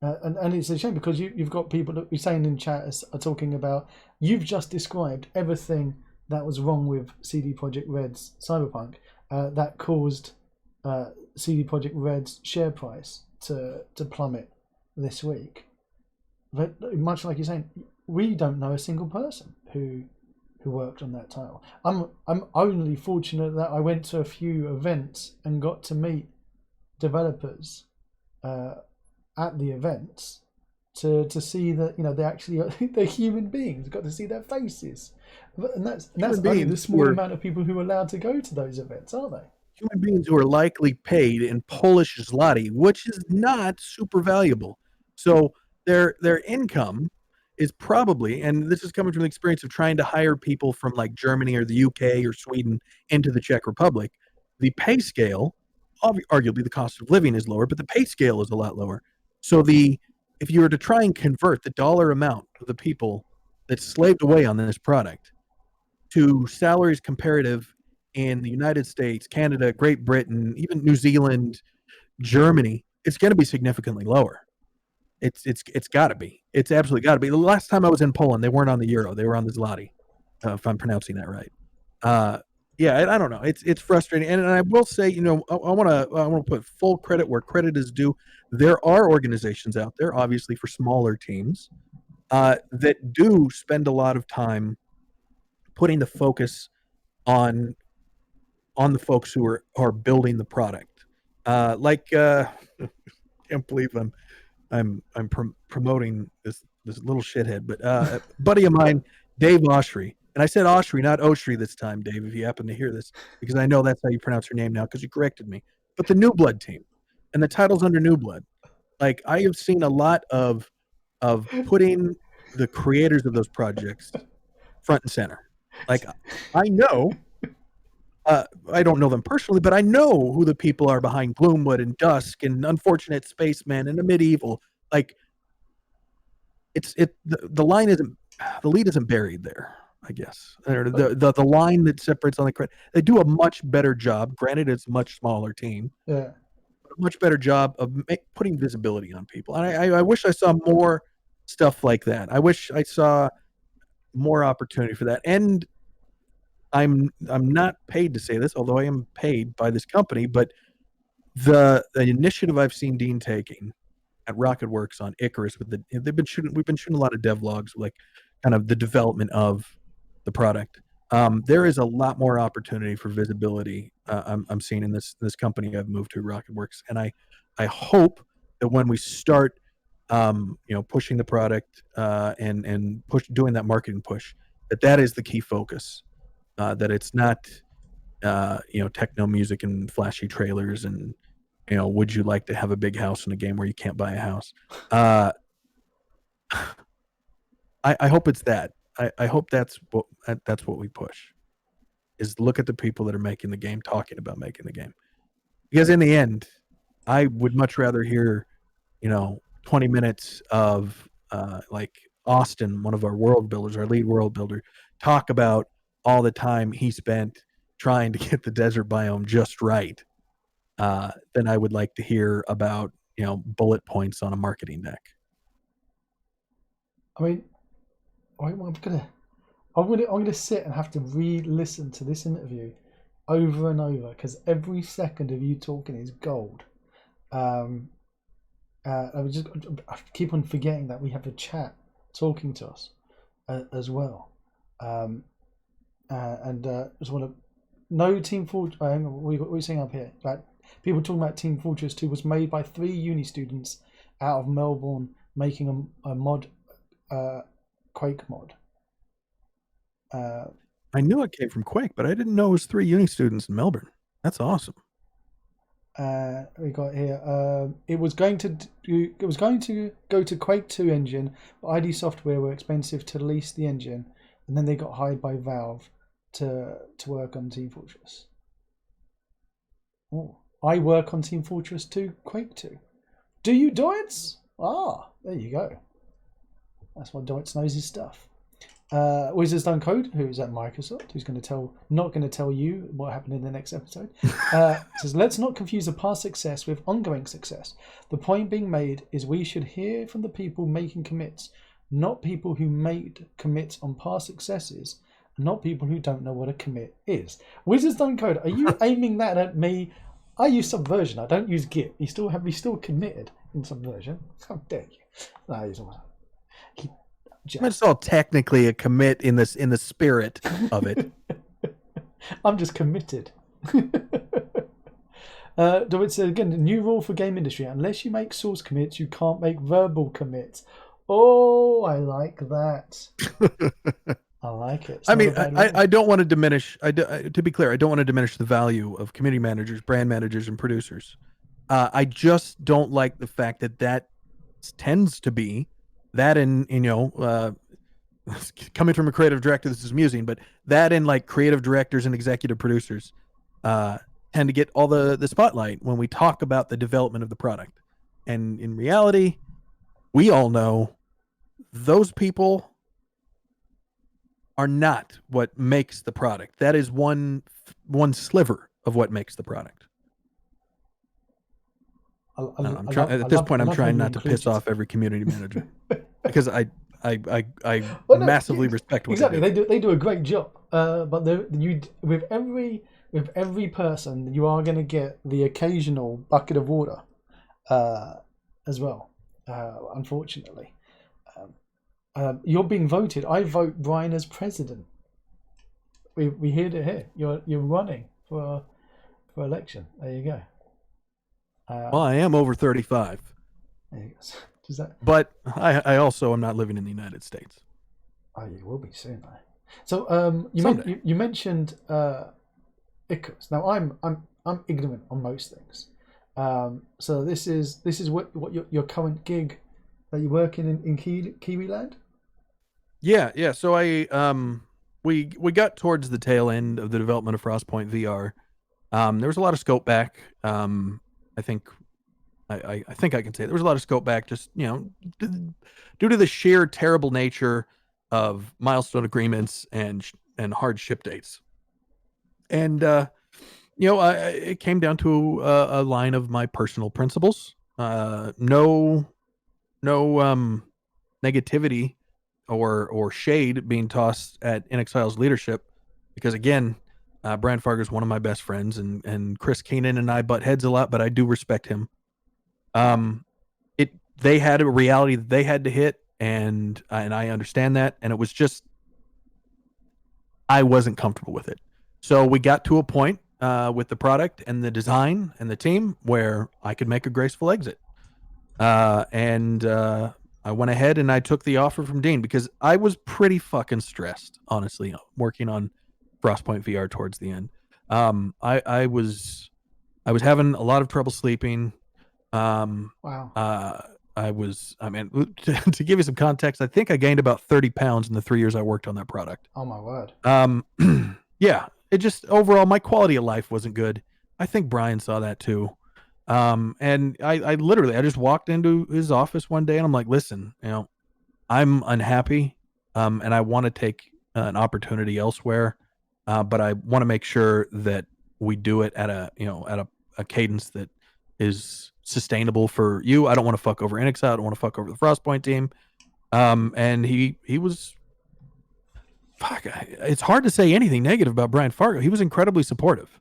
And it's a shame because you've got people that we're saying in chat are talking about, you've just described everything that was wrong with CD Projekt Red's Cyberpunk that caused CD Projekt Red's share price to plummet this week. But much like you're saying, we don't know a single person who worked on that title. I'm only fortunate that I went to a few events and got to meet developers at the events to see that they actually they're human beings. Got to see their faces, and that's only the small amount of people who are allowed to go to those events, aren't they? Human beings who are likely paid in Polish zloty, which is not super valuable. So their income is probably, and this is coming from the experience of trying to hire people from like Germany or the UK or Sweden into the Czech Republic, the pay scale, arguably the cost of living is lower, but the pay scale is a lot lower. So if you were to try and convert the dollar amount of the people that slaved away on this product to salaries comparative in the United States, Canada, Great Britain, even New Zealand, Germany, it's going to be significantly lower. It's got to be. It's absolutely got to be. The last time I was in Poland, they weren't on the euro; they were on the zloty, if I'm pronouncing that right. Yeah, I don't know. It's frustrating, and I will say, I want to put full credit where credit is due. There are organizations out there, obviously for smaller teams, that do spend a lot of time putting the focus on the folks who are building the product. Can't believe I'm promoting this little shithead, but a buddy of mine, Dave Oshry, and I said Oshry, not Oshry this time, Dave, if you happen to hear this, because I know that's how you pronounce your name now, because you corrected me. But the New Blood team, and the title's under New Blood. Like, I have seen a lot of putting the creators of those projects front and center. Like, I know. I don't know them personally, but I know who the people are behind Gloomwood and Dusk and Unfortunate Spaceman and the Medieval. Like, the line isn't, the lead isn't buried there, I guess. Or the line that separates on the credit. They do a much better job. Granted, it's a much smaller team. Yeah. A much better job of putting visibility on people. And I wish I saw more stuff like that. I wish I saw more opportunity for that. And I'm not paid to say this, although I am paid by this company, but the initiative I've seen Dean taking at RocketWorks on Icarus we've been shooting a lot of devlogs, like kind of the development of the product. There is a lot more opportunity for visibility I'm seeing in this company I've moved to, RocketWorks, and I hope that when we start pushing the product and doing that marketing push, that is the key focus. That it's not, techno music and flashy trailers and, would you like to have a big house in a game where you can't buy a house? I hope it's that. I hope that's what we push, is look at the people that are making the game, talking about making the game. Because in the end, I would much rather hear, 20 minutes of like Austin, one of our world builders, our lead world builder, talk about all the time he spent trying to get the desert biome just right, then I would like to hear about, bullet points on a marketing deck. I mean, I'm gonna sit and have to re-listen to this interview over and over, because every second of you talking is gold. I keep on forgetting that we have a chat talking to us as well. Just want to know Team Fortress. What are you saying up here? Like, people talking about Team Fortress 2 was made by 3 uni students out of Melbourne making a mod, Quake mod. I knew it came from Quake, but I didn't know it was 3 uni students in Melbourne. That's awesome. We got here. It was going to go to Quake 2 engine, but ID Software were expensive to lease the engine, and then they got hired by Valve to work on Team Fortress. Oh, I work on Team Fortress 2, Quake 2. Do you, Doitz? Ah, there you go. That's why Doitz knows his stuff. Wizards Don't Code, who's at Microsoft, who's not going to tell you what happened in the next episode, says, let's not confuse a past success with ongoing success. The point being made is we should hear from the people making commits, not people who made commits on past successes, and not people who don't know what a commit is. Wizards Don't Code, are you aiming that at me I use Subversion. I don't use Git. You still have me still committed in Subversion. How dare you? No, I use keep It's all technically a commit in the spirit of it. I'm just committed. David said again, the new rule for game industry: unless you make source commits, you can't make verbal commits. Oh, I like that. I like it. I mean, I don't want to diminish. To be clear, I don't want to diminish the value of community managers, brand managers, and producers. I just don't like the fact that tends to be that coming from a creative director, this is amusing, but that in like creative directors and executive producers tend to get all the spotlight when we talk about the development of the product. And in reality, we all know those people are not what makes the product. That is one sliver of what makes the product. At this point, I'm trying not to piss off every community manager because I massively respect what exactly. They do a great job. But with every person, you are going to get the occasional bucket of water, as well. Unfortunately. You're being voted. I vote Brian as president. We heard it here. You're running for election. There you go. Well, I am over 35. There you go. Does that? But I also am not living in the United States. Oh, you will be soon, though. So you mentioned Icarus. Now I'm ignorant on most things. So this is what your current gig that you're working in Kiwi land. Yeah. So we got towards the tail end of the development of Frostpoint VR. There was a lot of scope back. I think I think I can say there was a lot of scope back, just due to the sheer terrible nature of milestone agreements and hard ship dates. And it came down to a line of my personal principles. No negativity or shade being tossed at InXile's leadership, because again, Brian Fargo is one of my best friends, and Chris Keenan and I butt heads a lot, but I do respect him. They had a reality that they had to hit, and I understand that, and it was just I wasn't comfortable with it. So we got to a point with the product and the design and the team where I could make a graceful exit, and I went ahead and I took the offer from Dean because I was pretty fucking stressed, honestly, working on Frostpoint VR towards the end. I was having a lot of trouble sleeping. Wow. To give you some context, I think I gained about 30 pounds in the 3 years I worked on that product. Oh my word. Yeah, it just overall my quality of life wasn't good. I think Brian saw that too. And I literally just walked into his office one day and I'm like, listen, I'm unhappy, and I want to take an opportunity elsewhere, but I want to make sure that we do it at a cadence that is sustainable for you. I don't want to fuck over InXile. I don't want to fuck over the Frostpoint team. And he was, fuck, it's hard to say anything negative about Brian Fargo. He was incredibly supportive.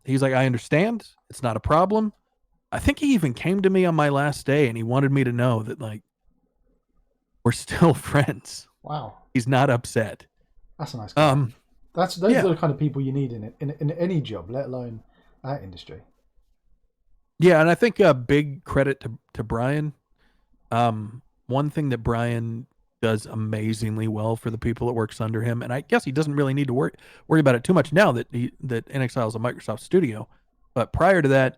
He's like, I understand. It's not a problem. I think he even came to me on my last day and he wanted me to know that, like, we're still friends. Wow. He's not upset. That's a nice guy. Those are the kind of people you need in any job, let alone that industry. Yeah, and I think a big credit to Brian. One thing that Brian does amazingly well for the people that works under him, and I guess he doesn't really need to worry about it too much now that InXile is a Microsoft studio. But prior to that,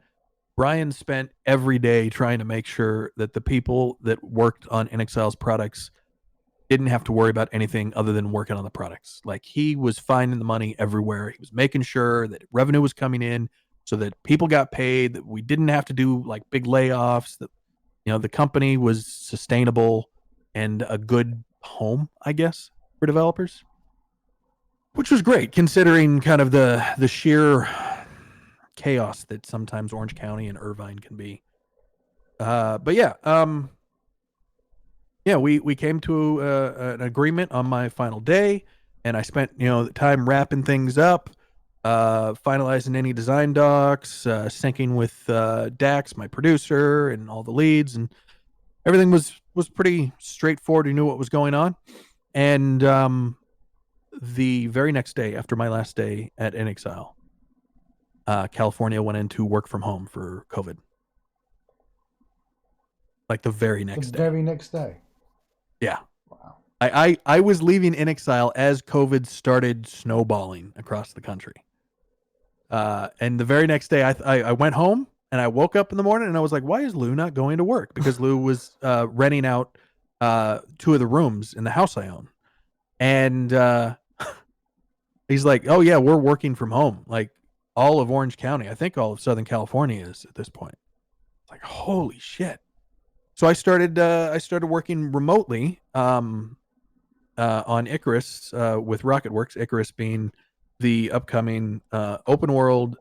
Brian spent every day trying to make sure that the people that worked on InXile's products didn't have to worry about anything other than working on the products. Like, he was finding the money everywhere. He was making sure that revenue was coming in so that people got paid, that we didn't have to do like big layoffs, that the company was sustainable and a good home, I guess, for developers, which was great considering kind of the sheer chaos that sometimes Orange County and Irvine can be. But yeah, we came to an agreement on my final day, and I spent the time wrapping things up. finalizing any design docs, syncing with Dax, my producer, and all the leads, and everything was pretty straightforward. We knew what was going on, and the very next day, after my last day at InXile, California went into work from home for COVID. Like the very The next day. very next day. Yeah. Wow. I was leaving InXile as COVID started snowballing across the country. And the very next day, I went home and I woke up in the morning and I was like, why is Lou not going to work? Because Lou was renting out 2 of the rooms in the house I own. And he's like, oh, yeah, we're working from home. Like all of Orange County, I think all of Southern California is at this point. It's like, holy shit. So I started working remotely on Icarus with RocketWorks. Icarus being the upcoming open world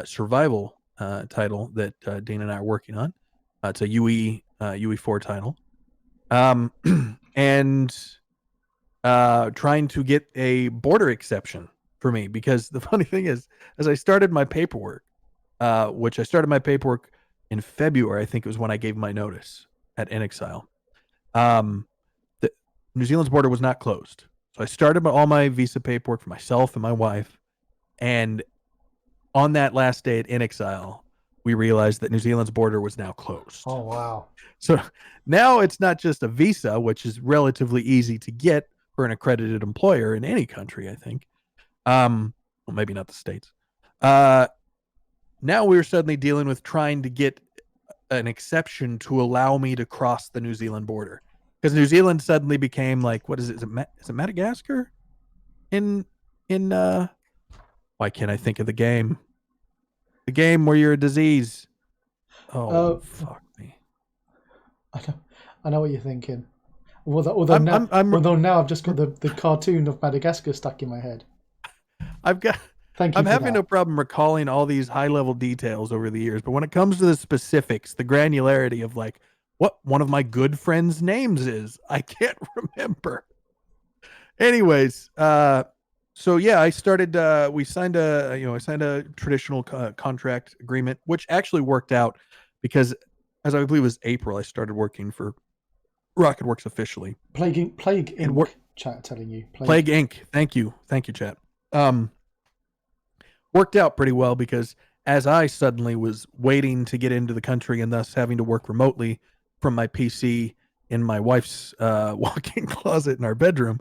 survival title that Dean and I are working on. It's a UE4 title, and trying to get a border exception for me, because the funny thing is, as I started my paperwork, which I started my paperwork in February, I think it was when I gave my notice at InXile. The New Zealand's border was not closed. So I started all my visa paperwork for myself and my wife. And on that last day at InXile, we realized that New Zealand's border was now closed. Oh, wow. So now it's not just a visa, which is relatively easy to get for an accredited employer in any country, I think. Well, maybe not the States. Now we're suddenly dealing with trying to get an exception to allow me to cross the New Zealand border, because New Zealand suddenly became like, what is it? Is it Madagascar? Why can't I think of the game? The game where you're a disease. Oh, fuck me. I know what you're thinking. Although now I've just got the cartoon of Madagascar stuck in my head. I'm having no problem recalling all these high level details over the years, but when it comes to the specifics, the granularity of like what one of my good friends' names is, I can't remember. Anyways, so yeah, I started. We signed I signed a traditional contract agreement, which actually worked out because, as I believe it was April, I started working for RocketWorks officially. Plague Inc. Chat telling you. Plague Inc. Thank you, chat. Worked out pretty well because as I suddenly was waiting to get into the country and thus having to work remotely from my PC in my wife's walk-in closet in our bedroom,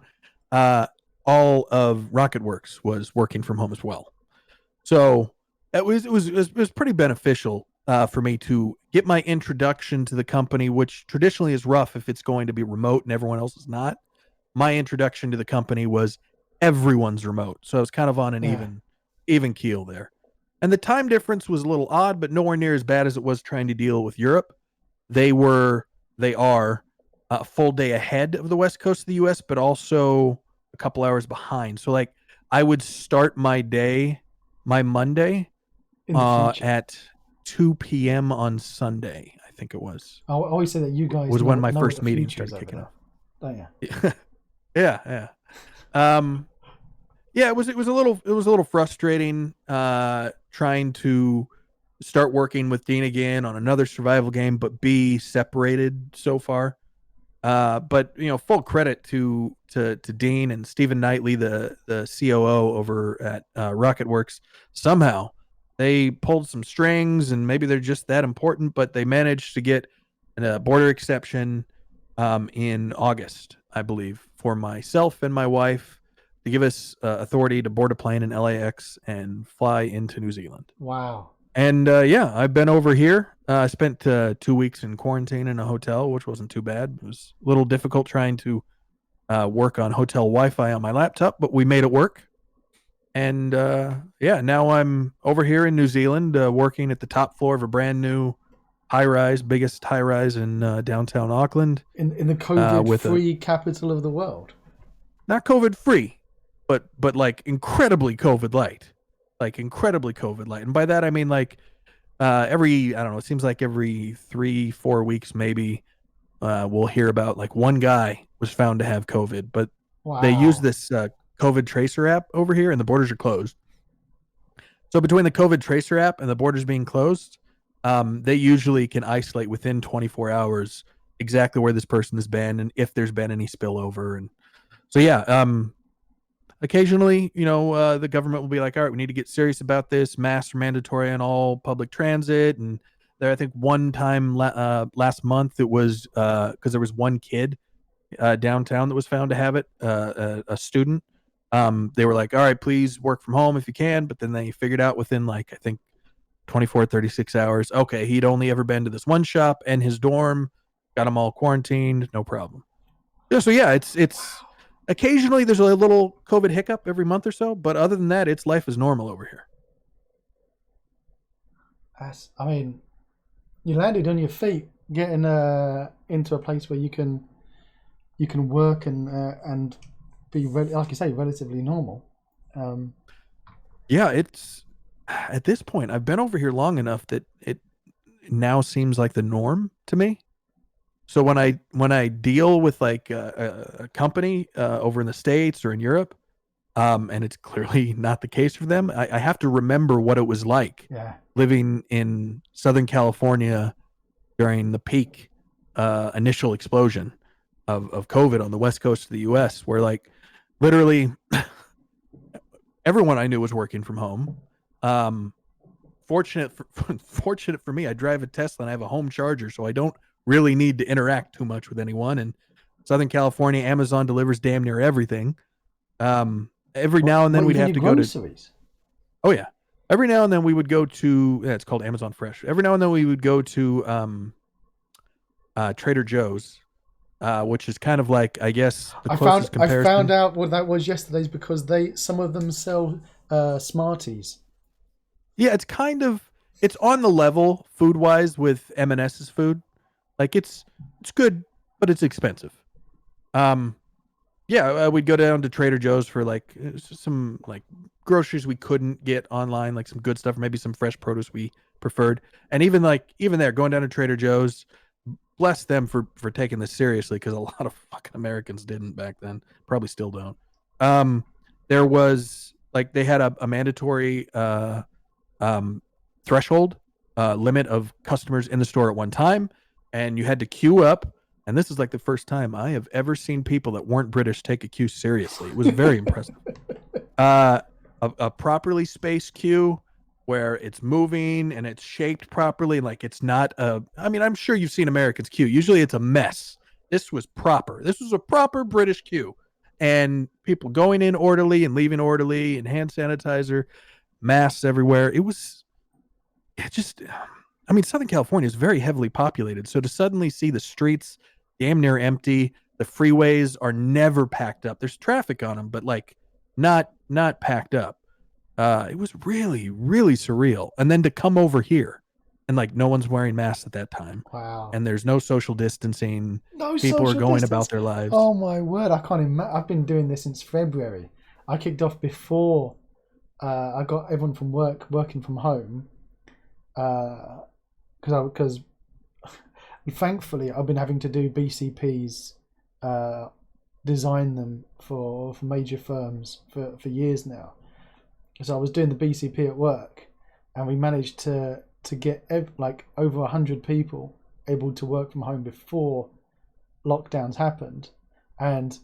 all of RocketWorks was working from home as well. So it was pretty beneficial for me to get my introduction to the company, which traditionally is rough if it's going to be remote and everyone else is not. My introduction to the company was everyone's remote, so I was kind of on an even keel there. And the time difference was a little odd, but nowhere near as bad as it was trying to deal with Europe. They are a full day ahead of the West Coast of the US, but also a couple hours behind. So like I would start my Monday at 2 p.m. on Sunday, I think it was. I always say that you guys was when my first meeting started kicking off. Don't you? Yeah. Yeah, it was a little frustrating trying to start working with Dean again on another survival game, but be separated so far. But full credit to Dean and Stephen Knightley, the COO over at RocketWorks. Somehow they pulled some strings, and maybe they're just that important, but they managed to get a border exception in August, I believe, for myself and my wife, to give us authority to board a plane in LAX and fly into New Zealand. Wow. And I've been over here. I spent 2 weeks in quarantine in a hotel, which wasn't too bad. It was a little difficult trying to work on hotel Wi-Fi on my laptop, but we made it work. And now I'm over here in New Zealand working at the top floor of a brand new biggest high rise in downtown Auckland. In the COVID-free capital of the world. Not COVID-free, but like incredibly COVID light. And by that I mean like it seems like every 3-4 weeks maybe we'll hear about like one guy was found to have COVID, but they use this COVID tracer app over here and the borders are closed. So between the COVID Tracer app and the borders being closed, they usually can isolate within 24 hours exactly where this person has been and if there's been any spillover. And so, yeah, occasionally, the government will be like, all right, we need to get serious about this. Masks are mandatory on all public transit. And there, I think one time last month, it was because there was one kid downtown that was found to have it, a student. They were like, all right, please work from home if you can. But then they figured out within like, I think 24, 36 hours, okay, he'd only ever been to this one shop and his dorm, got them all quarantined, no problem. Yeah, so yeah, it's occasionally there's a little COVID hiccup every month or so, but other than that, it's life is normal over here. I mean, you landed on your feet, getting into a place where you can work and be like you say, relatively normal. Yeah, it's at this point I've been over here long enough that it now seems like the norm to me. So when I deal with like a company over in the States or in Europe, and it's clearly not the case for them, I have to remember what it was like living in Southern California during the peak initial explosion of COVID on the west coast of the U.S., where like literally everyone I knew was working from home. Fortunate for me, I drive a Tesla and I have a home charger, so I don't really need to interact too much with anyone. And Southern California, Amazon delivers damn near everything. Every now and then we'd have to go to. Oh yeah, every now and then we would go to. Yeah, it's called Amazon Fresh. Every now and then we would go to Trader Joe's, which is kind of like, I guess, the closest comparison. I found out what that was yesterday because some of them sell Smarties. Yeah, it's on the level food wise with M&S's food. Like it's good, but it's expensive. We'd go down to Trader Joe's for like some like groceries we couldn't get online, like some good stuff, or maybe some fresh produce we preferred. And even there, going down to Trader Joe's, bless them for taking this seriously, because a lot of fucking Americans didn't back then, probably still don't. There was like they had a mandatory threshold limit of customers in the store at one time, and you had to queue up. And this is like the first time I have ever seen people that weren't British take a queue seriously. It was very impressive. A properly spaced queue where it's moving and it's shaped properly. Like it's not I'm sure you've seen Americans queue. Usually it's a mess. This was proper. This was a proper British queue. And people going in orderly and leaving orderly, and hand sanitizer, masks everywhere. Southern California is very heavily populated. So to suddenly see the streets damn near empty, the freeways are never packed up. There's traffic on them, but like not packed up. It was really, really surreal. And then to come over here and like no one's wearing masks at that time. Wow. And there's no social distancing. People are going about their lives. Oh my word. I can't imagine. I've been doing this since February. I kicked off before I got everyone from work working from home. Because thankfully I've been having to do BCPs, design them for major firms for years now. So I was doing the BCP at work, and we managed to get over 100 people able to work from home before lockdowns happened. And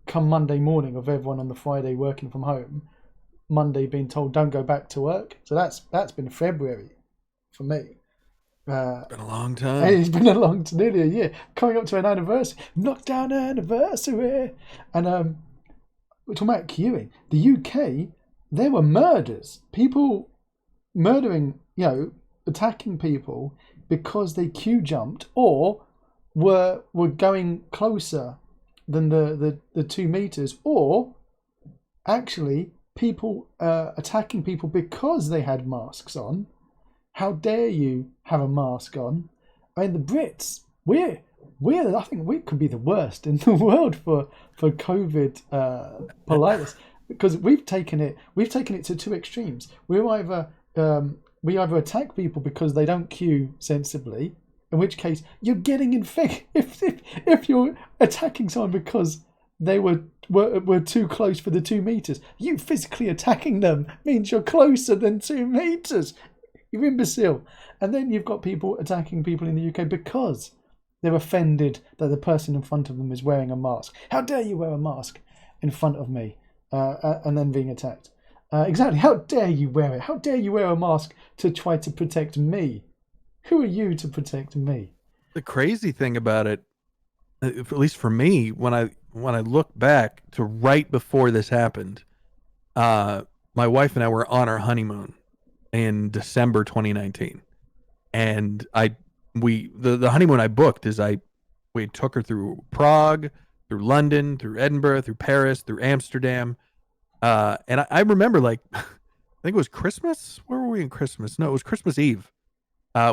come Monday morning of everyone on the Friday working from home, Monday being told don't go back to work. So that's been February for me. It's been a long time. It's been nearly a year. Coming up to an anniversary, knockdown anniversary. And we're talking about queuing. The UK, there were murders. People murdering, attacking people because they queue jumped or were going closer than the 2 meters, or actually people attacking people because they had masks on. How dare you have a mask on? I mean, the Brits, I think we could be the worst in the world for COVID politeness, because we've taken it to 2 extremes. We either attack people because they don't queue sensibly, in which case you're getting infected. If you're attacking someone because they were too close for the 2 meters. You physically attacking them means you're closer than 2 meters. You imbecile. And then you've got people attacking people in the UK because they're offended that the person in front of them is wearing a mask. How dare you wear a mask in front of me, and then being attacked? Exactly. How dare you wear it? How dare you wear a mask to try to protect me? Who are you to protect me? The crazy thing about it, at least for me, when I look back to right before this happened, my wife and I were on our honeymoon in December 2019, and the honeymoon I booked is we took her through Prague, through London, through Edinburgh, through Paris, through Amsterdam, and I remember, like, I think it was Christmas. Where were we in Christmas? No, it was Christmas Eve.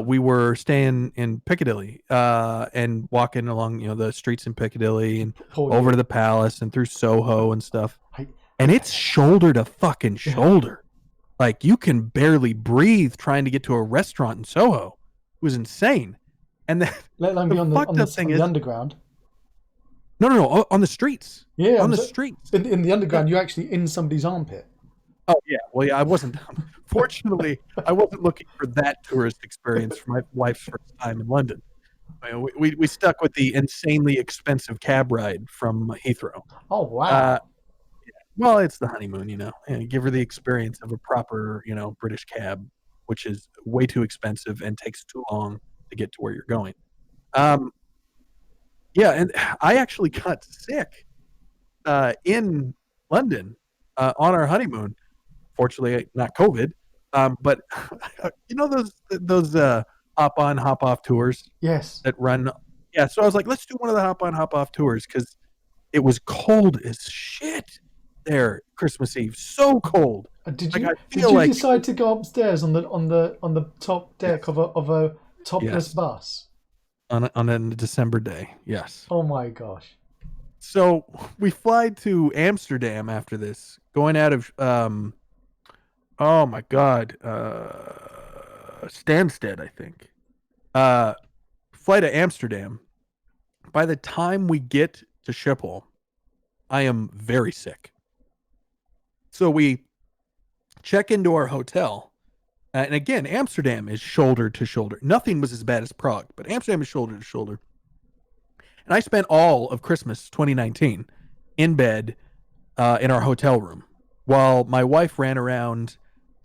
We were staying in Piccadilly, and walking along, the streets in Piccadilly and over to the Palace and through Soho and stuff. And it's shoulder to fucking shoulder. Like, you can barely breathe trying to get to a restaurant in Soho. It was insane. And then let alone be on the underground. No, on the streets. Yeah, on the streets. In the underground, you're actually in somebody's armpit. Oh yeah, well yeah, I wasn't. Fortunately, I wasn't looking for that tourist experience for my wife's first time in London. We stuck with the insanely expensive cab ride from Heathrow. Oh wow! Well, it's the honeymoon, and give her the experience of a proper, British cab, which is way too expensive and takes too long to get to where you're going. Yeah, and I actually got sick in London on our honeymoon. Fortunately, not COVID, but those hop on, hop off tours. Yes. That run. Yeah, so I was like, let's do one of the hop on, hop off tours because it was cold as shit there Christmas Eve. So cold. Did you decide to go upstairs on the top deck of a topless bus on a December day? Yes. Oh my gosh. So we fly to Amsterdam after this, going out of oh my God, Stansted, I think. Fly to Amsterdam. By the time we get to Schiphol, I am very sick. So we check into our hotel, and again, Amsterdam is shoulder to shoulder. Nothing was as bad as Prague, but Amsterdam is shoulder to shoulder. And I spent all of Christmas 2019 in bed in our hotel room while my wife ran around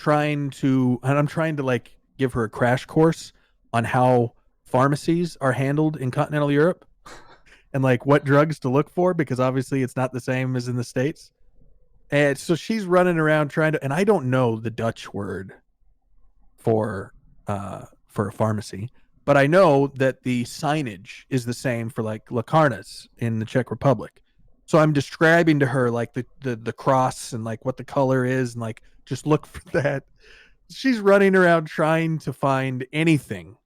and I'm trying to like give her a crash course on how pharmacies are handled in continental Europe and like what drugs to look for, because obviously it's not the same as in the States. And so she's running around and I don't know the Dutch word for a pharmacy, but I know that the signage is the same for like Lacarnas in the Czech Republic. So I'm describing to her like the cross and like what the color is and like just look for that. She's running around trying to find anything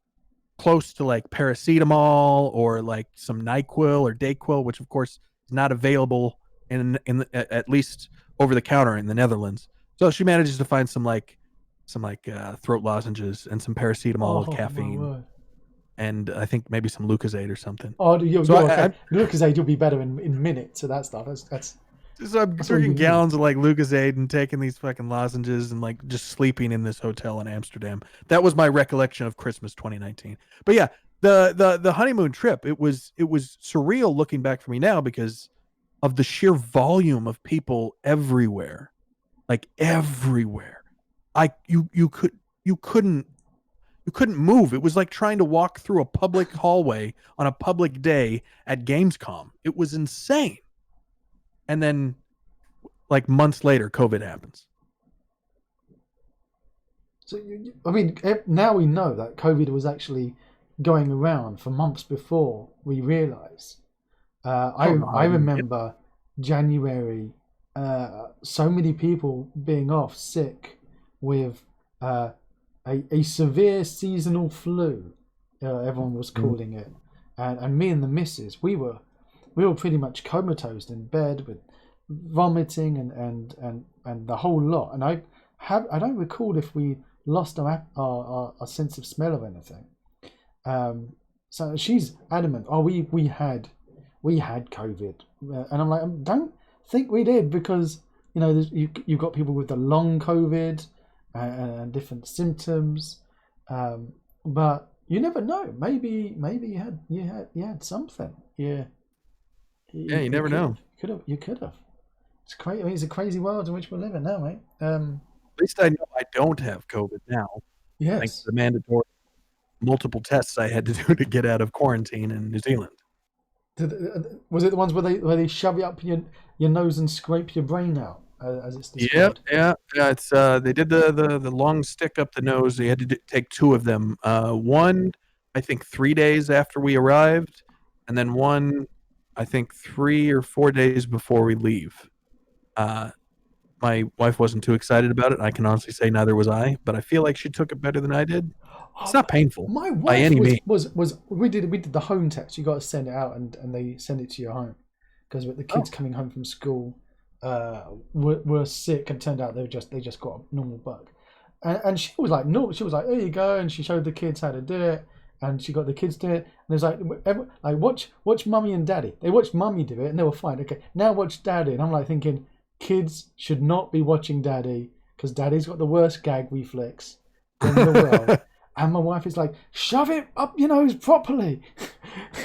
close to like paracetamol or like some NyQuil or Dayquil, which of course is not available at least over the counter in the Netherlands. So she manages to find some throat lozenges and some paracetamol with caffeine. And I think maybe some Lucozade or something. Oh, okay. Lucozade will be better in minutes. So that stuff. So I'm drinking gallons of like Lucozade and taking these fucking lozenges and like just sleeping in this hotel in Amsterdam. That was my recollection of Christmas 2019. But yeah, the honeymoon trip, it was surreal looking back for me now because of the sheer volume of people everywhere, like everywhere. You couldn't move. It was like trying to walk through a public hallway on a public day at Gamescom. It was insane. And then like months later, COVID happens. So, I mean, now we know that COVID was actually going around for months before we realized. I remember January, so many people being off sick with a severe seasonal flu, everyone was calling it, and me and the missus, we were pretty much comatose in bed with vomiting and the whole lot. And I don't recall if we lost our sense of smell or anything. So she's adamant. Oh, we had we had COVID, and I'm like, don't think we did, because you've got people with the long COVID and different symptoms, but you never know. Maybe you had something. Yeah, Yeah, you never know. You could have. It's crazy. I mean, it's a crazy world in which we're living now, mate. At least I know I don't have COVID now, thanks to Yes. the mandatory multiple tests I had to do to get out of quarantine in New Zealand. Was it the ones where they shove it up your nose and scrape your brain out, as it's Yep, described? yeah. It's they did the long stick up the nose. They had to take two of them. One, I think 3 days after we arrived, and then one, I think 3 or 4 days before we leave. Uh, my wife wasn't too excited about it. I can honestly say neither was I, but I feel like she took it better than I did. It's Oh, not painful my by wife any means. was we did the home test. You got to send it out, and they send it to your home, because the Oh, kids coming home from school were sick, and turned out they just got a normal bug, and she was like, no, she was like, there you go, and she showed the kids how to do it, and she got the kids to it, and there's like, watch mummy and daddy. They watched mummy do it, and they were fine. Okay, now watch daddy, and I'm like thinking, kids should not be watching daddy, because daddy's got the worst gag reflex in the world. And my wife is like, shove it up your nose properly.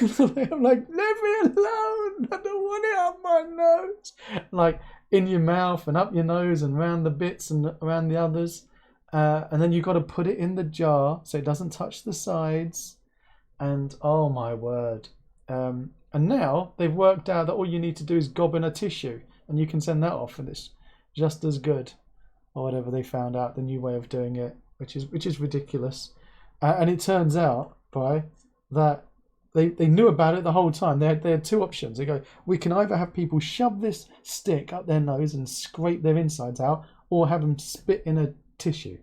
I'm like, leave me alone. I don't want it up my nose. Like, in your mouth and up your nose and around the bits and around the others. And then you've got to put it in the jar so it doesn't touch the sides. And oh my word. And now they've worked out that all you need to do is gob in a tissue, and you can send that off, and it's just as good. Or whatever they found out, the new way of doing it, which is ridiculous. And it turns out, that they knew about it the whole time. They had two options. They go, we can either have people shove this stick up their nose and scrape their insides out, or have them spit in a tissue.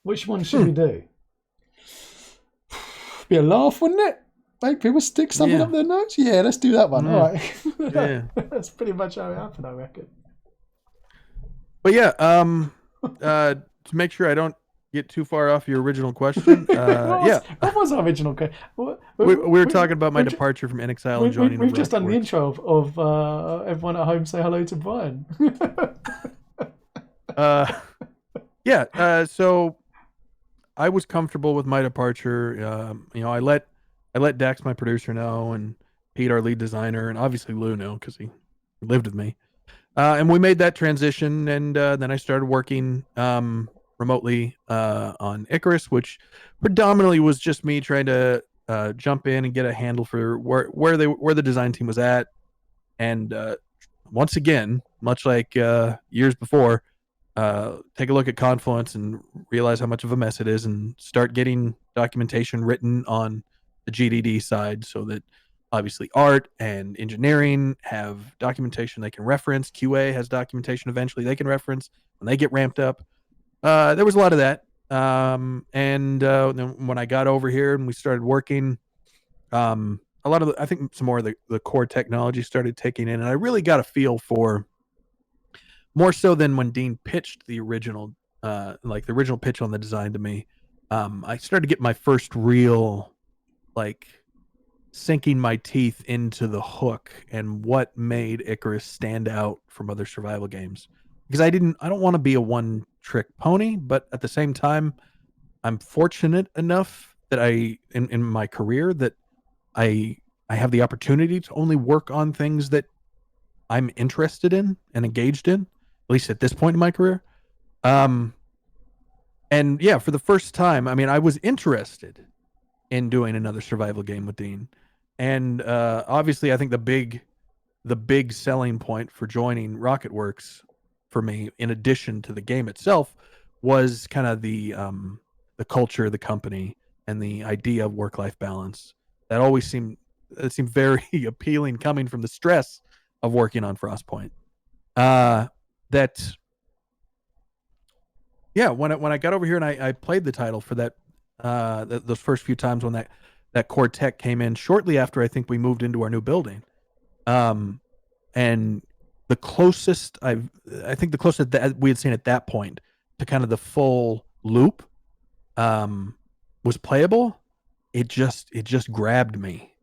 Which one should we do? Be a laugh, wouldn't it? Make people stick something up their nose? Yeah, let's do that one. All right. Yeah. That's pretty much how it happened, I reckon. But yeah, to make sure I don't get too far off your original question, what was our original question? We were talking about my departure from NXile and joining. We've just done the intro of everyone at home say hello to Brian. So I was comfortable with my departure. I let Dax, my producer, know, and Pete, our lead designer, and obviously Lou know, because he lived with me. And we made that transition, and then I started working remotely on Icarus, which predominantly was just me trying to jump in and get a handle for where the design team was at. And once again, much like years before, take a look at Confluence and realize how much of a mess it is, and start getting documentation written on the GDD side, so that obviously art and engineering have documentation they can reference. QA has documentation eventually they can reference when they get ramped up. There was a lot of that. And then when I got over here and we started working, a lot of I think some more of the core technology started taking in, and I really got a feel for, more so than when Dean pitched the original pitch on the design to me. I started to get my first real, sinking my teeth into the hook and what made Icarus stand out from other survival games. Because I don't want to be a one-trick pony, but at the same time, I'm fortunate enough that in my career that I have the opportunity to only work on things that I'm interested in and engaged in, at least at this point in my career. And yeah, for the first time, I mean, I was interested in doing another survival game with Dean. And obviously, I think the big selling point for joining RocketWorks for me, in addition to the game itself, was kind of the culture of the company and the idea of work-life balance. That always seemed very appealing, coming from the stress of working on Frostpoint. When I got over here and I played the title for that, those first few times when that core tech came in shortly after I think we moved into our new building. And the closest that we had seen at that point to kind of the full loop was playable. It just grabbed me.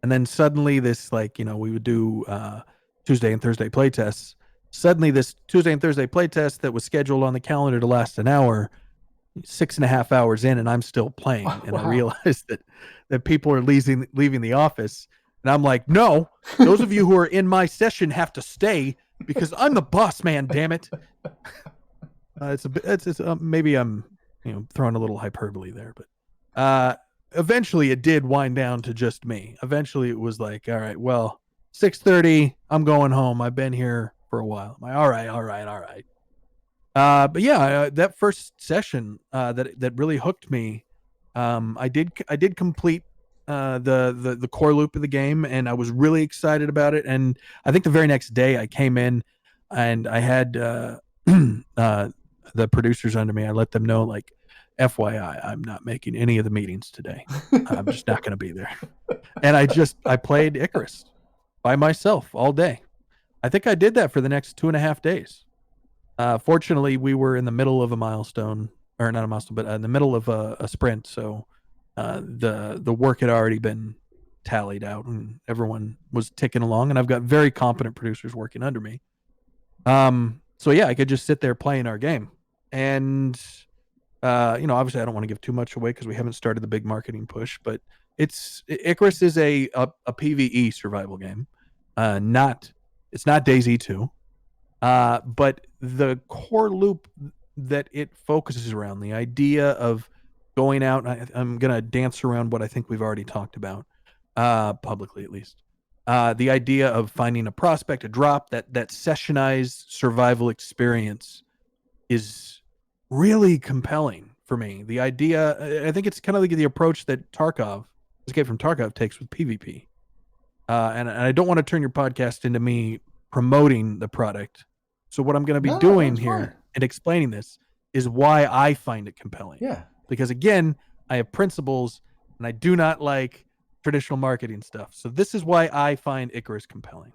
And then suddenly this, like, we would do Tuesday and Thursday play tests. Suddenly this Tuesday and Thursday play test that was scheduled on the calendar to last an hour, 6.5 hours in, and I'm still playing. And I Wow. realized that people are leaving the office. And I'm like, no, those of you who are in my session have to stay because I'm the boss man, damn it. Maybe I'm throwing a little hyperbole there, but eventually it did wind down to just me. Eventually it was like, all right, well, 6:30, I'm going home. I've been here for a while. I'm like, all right. But yeah, that first session that really hooked me. I did complete the core loop of the game, and I was really excited about it. And I think the very next day I came in, and I had the producers under me. I let them know, like, FYI, I'm not making any of the meetings today. I'm just not going to be there. And I played Icarus by myself all day. I think I did that for the next 2.5 days. Fortunately, we were in the middle of a milestone, or not a milestone, but in the middle of a sprint. So the work had already been tallied out, and everyone was ticking along. And I've got very competent producers working under me. So yeah, I could just sit there playing our game, and obviously I don't want to give too much away because we haven't started the big marketing push. But Icarus is a PvE survival game. It's not DayZ 2. But the core loop that it focuses around, the idea of going out, I'm going to dance around what I think we've already talked about, publicly at least. The idea of finding a prospect, a drop, that sessionized survival experience is really compelling for me. The idea, I think it's kind of like the approach that Escape from Tarkov takes with PvP. And I don't want to turn your podcast into me promoting the product. So what I'm going to be doing here and explaining this is why I find it compelling. Yeah. Because again, I have principles and I do not like traditional marketing stuff. So this is why I find Icarus compelling.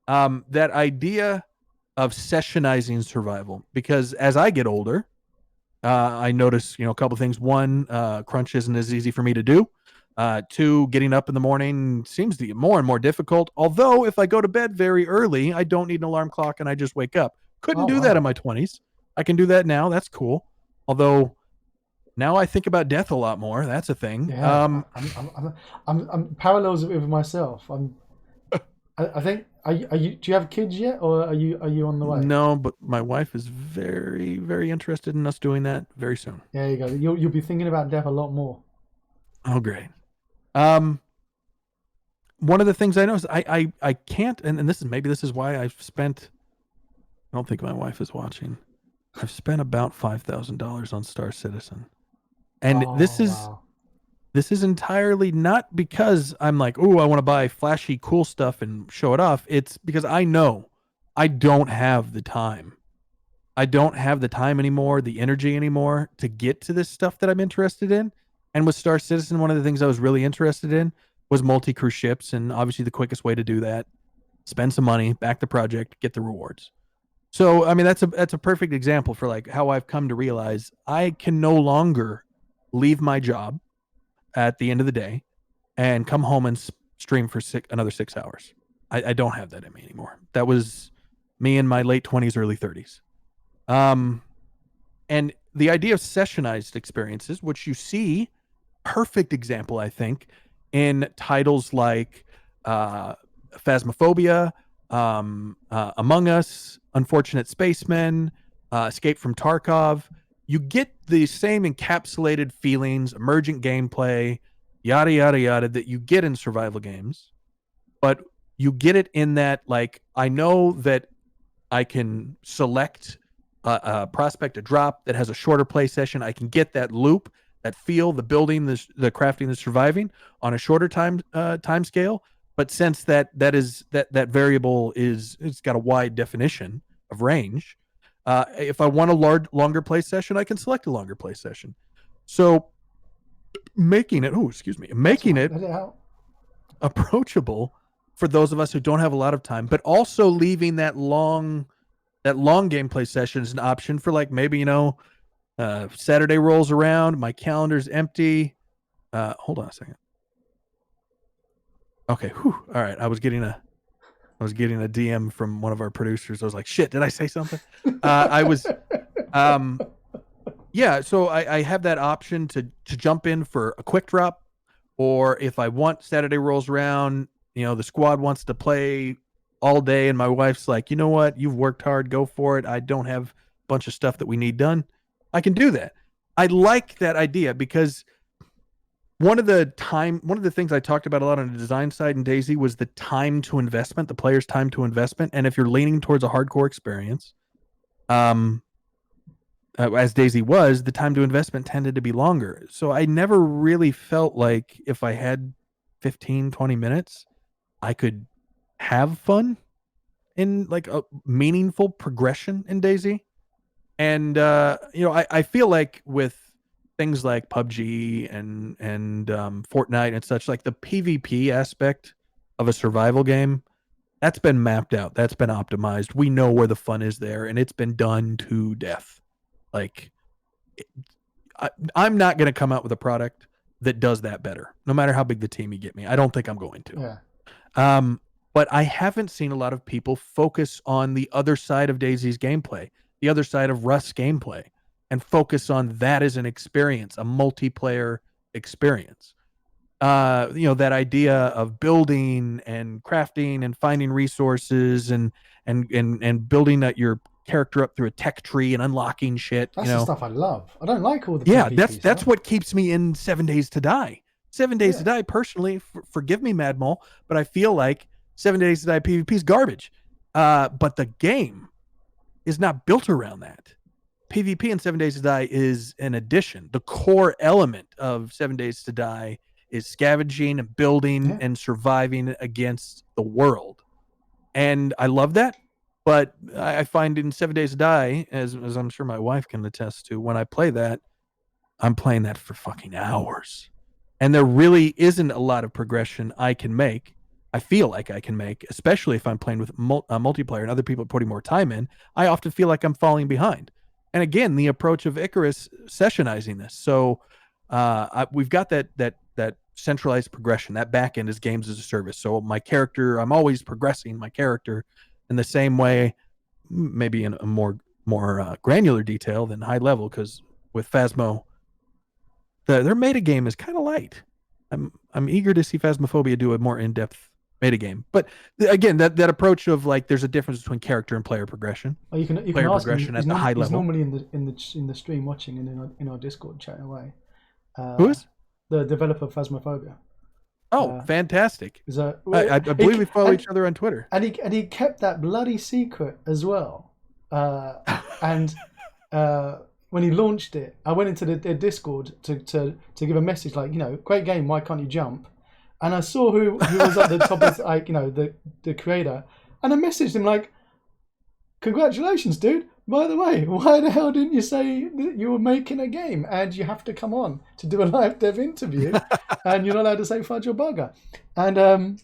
That idea of sessionizing survival, because as I get older, I notice, a couple of things. One, crunch isn't as easy for me to do. Two, getting up in the morning seems to get more and more difficult. Although if I go to bed very early, I don't need an alarm clock and I just wake up. Couldn't do that in my 20s. I can do that now. That's cool. Although now I think about death a lot more. That's a thing. Yeah, I'm parallels with myself. I think. Are you? Do you have kids yet, or are you on the way? No, but my wife is very, very interested in us doing that very soon. There you go. You'll be thinking about death a lot more. Oh, great. One of the things I noticed, I can't, and this is why I've spent. I don't think my wife is watching. I've spent about $5,000 on Star Citizen, and this is entirely not because I'm like, oh, I want to buy flashy, cool stuff and show it off. It's because I know I don't have the time. I don't have the time anymore, the energy anymore to get to this stuff that I'm interested in. And with Star Citizen, one of the things I was really interested in was multi-crew ships, and obviously the quickest way to do that, spend some money, back the project, get the rewards. So, I mean, that's a perfect example for like how I've come to realize I can no longer leave my job at the end of the day and come home and stream for another 6 hours. I don't have that in me anymore. That was me in my late 20s, early 30s. And the idea of sessionized experiences, which you see, perfect example, I think, in titles like Phasmophobia, Among Us, Unfortunate Spacemen, Escape from Tarkov. You get the same encapsulated feelings, emergent gameplay, yada, yada, yada, that you get in survival games. But you get it in that, like, I know that I can select a prospect, a drop that has a shorter play session. I can get that loop, that feel, the building, the crafting, the surviving on a shorter time scale. But since that variable it's got a wide definition of range, if I want a longer play session, I can select a longer play session. So making it approachable for those of us who don't have a lot of time, but also leaving that long gameplay session is an option for, like, maybe, Saturday rolls around, my calendar's empty. Hold on a second. Okay. Whew. All right. I was getting a DM from one of our producers. I was like, shit, did I say something? I was, yeah. So I have that option to jump in for a quick drop, or if I want Saturday rolls around, the squad wants to play all day, and my wife's like, you know what, you've worked hard, go for it. I don't have a bunch of stuff that we need done. I can do that. I like that idea because one of the things I talked about a lot on the design side in DayZ was the time to investment, the player's time to investment. And if you're leaning towards a hardcore experience, as DayZ was, the time to investment tended to be longer. So I never really felt like if I had 15, 20 minutes, I could have fun in like a meaningful progression in DayZ. And I feel like with things like PUBG and Fortnite and such, like the PvP aspect of a survival game, that's been mapped out, that's been optimized. We know where the fun is there, and it's been done to death. Like, I'm not going to come out with a product that does that better, no matter how big the team you get me. I don't think I'm going to. Yeah. But I haven't seen a lot of people focus on the other side of DayZ's gameplay, the other side of Rust's gameplay, and focus on that as an experience, a multiplayer experience. That idea of building and crafting and finding resources and building your character up through a tech tree and unlocking shit. That's the stuff I love. I don't like all the yeah, PvP that's stuff. what keeps me in 7 Days to Die. 7 Days to Die, personally, forgive me, Mad Mole, but I feel like 7 Days to Die PvP is garbage. But the game is not built around that. PvP in 7 Days to Die is an addition. The core element of 7 Days to Die is scavenging and building and surviving against the world. And I love that. But I find in 7 Days to Die, as I'm sure my wife can attest to, when I play that, I'm playing that for fucking hours. And there really isn't a lot of progression I can make. I feel like I can make, especially if I'm playing with multiplayer and other people putting more time in. I often feel like I'm falling behind. And again, the approach of Icarus sessionizing this. So we've got that centralized progression. That back end is games as a service. So my character, I'm always progressing my character in the same way, maybe in a more granular detail than high level, because with Phasmo, their metagame is kind of light. I'm eager to see Phasmophobia do a more in-depth metagame. But again, that approach of like there's a difference between character and player progression. You can player ask progression him. at the high level. He's normally in the stream watching and in our Discord chatting away. Who is? The developer of Phasmophobia. Oh, fantastic! I believe we follow each other on Twitter. And he kept that bloody secret as well. And when he launched it, I went into their Discord to give a message like, great game, why can't you jump? And I saw who was at the top of the creator, and I messaged him like, congratulations, dude. By the way, why the hell didn't you say that you were making a game and you have to come on to do a live dev interview and you're not allowed to say fudge or bugger? And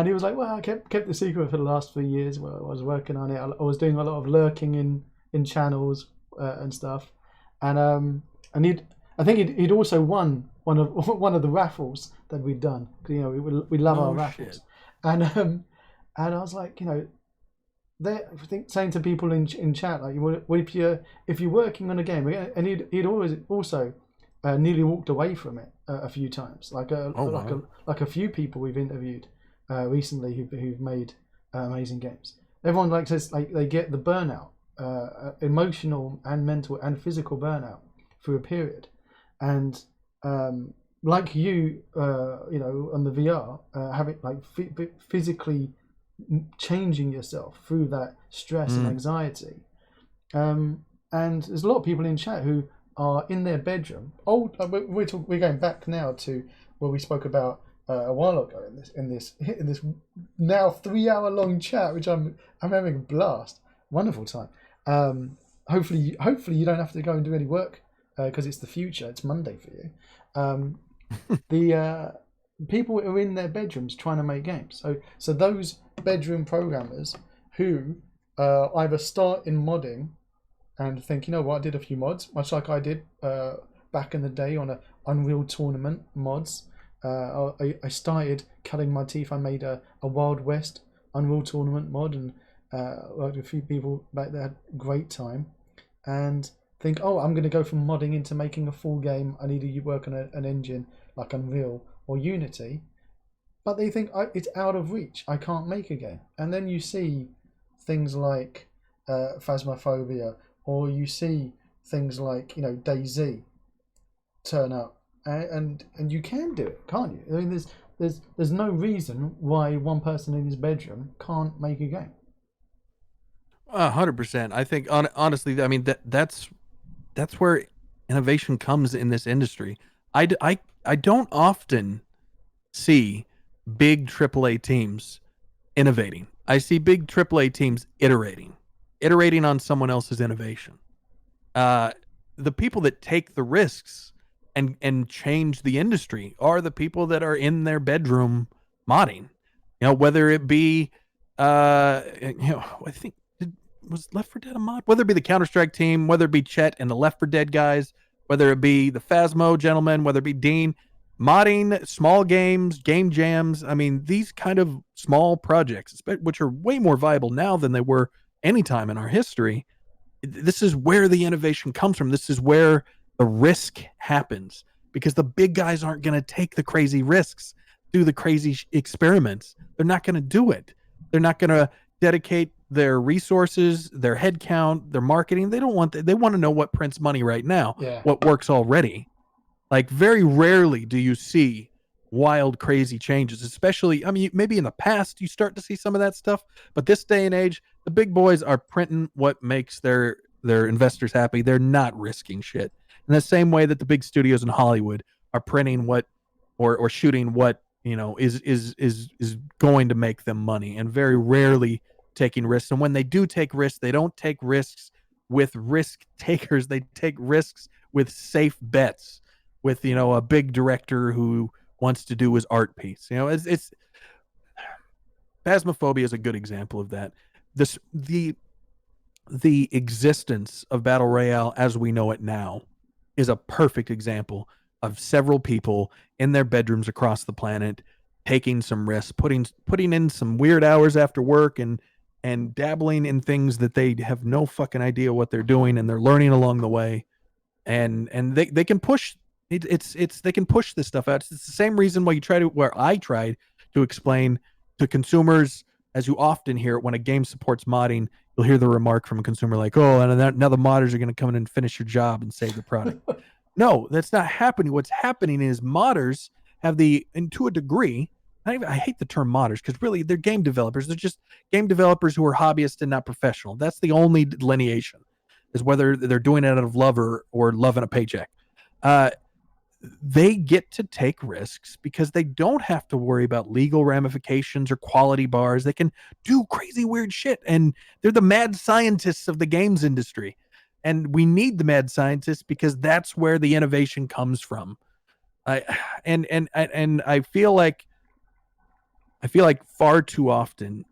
he was like, well, I kept the secret for the last 3 years while I was working on it. I was doing a lot of lurking in channels and stuff. And I think he'd also won one of the raffles that we'd done. We love our raffles. Shit. And I was like, saying to people in chat, like, if you're working on a game, and he'd always also nearly walked away from it a few times, like a few people we've interviewed recently who've made amazing games. Everyone says they get the burnout, emotional and mental and physical burnout through a period, and like you, on the VR, having physically changing yourself through that stress and anxiety, and there's a lot of people in chat who are in their bedroom. We're going back now to what we spoke about a while ago in this now 3 hour long chat, which I'm having a blast, wonderful time. Hopefully you don't have to go and do any work because it's the future. It's Monday for you. The people are in their bedrooms trying to make games. So those bedroom programmers who either start in modding and think, I did a few mods, much like I did back in the day on a Unreal Tournament mods, I started cutting my teeth. I made a Wild West Unreal Tournament mod and worked with a few people back there. Had a great time. And think, oh, I'm going to go from modding into making a full game. I need to work on an engine like Unreal or Unity. But they think it's out of reach. I can't make a game. And then you see things like Phasmophobia, or you see things like DayZ turn up, and you can do it, can't you? I mean, there's no reason why one person in his bedroom can't make a game. 100%. I think honestly, I mean that's where innovation comes in this industry. I don't often see big AAA teams innovating. I see big AAA teams iterating on someone else's innovation. The people that take the risks and change the industry are the people that are in their bedroom modding. Whether it be I think was Left 4 Dead a mod? Whether it be the Counter-Strike team, whether it be Chet and the Left 4 Dead guys, whether it be the Phasmo gentlemen, whether it be Dean, modding small games, game jams. I mean, these kind of small projects, which are way more viable now than they were any time in our history. This is where the innovation comes from. This is where the risk happens, because the big guys aren't going to take the crazy risks, do the crazy experiments. They're not going to do it. They're not going to dedicate their resources, their headcount, their marketing. They don't want that. They want to know what prints money right now, Yeah. what works already. Like, very rarely do you see wild, crazy changes, especially, I mean, maybe in the past you start to see some of that stuff, but this day and age, the big boys are printing what makes their investors happy. They're not risking shit. In the same way that the big studios in Hollywood are printing what or shooting what, is going to make them money, and very rarely taking risks. And when they do take risks, they don't take risks with risk takers. They take risks with safe bets, with a big director who wants to do his art piece. It's Phasmophobia is a good example of that. The existence of Battle Royale as we know it now is a perfect example of several people in their bedrooms across the planet taking some risks, putting in some weird hours after work, and dabbling in things that they have no fucking idea what they're doing, and they're learning along the way, and they can push it's they can push this stuff out. It's the same reason why I tried to explain to consumers, as you often hear it when a game supports modding. You'll hear the remark from a consumer like, "Oh, and now the modders are going to come in and finish your job and save the product." No, that's not happening. What's happening is modders have and to a degree, I hate the term modders, because really they're game developers. They're just game developers who are hobbyists and not professional. That's the only delineation, is whether they're doing it out of love or loving a paycheck. They get to take risks because they don't have to worry about legal ramifications or quality bars. They can do crazy weird shit, and they're the mad scientists of the games industry. And we need the mad scientists because that's where the innovation comes from. I feel like far too often,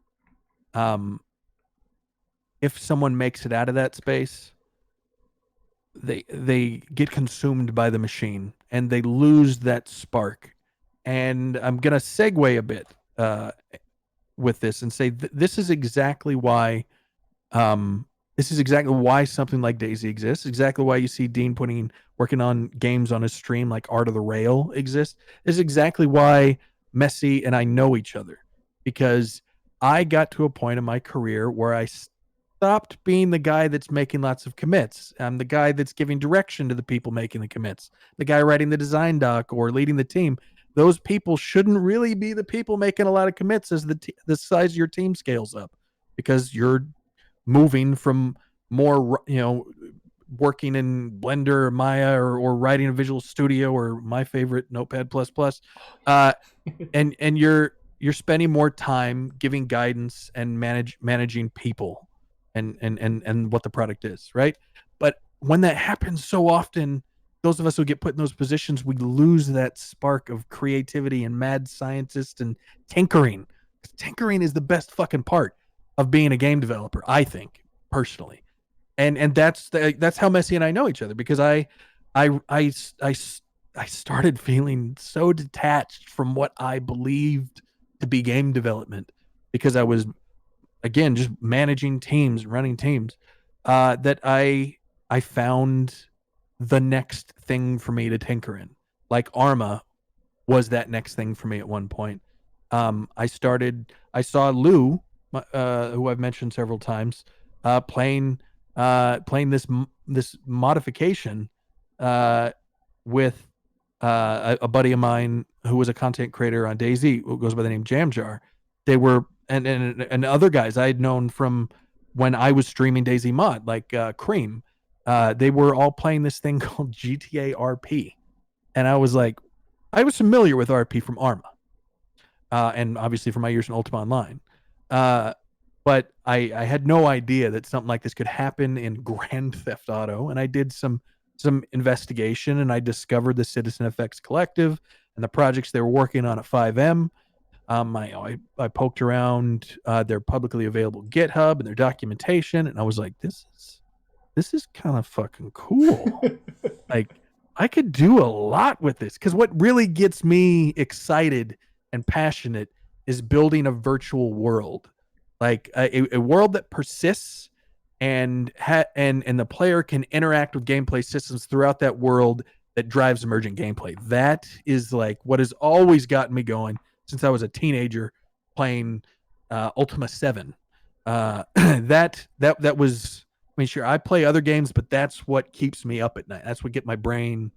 if someone makes it out of that space, they get consumed by the machine and they lose that spark. And I'm gonna segue a bit with this and say this is exactly why something like DayZ exists. Exactly why you see Dean working on games on his stream like Art of the Rail exists. This is exactly why Messi and I know each other, because I got to a point in my career where I stopped being the guy that's making lots of commits. I'm the guy that's giving direction to the people making the commits, the guy writing the design doc or leading the team. Those people shouldn't really be the people making a lot of commits as the size of your team scales up, because you're moving from more, working in Blender or Maya or writing a Visual Studio or my favorite Notepad++, and you're spending more time giving guidance and managing people and what the product is, right? But when that happens so often, those of us who get put in those positions, we lose that spark of creativity and mad scientist and tinkering. Tinkering is the best fucking part of being a game developer, I think, personally. And that's how Messi and I know each other, because I I started feeling so detached from what I believed to be game development because I was again just managing teams, running teams, that I found the next thing for me to tinker in. Like Arma was that next thing for me at one point. I saw Lou, who I've mentioned several times, playing this modification uh, with a buddy of mine who was a content creator on DayZ, who goes by the name Jamjar. They were and other guys I had known from when I was streaming DayZ Mod, like Cream. They were all playing this thing called GTA RP, and I was like, I was familiar with RP from Arma, and obviously from my years in Ultima Online. Uh, but I had no idea that something like this could happen in Grand Theft Auto. And I did some investigation, and I discovered the Citizen FX Collective and the projects they were working on at 5M. I poked around their publicly available GitHub and their documentation, and I was like, this is kind of fucking cool. Like, I could do a lot with this, because what really gets me excited and passionate is building a virtual world, like a world that persists and the player can interact with gameplay systems throughout that world that drives emergent gameplay. That is like what has always gotten me going since I was a teenager playing Ultima 7. That was, I mean, sure, I play other games, but that's what keeps me up at night. That's what get my brain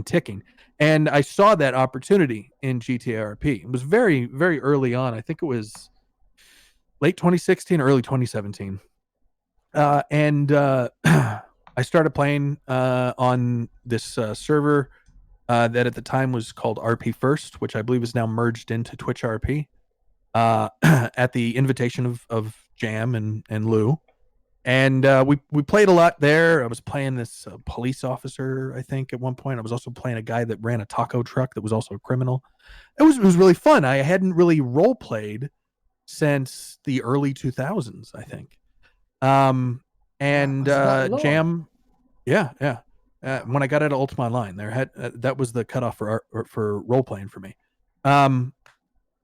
ticking. And I saw that opportunity in GTA RP. It was very, very early on. I think it was late 2016, early 2017. And I started playing on this server that at the time was called RP First, which I believe is now merged into Twitch RP, at the invitation of Jam and Lou. And we played a lot there. I was playing this police officer, I think, at one point. I was also playing a guy that ran a taco truck that was also a criminal. It was really fun. I hadn't really role played since the early 2000s, I think. And Jam, yeah. When I got out of Ultima Online, that was the cutoff for role playing for me.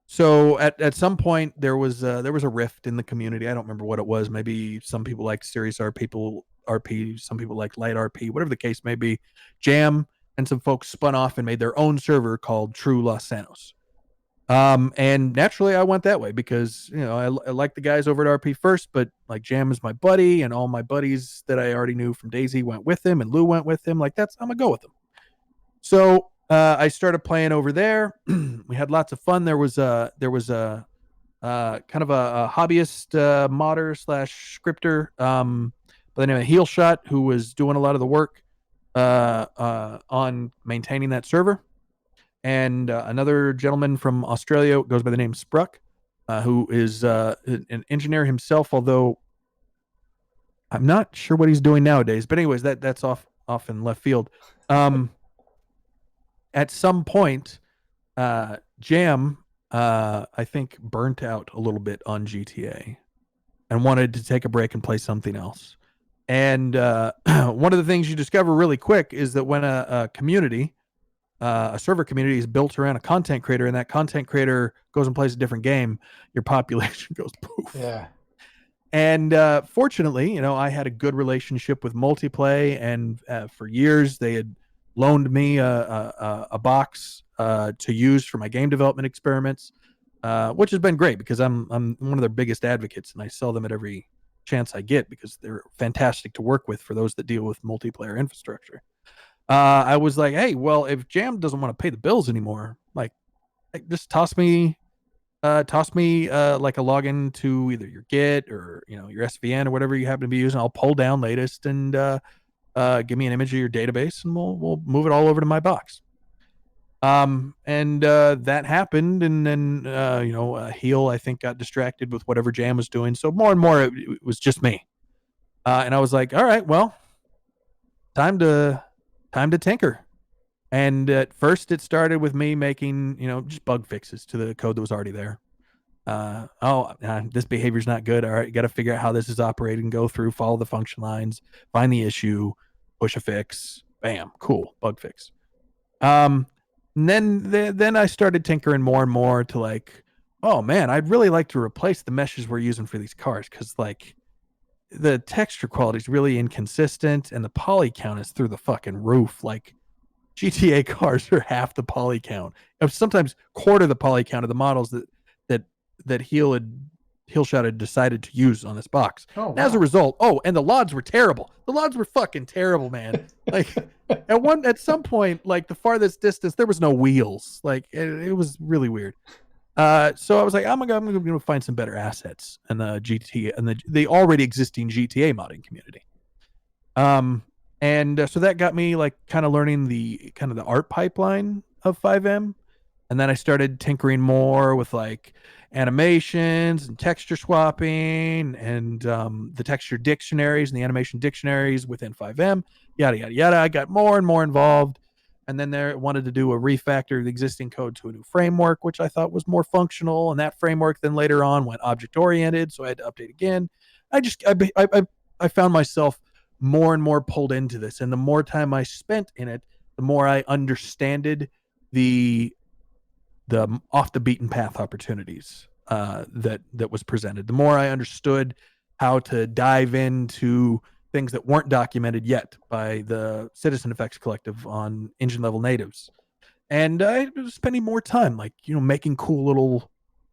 So at some point there was a rift in the community. I don't remember what it was. Maybe some people like serious RP, some people like light RP, whatever the case may be. Jam and some folks spun off and made their own server called True Los Sanos. And naturally I went that way because, you know, I like the guys over at RP First, but like Jam is my buddy, and all my buddies that I already knew from DayZ went with him, and Lou went with him. Like, I'm gonna go with them. So I started playing over there. We had lots of fun. There was a kind of a hobbyist modder slash scripter by the name of Heel Shot, who was doing a lot of the work on maintaining that server. And another gentleman from Australia goes by the name Spruck, who is an engineer himself, although I'm not sure what he's doing nowadays. But anyways, that's off in left field. At some point, Jam, I think, burnt out a little bit on GTA and wanted to take a break and play something else. And one of the things you discover really quick is that when a community, a server community, is built around a content creator, and that content creator goes and plays a different game, your population goes poof. Yeah. And fortunately, you know, I had a good relationship with Multiplay, and for years they had loaned me a box to use for my game development experiments, which has been great because I'm one of their biggest advocates, and I sell them at every chance I get because they're fantastic to work with for those that deal with multiplayer infrastructure. I was like, hey, well, if Jam doesn't want to pay the bills anymore, like just toss me like a login to either your Git or, you know, your SVN or whatever you happen to be using. I'll pull down latest and give me an image of your database, and we'll move it all over to my box. And that happened, and then Heel, I think, got distracted with whatever Jam was doing, so more and more it was just me. And I was like, all right, well, time to tinker. And at first it started with me making, you know, just bug fixes to the code that was already there. This behavior's not good. All right, you got to figure out how this is operating, go through, follow the function lines, find the issue, push a fix, bam, cool, bug fix. Um, and then I started tinkering more and more to like, oh man, I'd really like to replace the meshes we're using for these cars because like the texture quality is really inconsistent and the poly count is through the fucking roof. Like GTA cars are half the poly count, sometimes quarter the poly count of the models that that Heelshot had decided to use on this box. Oh And as a wow. result, and the LODs were terrible. The LODs were fucking terrible, man. Like at some point, like the farthest distance, there was no wheels. Like it was really weird. So I was like, I'm gonna find some better assets in the GTA and the already existing GTA modding community. Um, and so that got me like kind of learning the kind of the art pipeline of 5M, and then I started tinkering more with like animations and texture swapping and the texture dictionaries and the animation dictionaries within 5M. Yada yada yada. I got more and more involved, and then there wanted to do a refactor of the existing code to a new framework, which I thought was more functional. And that framework then later on went object oriented, so I had to update again. I found myself more and more pulled into this, and the more time I spent in it, the more I understood the off the beaten path opportunities that was presented. The more I understood how to dive into things that weren't documented yet by the Citizen Effects Collective on engine level natives, and I was spending more time, like making cool little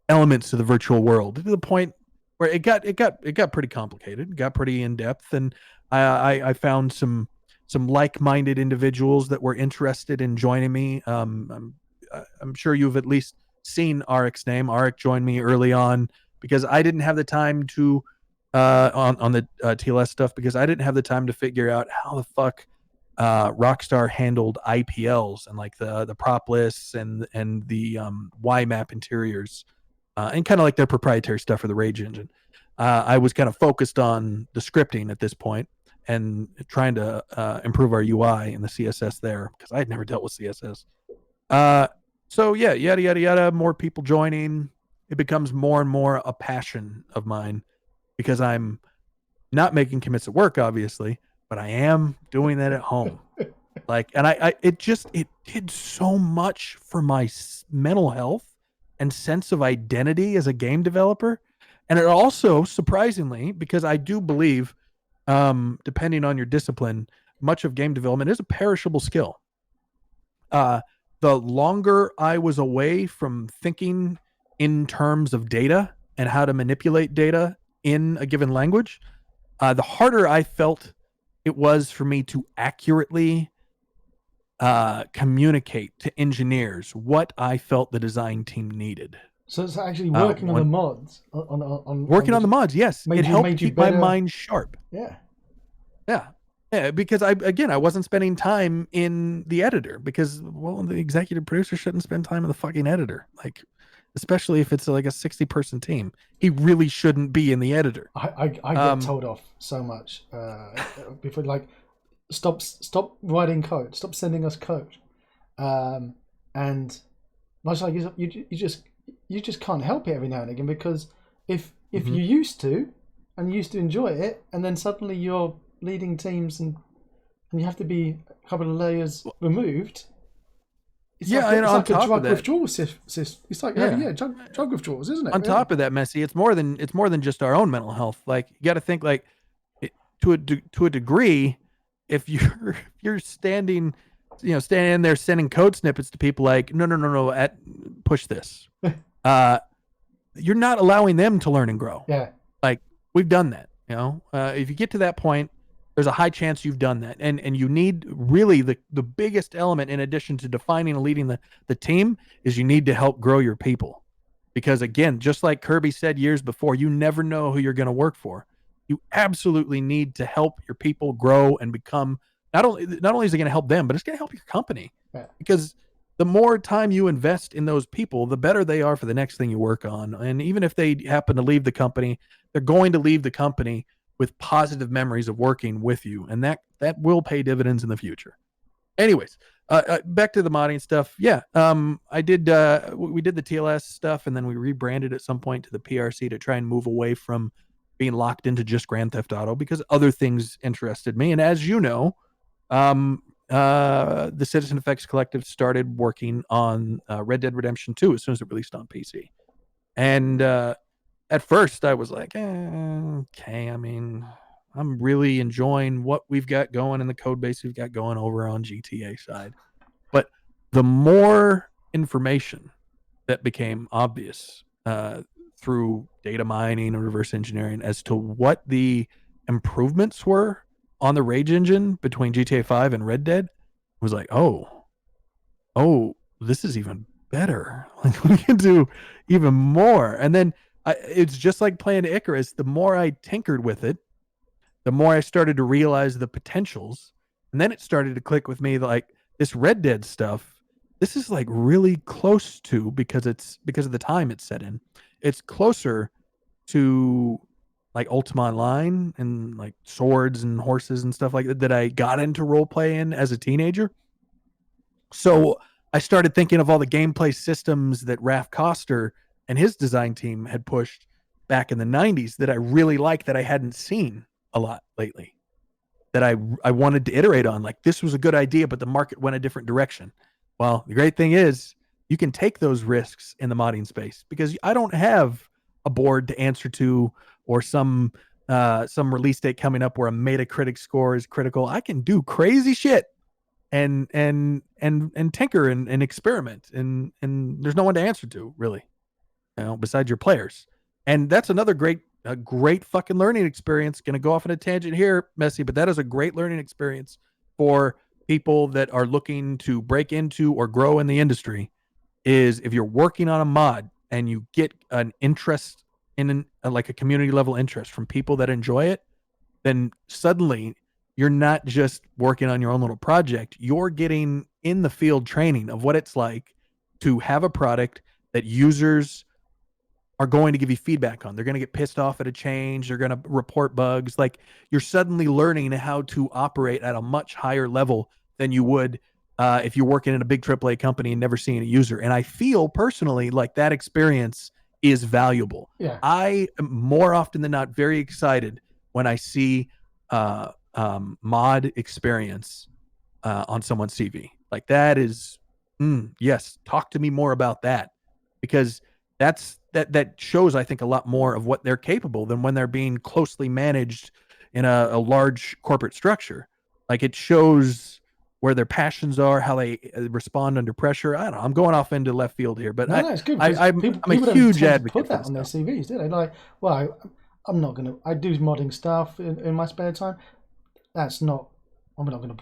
elements to the virtual world to the point where it got pretty complicated, got pretty in depth, and I found some like-minded individuals that were interested in joining me. I'm sure you've at least seen Aric's name. Aric joined me early on because I didn't have the time to on the TLS stuff because I didn't have the time to figure out how the fuck Rockstar handled IPLs and like the prop lists and the Y map interiors and kind of like their proprietary stuff for the Rage engine. I was kind of focused on the scripting at this point and trying to improve our UI and the CSS there because I had never dealt with CSS. So yeah, yada yada yada. More people joining. It becomes more and more a passion of mine because I'm not making commits at work, obviously, but I am doing that at home. Like, and it did so much for my mental health and sense of identity as a game developer. And it also, surprisingly, because I do believe, depending on your discipline, much of game development is a perishable skill. The longer I was away from thinking in terms of data and how to manipulate data in a given language, the harder I felt it was for me to accurately communicate to engineers what I felt the design team needed. So it's actually working on the mods working on the mods. Yes, it helped keep my mind sharp. Yeah. Yeah, because I wasn't spending time in the editor because the executive producer shouldn't spend time in the fucking editor. Like, especially if it's like a 60-person team, he really shouldn't be in the editor. I get told off so much before, like, stop writing code, stop sending us code, and much like you just can't help it every now and again because if you used to enjoy it and then suddenly you're leading teams and you have to be a couple of layers removed. It's like a drug withdrawal system. It's like drug withdrawals, isn't it? On top of that, Messi, it's more than just our own mental health. Like, you got to think like to a degree, if you're standing there sending code snippets to people like no, push this. You're not allowing them to learn and grow. Yeah, like we've done that. If you get to that point, there's a high chance you've done that. And you need really the biggest element in addition to defining and leading the team is you need to help grow your people. Because again, just like Kirby said years before, you never know who you're going to work for. You absolutely need to help your people grow and become, not only is it going to help them, but it's going to help your company. Yeah. Because the more time you invest in those people, the better they are for the next thing you work on. And even if they happen to leave the company, they're going to leave the company with positive memories of working with you, and that will pay dividends in the future. Anyways, back to the modding stuff. Yeah, we did the TLS stuff, and then we rebranded at some point to the PRC to try and move away from being locked into just Grand Theft Auto because other things interested me. And as you know, the Citizen Effects Collective started working on Red Dead Redemption 2 as soon as it released on PC. And at first I was like, okay, I mean, I'm really enjoying what we've got going and the code base we've got going over on GTA side. But the more information that became obvious through data mining and reverse engineering as to what the improvements were on the Rage engine between GTA 5 and Red Dead, was like, oh, this is even better. Like, we can do even more. And then it's just like playing Icarus. The more I tinkered with it, the more I started to realize the potentials. And then it started to click with me, like, this Red Dead stuff, this is like really close to, because of the time it's set in, it's closer to like Ultima Online and like swords and horses and stuff like that I got into role play in as a teenager. So I started thinking of all the gameplay systems that Raph Koster and his design team had pushed back in the 90s that I really liked, that I hadn't seen a lot lately, that I wanted to iterate on. Like, this was a good idea, but the market went a different direction. Well, the great thing is you can take those risks in the modding space, because I don't have a board to answer to, or some release date coming up where a Metacritic score is critical. I can do crazy shit and tinker and experiment, and there's no one to answer to, really, besides your players. And that's another great fucking learning experience. Gonna go off on a tangent here, Messy, but that is a great learning experience for people that are looking to break into or grow in the industry. Is if you're working on a mod and you get an interest in like a community level interest from people that enjoy it, then suddenly you're not just working on your own little project. You're getting in the field training of what it's like to have a product that users are going to give you feedback on. They're going to get pissed off at a change. They're going to report bugs. Like, you're suddenly learning how to operate at a much higher level than you would if you're working in a big AAA company and never seeing a user. And I feel personally like that experience is valuable. Yeah. I am more often than not very excited when I see mod experience on someone's CV. Like, that is, yes, talk to me more about that, because that shows, I think, a lot more of what they're capable than when they're being closely managed in a large corporate structure. Like, it shows where their passions are, how they respond under pressure. I don't know. I'm going off into left field here, but no, it's good. I'm People a huge don't advocate put that for on their stuff. CVs, do they? Like, well, I'm not gonna. I do modding stuff in my spare time. That's not. I'm not gonna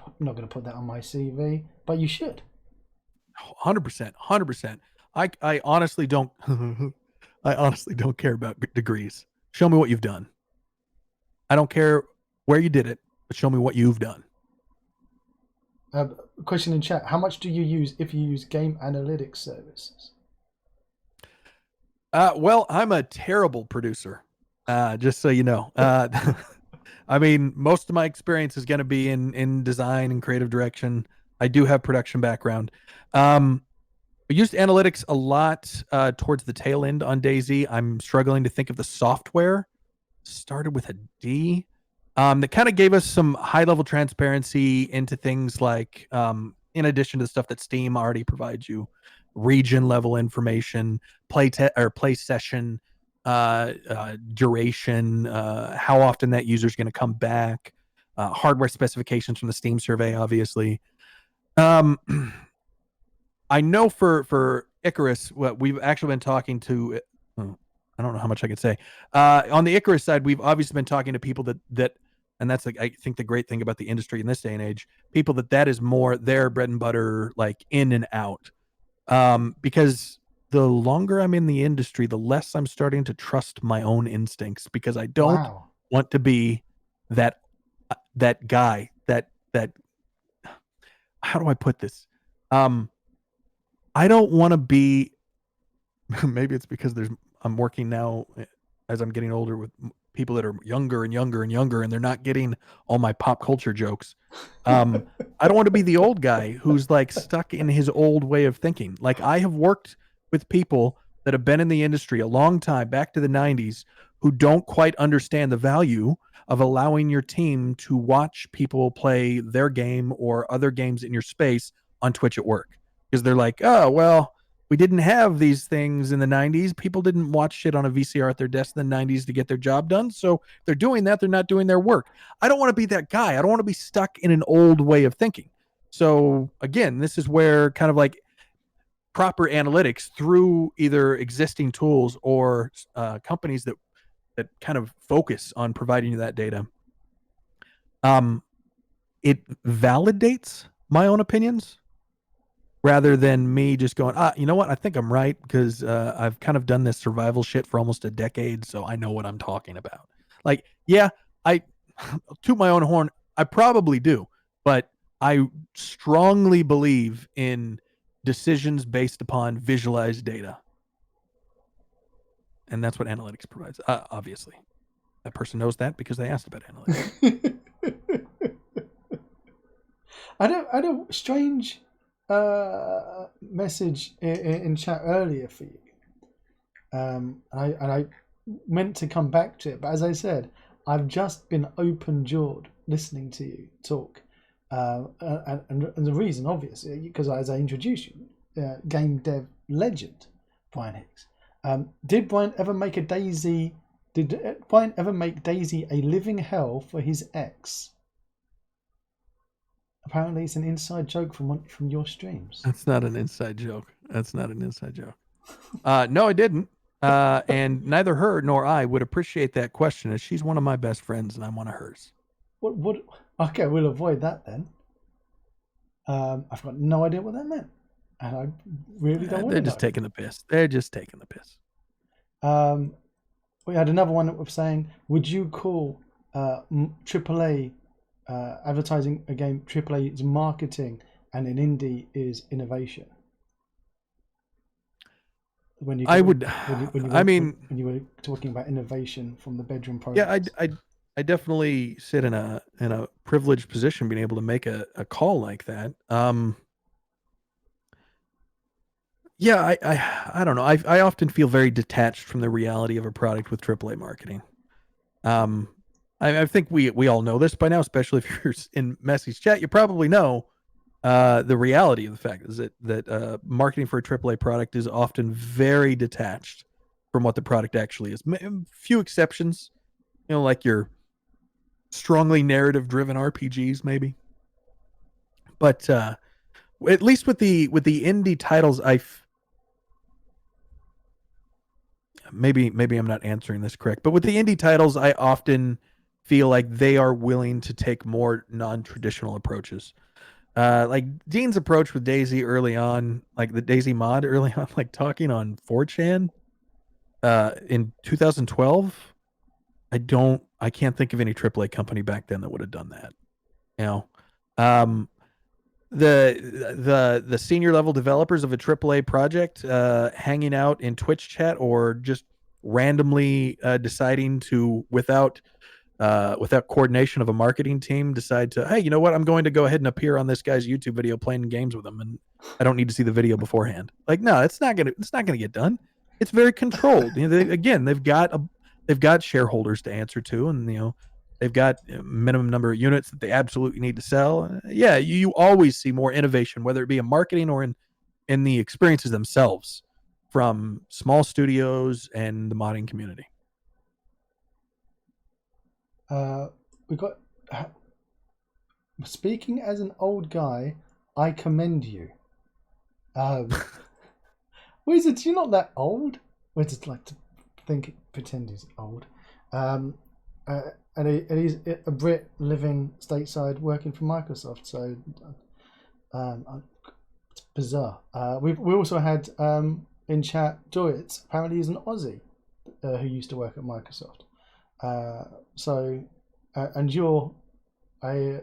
put that on my CV. But you should. 100%, 100%. I honestly don't. I honestly don't care about degrees. Show me what you've done. I don't care where you did it, but show me what you've done. Question in chat: how much do you use if you use game analytics services? Well, I'm a terrible producer. Just so you know. I mean, most of my experience is going to be in design and creative direction. I do have production background. I used analytics a lot towards the tail end on DayZ. I'm struggling to think of the software. Started with a D. That kind of gave us some high-level transparency into things like, in addition to the stuff that Steam already provides you, region-level information, play session duration, how often that user is going to come back, hardware specifications from the Steam survey, obviously. I know for Icarus, what we've actually been talking to, I don't know how much I could say. On the Icarus side, we've obviously been talking to people that, and that's like, I think the great thing about the industry in this day and age, people that is more their bread and butter, like in and out. Because the longer I'm in the industry, the less I'm starting to trust my own instincts, because I don't want to be that guy that how do I put this? I don't want to be, maybe it's because I'm working now as I'm getting older with people that are younger and younger and younger, and they're not getting all my pop culture jokes. I don't want to be the old guy who's like stuck in his old way of thinking. Like, I have worked with people that have been in the industry a long time, back to the 90s, who don't quite understand the value of allowing your team to watch people play their game or other games in your space on Twitch at work. Because they're like, oh, well, we didn't have these things in the 90s. People didn't watch shit on a VCR at their desk in the 90s to get their job done. So they're doing that. They're not doing their work. I don't want to be that guy. I don't want to be stuck in an old way of thinking. So again, this is where kind of like proper analytics through either existing tools or companies that kind of focus on providing you that data. It validates my own opinions rather than me just going, you know what? I think I'm right because I've kind of done this survival shit for almost a decade, so I know what I'm talking about. Like, yeah, I toot my own horn. I probably do, but I strongly believe in decisions based upon visualized data. And that's what analytics provides. Obviously, that person knows that because they asked about analytics. I had a strange message in chat earlier for you. I meant to come back to it, but as I said, I've just been open-jawed listening to you talk. And the reason, obviously, because as I introduced you, game dev legend Brian Hicks. Did Brian ever make DayZ a living hell for his ex? Apparently, it's an inside joke from your streams. That's not an inside joke. No, I didn't. And neither her nor I would appreciate that question, as she's one of my best friends and I'm one of hers. What? Okay, we'll avoid that then. I've got no idea what that meant, and I really don't want to know. They're just taking the piss. We had another one that was saying, would you call AAA advertising a game AAA is marketing and an indie is innovation? When you were talking about innovation from the bedroom programs. Yeah, I definitely sit in a privileged position being able to make a call like that. Yeah, I don't know. I often feel very detached from the reality of a product with AAA marketing. I think we all know this by now, especially if you're in Messy's chat. You probably know the reality of the fact is that marketing for a AAA product is often very detached from what the product actually is. Few exceptions, like your strongly narrative-driven RPGs, maybe. But at least with the indie titles, maybe I'm not answering this correct, but with the indie titles, I often feel like they are willing to take more non-traditional approaches. Like Dean's approach with DayZ early on, like the DayZ mod early on, like talking on 4chan in 2012. I can't think of any AAA company back then that would have done that. The senior level developers of a AAA project hanging out in Twitch chat or just randomly deciding to without coordination of a marketing team decide to, hey, you know what, I'm going to go ahead and appear on this guy's YouTube video playing games with him and I don't need to see the video beforehand. Like, no, it's not gonna get done. It's very controlled. They've got shareholders to answer to, and they've got a minimum number of units that they absolutely need to sell. Yeah, you always see more innovation, whether it be in marketing or in the experiences themselves, from small studios and the modding community. We got. Speaking as an old guy, I commend you. Wizard, you're not that old. Wizard like to pretend he's old. And he's a Brit living stateside, working for Microsoft. So it's bizarre. We also had in chat Doritz. Apparently, he's an Aussie who used to work at Microsoft. And you're an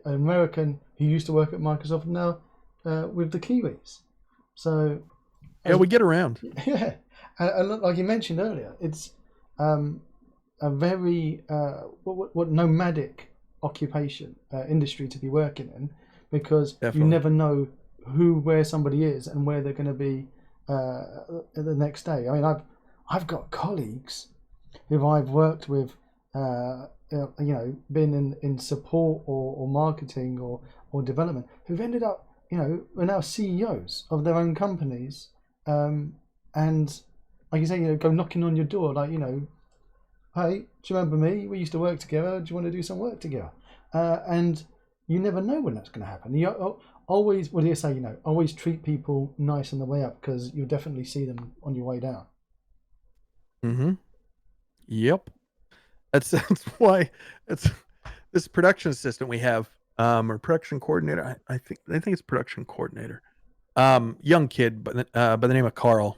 American who used to work at Microsoft now with the Kiwis. So yeah, we get around. Yeah, and like you mentioned earlier, it's a very what nomadic occupation industry to be working in, because Definitely. You never know where somebody is and where they're going to be the next day. I mean, I've got colleagues who I've worked with, been in support or marketing or development, who've ended up, are now CEOs of their own companies, and like you say, go knocking on your door, like, hey, do you remember me? We used to work together. Do you want to do some work together? And you never know when that's going to happen. You always, what do you say? Always treat people nice on the way up, because you'll definitely see them on your way down. Mm-hmm. Yep. That's why it's this production assistant we have, or production coordinator. I think it's production coordinator. Young kid, by the name of Carl,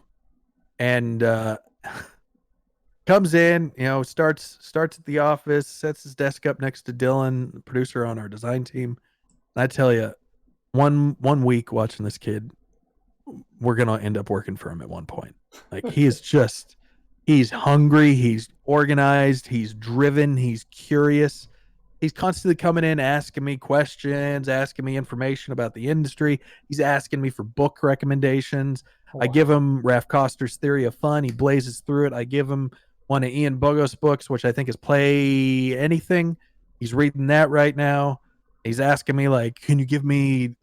and comes in, starts at the office, sets his desk up next to Dylan, the producer on our design team. And I tell you, one week watching this kid, we're gonna end up working for him at one point. Like, he's hungry, he's organized, he's driven, he's curious. He's constantly coming in, asking me questions, asking me information about the industry. He's asking me for book recommendations. Oh, I give him Raph Koster's Theory of Fun. He blazes through it. I give him one of Ian Bogos' books, which I think is Play Anything. He's reading that right now. He's asking me, like, can you give me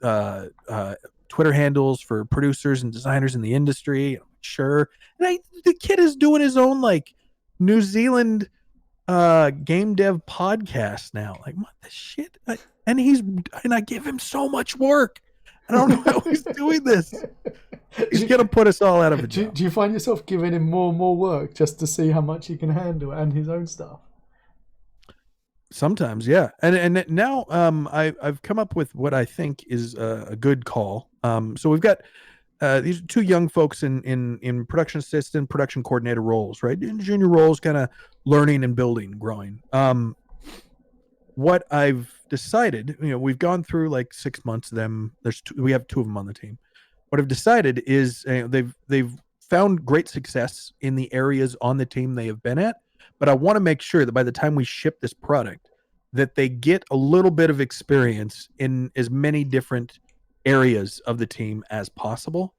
Twitter handles for producers and designers in the industry? I'm like, sure. And the kid is doing his own, like, New Zealand game dev podcast now. Like, what the shit? And I give him so much work. I don't know how he's doing this. He's gonna put us all out of a job. Do you find yourself giving him more and more work just to see how much he can handle and his own stuff? Sometimes, yeah. And now I've come up with what I think is a good call. So we've got these two young folks in production assistant, production coordinator roles, right? In junior roles, kind of learning and building, growing. What I've decided, we've gone through like 6 months of them. We have two of them on the team. What I've decided is they've found great success in the areas on the team they have been at, but I want to make sure that by the time we ship this product, that they get a little bit of experience in as many different areas of the team as possible,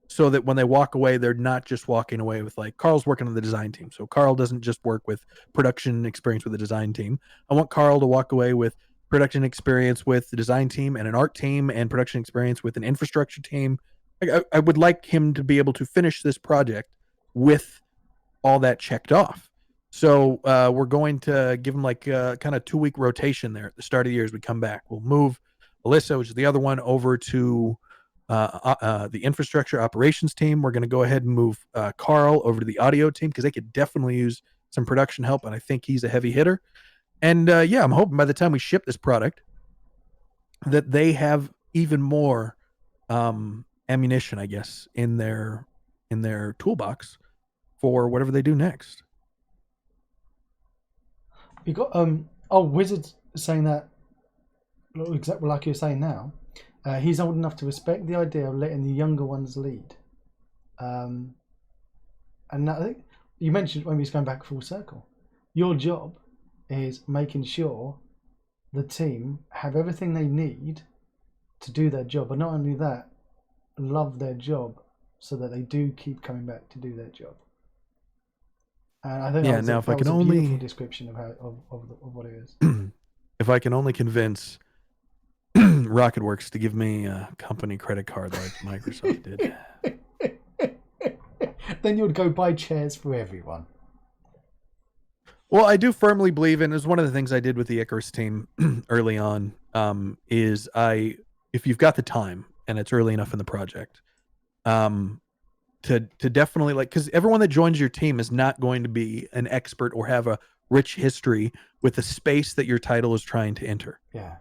so that when they walk away, they're not just walking away with, like, Carl's working on the design team. So Carl doesn't just work with production experience with the design team. I want Carl to walk away with production experience with the design team and an art team, and production experience with an infrastructure team. I would like him to be able to finish this project with all that checked off. So we're going to give him like a kind of 2-week rotation there at the start of the year as we come back. We'll move Alyssa, which is the other one, over to the infrastructure operations team. We're going to go ahead and move Carl over to the audio team, because they could definitely use some production help, and I think he's a heavy hitter. And I'm hoping by the time we ship this product that they have even more ammunition, I guess, in their toolbox for whatever they do next. You got Wizard saying that exactly like you're saying now. He's old enough to respect the idea of letting the younger ones lead. And I think you mentioned, when we was going back full circle, your job is making sure the team have everything they need to do their job, but not only that, love their job, so that they do keep coming back to do their job. And I think that was a beautiful description of what it is. If I can only convince Rocketworks to give me a company credit card like Microsoft did, then you'd go buy chairs for everyone. Well, I do firmly believe, and it was one of the things I did with the Icarus team early on, is if you've got the time and it's early enough in the project, to definitely, like, because everyone that joins your team is not going to be an expert or have a rich history with the space that your title is trying to enter. Yeah.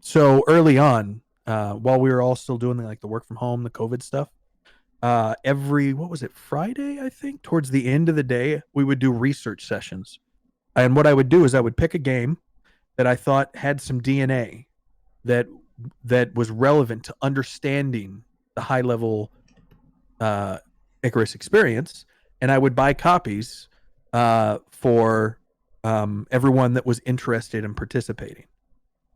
So early on, while we were all still doing the work from home, the COVID stuff, Friday, I think, towards the end of the day, we would do research sessions. And what I would do is I would pick a game that I thought had some DNA that was relevant to understanding the high level Icarus experience, and I would buy copies for everyone that was interested in participating.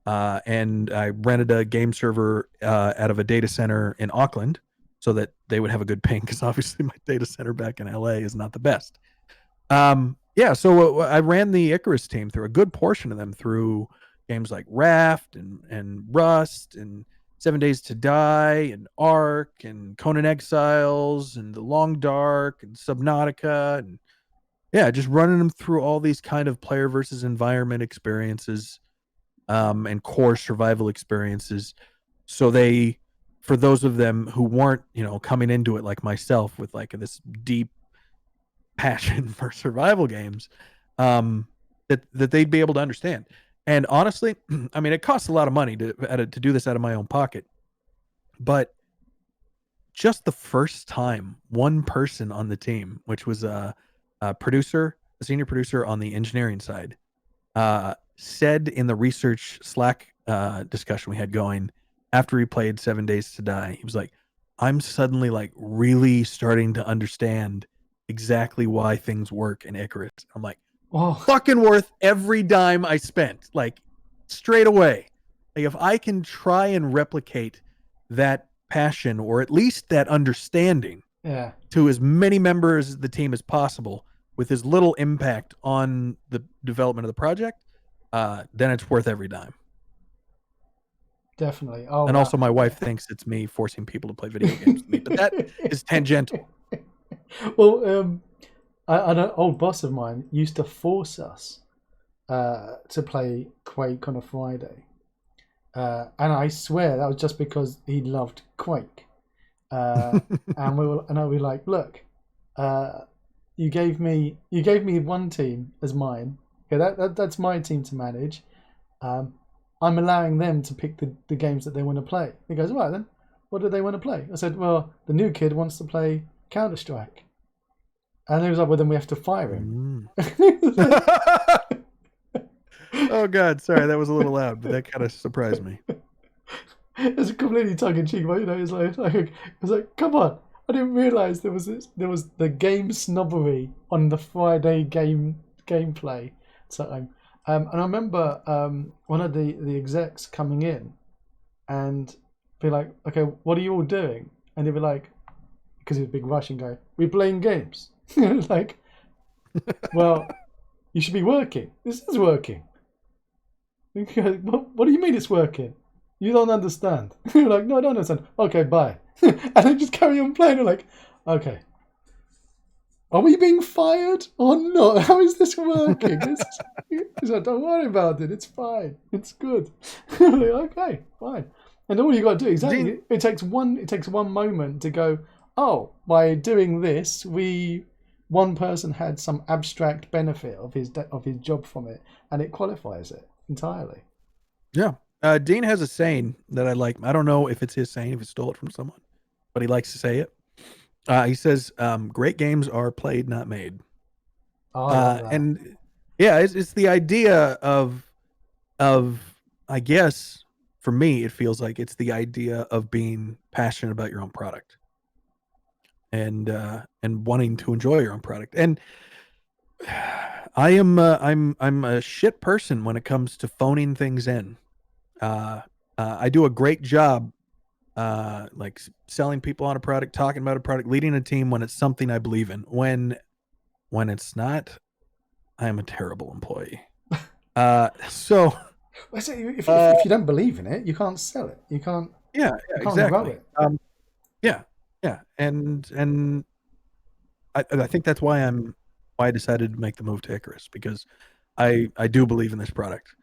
And I rented a game server out of a data center in Auckland, so that they would have a good ping, because obviously my data center back in LA is not the best. Yeah, so I ran the Icarus team through a good portion of them through games like Raft and Rust and 7 Days to Die and Ark and Conan Exiles and The Long Dark and Subnautica and yeah, just running them through all these kind of player versus environment experiences and core survival experiences. So they, for those of them who weren't, coming into it like myself with like this deep passion for survival games, that they'd be able to understand. And honestly, I mean, it costs a lot of money to do this out of my own pocket, but just the first time one person on the team, which was a senior producer on the engineering side, said in the research Slack discussion we had going after he played 7 Days to Die, he was like, I'm suddenly like really starting to understand exactly why things work in Icarus. I'm like, Oh, fucking worth every dime I spent, like straight away. Like if I can try and replicate that passion or at least that understanding yeah, to as many members of the team as possible with as little impact on the development of the project, then it's worth every dime. definitely. Oh, And wow. also, my wife thinks it's me forcing people to play video games with me, but that is tangential. Well, an old boss of mine used to force us to play Quake on a Friday, and I swear that was just because he loved Quake. And I'll be like, look, you gave me one team as mine. Okay, that's my team to manage. Um, I'm allowing them to pick the games that they want to play. He goes, all right then, what do they want to play? I said, well, the new kid wants to play Counter Strike. And he was like, well, then we have to fire him. Oh God, sorry, that was a little loud, but that kind of surprised me. It's completely tongue in cheek, but it's like, come on! I didn't realize there was the game snobbery on the Friday gameplay time. And I remember one of the execs coming in and be like, okay, what are you all doing? And they'd be like, because he's a big Russian guy, we're playing games. Like, well, you should be working. This is working. What do you mean it's working? You don't understand. You're like, no, I don't understand. Okay, bye. And then just carry on playing. You're like, okay. Are we being fired or not? How is this working? So don't worry about it. It's fine. It's good. Like, okay, fine. And all you got to do exactly. It takes one moment to go. Oh, by doing this, one person had some abstract benefit of his job from it, and it qualifies it entirely. Yeah. Dean has a saying that I like. I don't know if it's his saying, if he stole it from someone, but he likes to say it. He says, great games are played, not made. Oh, I love that. And yeah, it's the idea of, I guess for me, it feels like it's the idea of being passionate about your own product and wanting to enjoy your own product. And I'm a shit person when it comes to phoning things in. I do a great job, like selling people on a product, talking about a product, leading a team when it's something I believe in. When it's not, I am a terrible employee. So if you don't believe in it, you can't sell it. You can't. Yeah, You can't exactly. grow it. Yeah, and I think that's why I decided to make the move to Icarus, because I do believe in this product.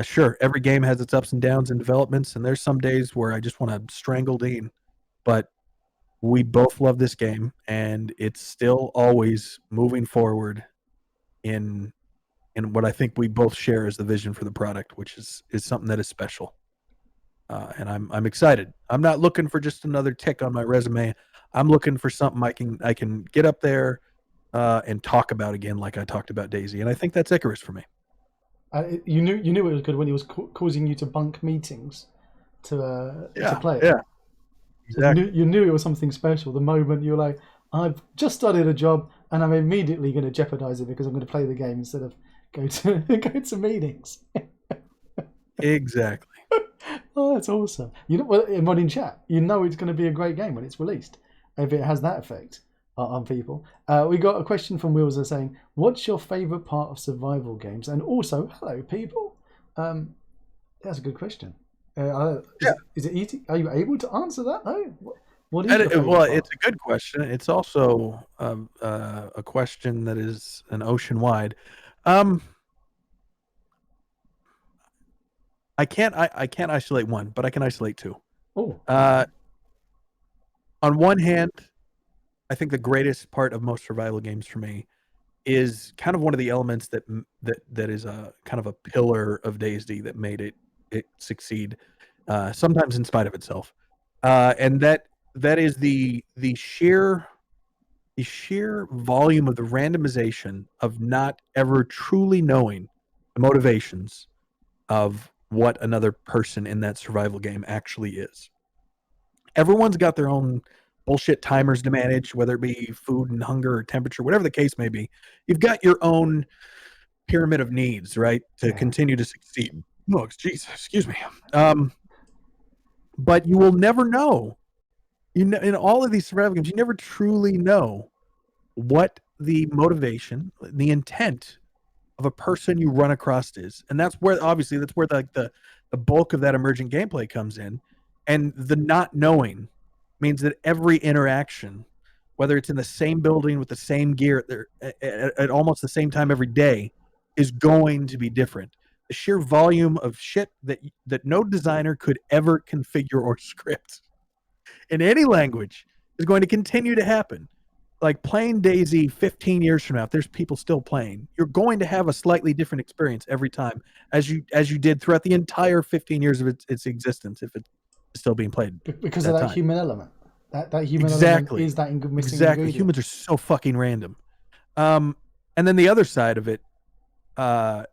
Sure, every game has its ups and downs and developments, and there's some days where I just want to strangle Dean, but we both love this game, and it's still always moving forward in what I think we both share as the vision for the product, which is something that is special. And I'm excited. I'm not looking for just another tick on my resume. I'm looking for something I can get up there and talk about again, like I talked about DayZ, and I think that's Icarus for me. You knew it was good when he was causing you to bunk meetings to play it. Yeah, So exactly. you knew it was something special the moment you were like, I've just started a job and I'm immediately going to jeopardize it because I'm going to play the game instead of go to meetings. Exactly. Oh, that's awesome. You know, well, in chat, you know it's going to be a great game when it's released if it has that effect. on people. We got a question from Wills saying, "What's your favourite part of survival games?" And also, hello, people. That's a good question. Is it easy? Are you able to answer that? No. What is your favourite Well, part? it's a good question. It's also a question that is an ocean wide. I can't isolate one, but I can isolate two. Oh, On one hand, I think the greatest part of most survival games for me is kind of one of the elements that is a kind of a pillar of DayZ that made it succeed, sometimes in spite of itself, and that is the sheer volume of the randomization of not ever truly knowing the motivations of what another person in that survival game actually is. Everyone's got their own bullshit timers to manage, whether it be food and hunger or temperature, whatever the case may be. You've got your own pyramid of needs, right, to continue to succeed. Oh, geez, excuse me. But you will never know. In all of these survival games, you never truly know what the motivation, the intent of a person you run across is, and that's where the bulk of that emergent gameplay comes in, and the not knowing means that every interaction, whether it's in the same building with the same gear at almost the same time every day, is going to be different. The sheer volume of shit that no designer could ever configure or script in any language is going to continue to happen. Like playing DayZ 15 years from now, if there's people still playing, you're going to have a slightly different experience every time, as you did throughout the entire 15 years of its existence, if it's still being played because at of that that time. human element. That human element Exactly. is that missing Exactly. ingredient. Humans are so fucking random. And then the other side of it's got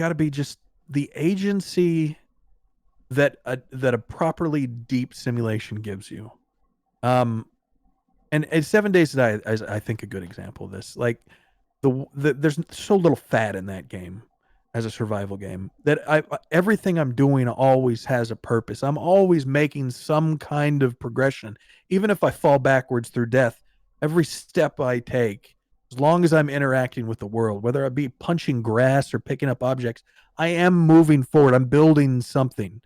to be just the agency that a properly deep simulation gives you. And 7 Days to Die is, I think, a good example of this. Like there's so little fat in that game as a survival game that everything I'm doing always has a purpose. I'm always making some kind of progression, even if I fall backwards through death. Every step I take, as long as I'm interacting with the world, whether I be punching grass or picking up objects, I am moving forward. I'm building something.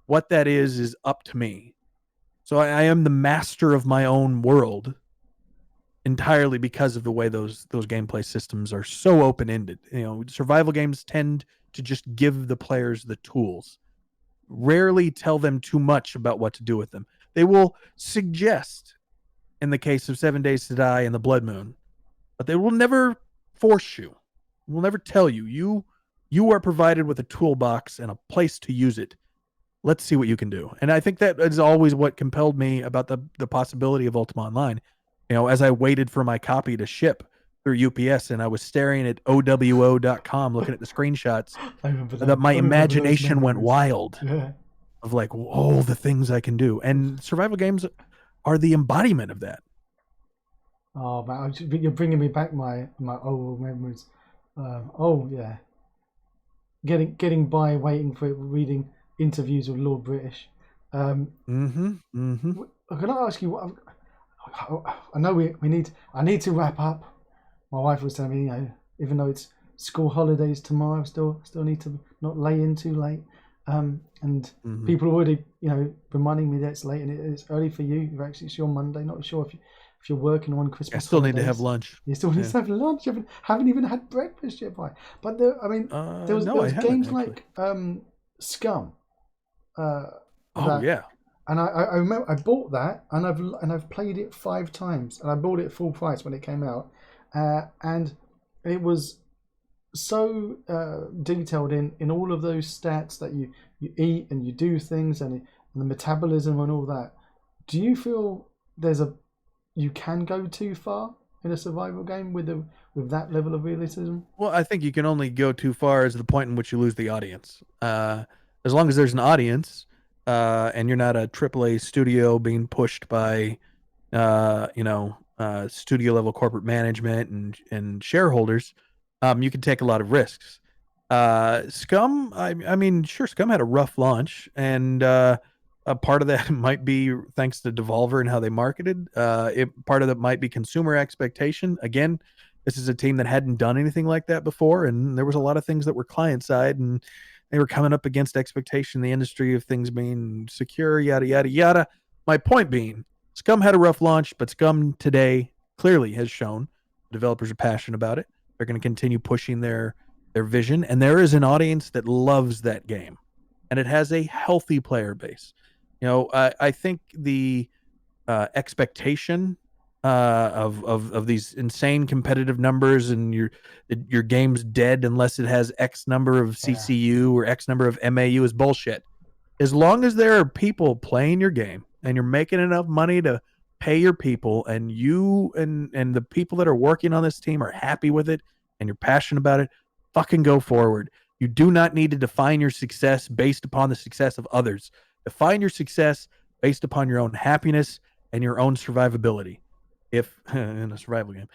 What that is up to me. So I am the master of my own world entirely because of the way those gameplay systems are so open-ended. Survival games tend to just give the players the tools, rarely tell them too much about what to do with them. They will suggest, in the case of 7 Days to Die and the Blood Moon, but they will never force you. Will never tell you. You are provided with a toolbox and a place to use it. Let's see what you can do. And I think that is always what compelled me about the possibility of Ultima Online. As I waited for my copy to ship through UPS and I was staring at OWO.com looking at the screenshots, that my imagination went wild of like, oh, the things I can do. And survival games are the embodiment of that. Oh man, you're bringing me back my old memories. Oh yeah, getting by waiting for reading interviews with Lord British. Can I ask you what? I know I need to wrap up. My wife was telling me, even though it's school holidays tomorrow, still need to not lay in too late. And people are already, reminding me that it's late and it's early for you. It's your Monday. Not sure if you're working on Christmas. I still holidays. Need to have lunch. You still need to have lunch. You haven't even had breakfast yet, Brian. But there was games like Scum. Yeah. And I remember I bought that and I've played it 5 times and I bought it full price when it came out, and it was so detailed in all of those stats that you eat and you do things and the metabolism and all that. Do you feel you can go too far in a survival game with that level of realism? Well, I think you can only go too far as the point in which you lose the audience. As long as there's an audience, and you're not a AAA studio being pushed by, studio level corporate management and shareholders, you can take a lot of risks. Scum, I mean, sure, Scum had a rough launch, and A part of that might be thanks to Devolver and how they marketed. Part of that might be consumer expectation. Again, this is a team that hadn't done anything like that before, and there was a lot of things that were client side, and they were coming up against expectation in the industry of things being secure, yada yada yada. My point being, Scum had a rough launch, but Scum today clearly has shown developers are passionate about it. They're going to continue pushing their vision, and there is an audience that loves that game, and it has a healthy player base. I think the expectation of these insane competitive numbers and your game's dead unless it has X number of CCU or X number of MAU is bullshit. As long as there are people playing your game and you're making enough money to pay your people, and you and the people that are working on this team are happy with it and you're passionate about it, fucking go forward. You do not need to define your success based upon the success of others. Define your success based upon your own happiness and your own survivability. If in a survival game,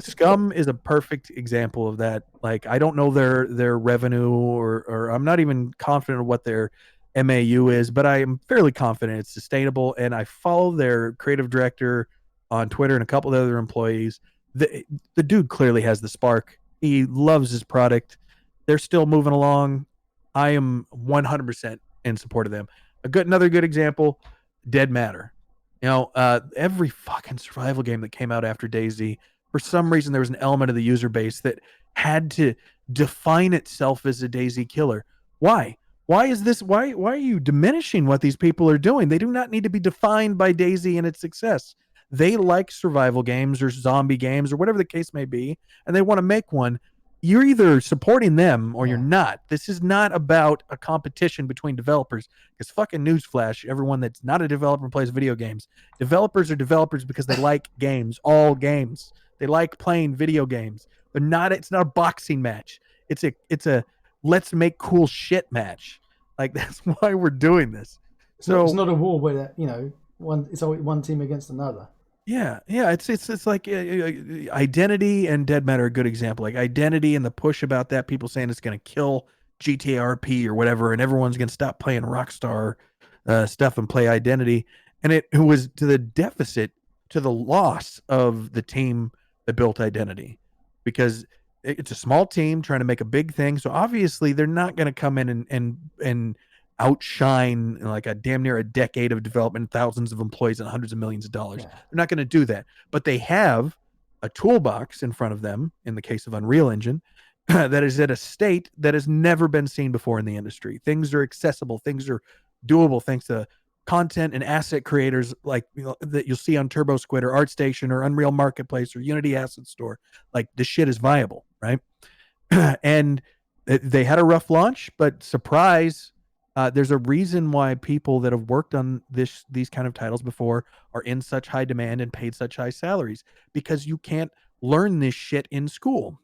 Scum is a perfect example of that. Like, I don't know their revenue, or I'm not even confident of what their MAU is, but I am fairly confident it's sustainable. And I follow their creative director on Twitter and a couple of other employees. The dude clearly has the spark. He loves his product. They're still moving along. I am 100% in support of them. Another good example, Dead Matter. Every fucking survival game that came out after DayZ, for some reason there was an element of the user base that had to define itself as a DayZ killer. Why? Why is this? Why are you diminishing what these people are doing? They do not need to be defined by DayZ and its success. They like survival games or zombie games or whatever the case may be, and they want to make one. You're either supporting them or you're not. This is not about a competition between developers. Because fucking newsflash, everyone that's not a developer plays video games. Developers are developers because they like games, all games. They like playing video games. It's not a boxing match. It's a let's make cool shit match. Like, that's why we're doing this. It's not a war where it's always one team against another. Yeah. It's like Identity and Dead Matter are a good example. Like Identity and the push about that, people saying it's going to kill GTRP or whatever, and everyone's going to stop playing Rockstar stuff and play Identity. And it was to the deficit, to the loss of the team that built Identity, because it's a small team trying to make a big thing. So obviously they're not going to come in and outshine like a damn near a decade of development, thousands of employees, and hundreds of millions of dollars. They're not going to do that, but they have a toolbox in front of them in the case of Unreal Engine that is at a state that has never been seen before in the industry. Things are accessible, things are doable thanks to content and asset creators like that you'll see on Turbo Squid or ArtStation or Unreal Marketplace or Unity Asset Store. Like, this shit is viable, right? And they had a rough launch, but surprise, there's a reason why people that have worked on these kind of titles before are in such high demand and paid such high salaries, because you can't learn this shit in school.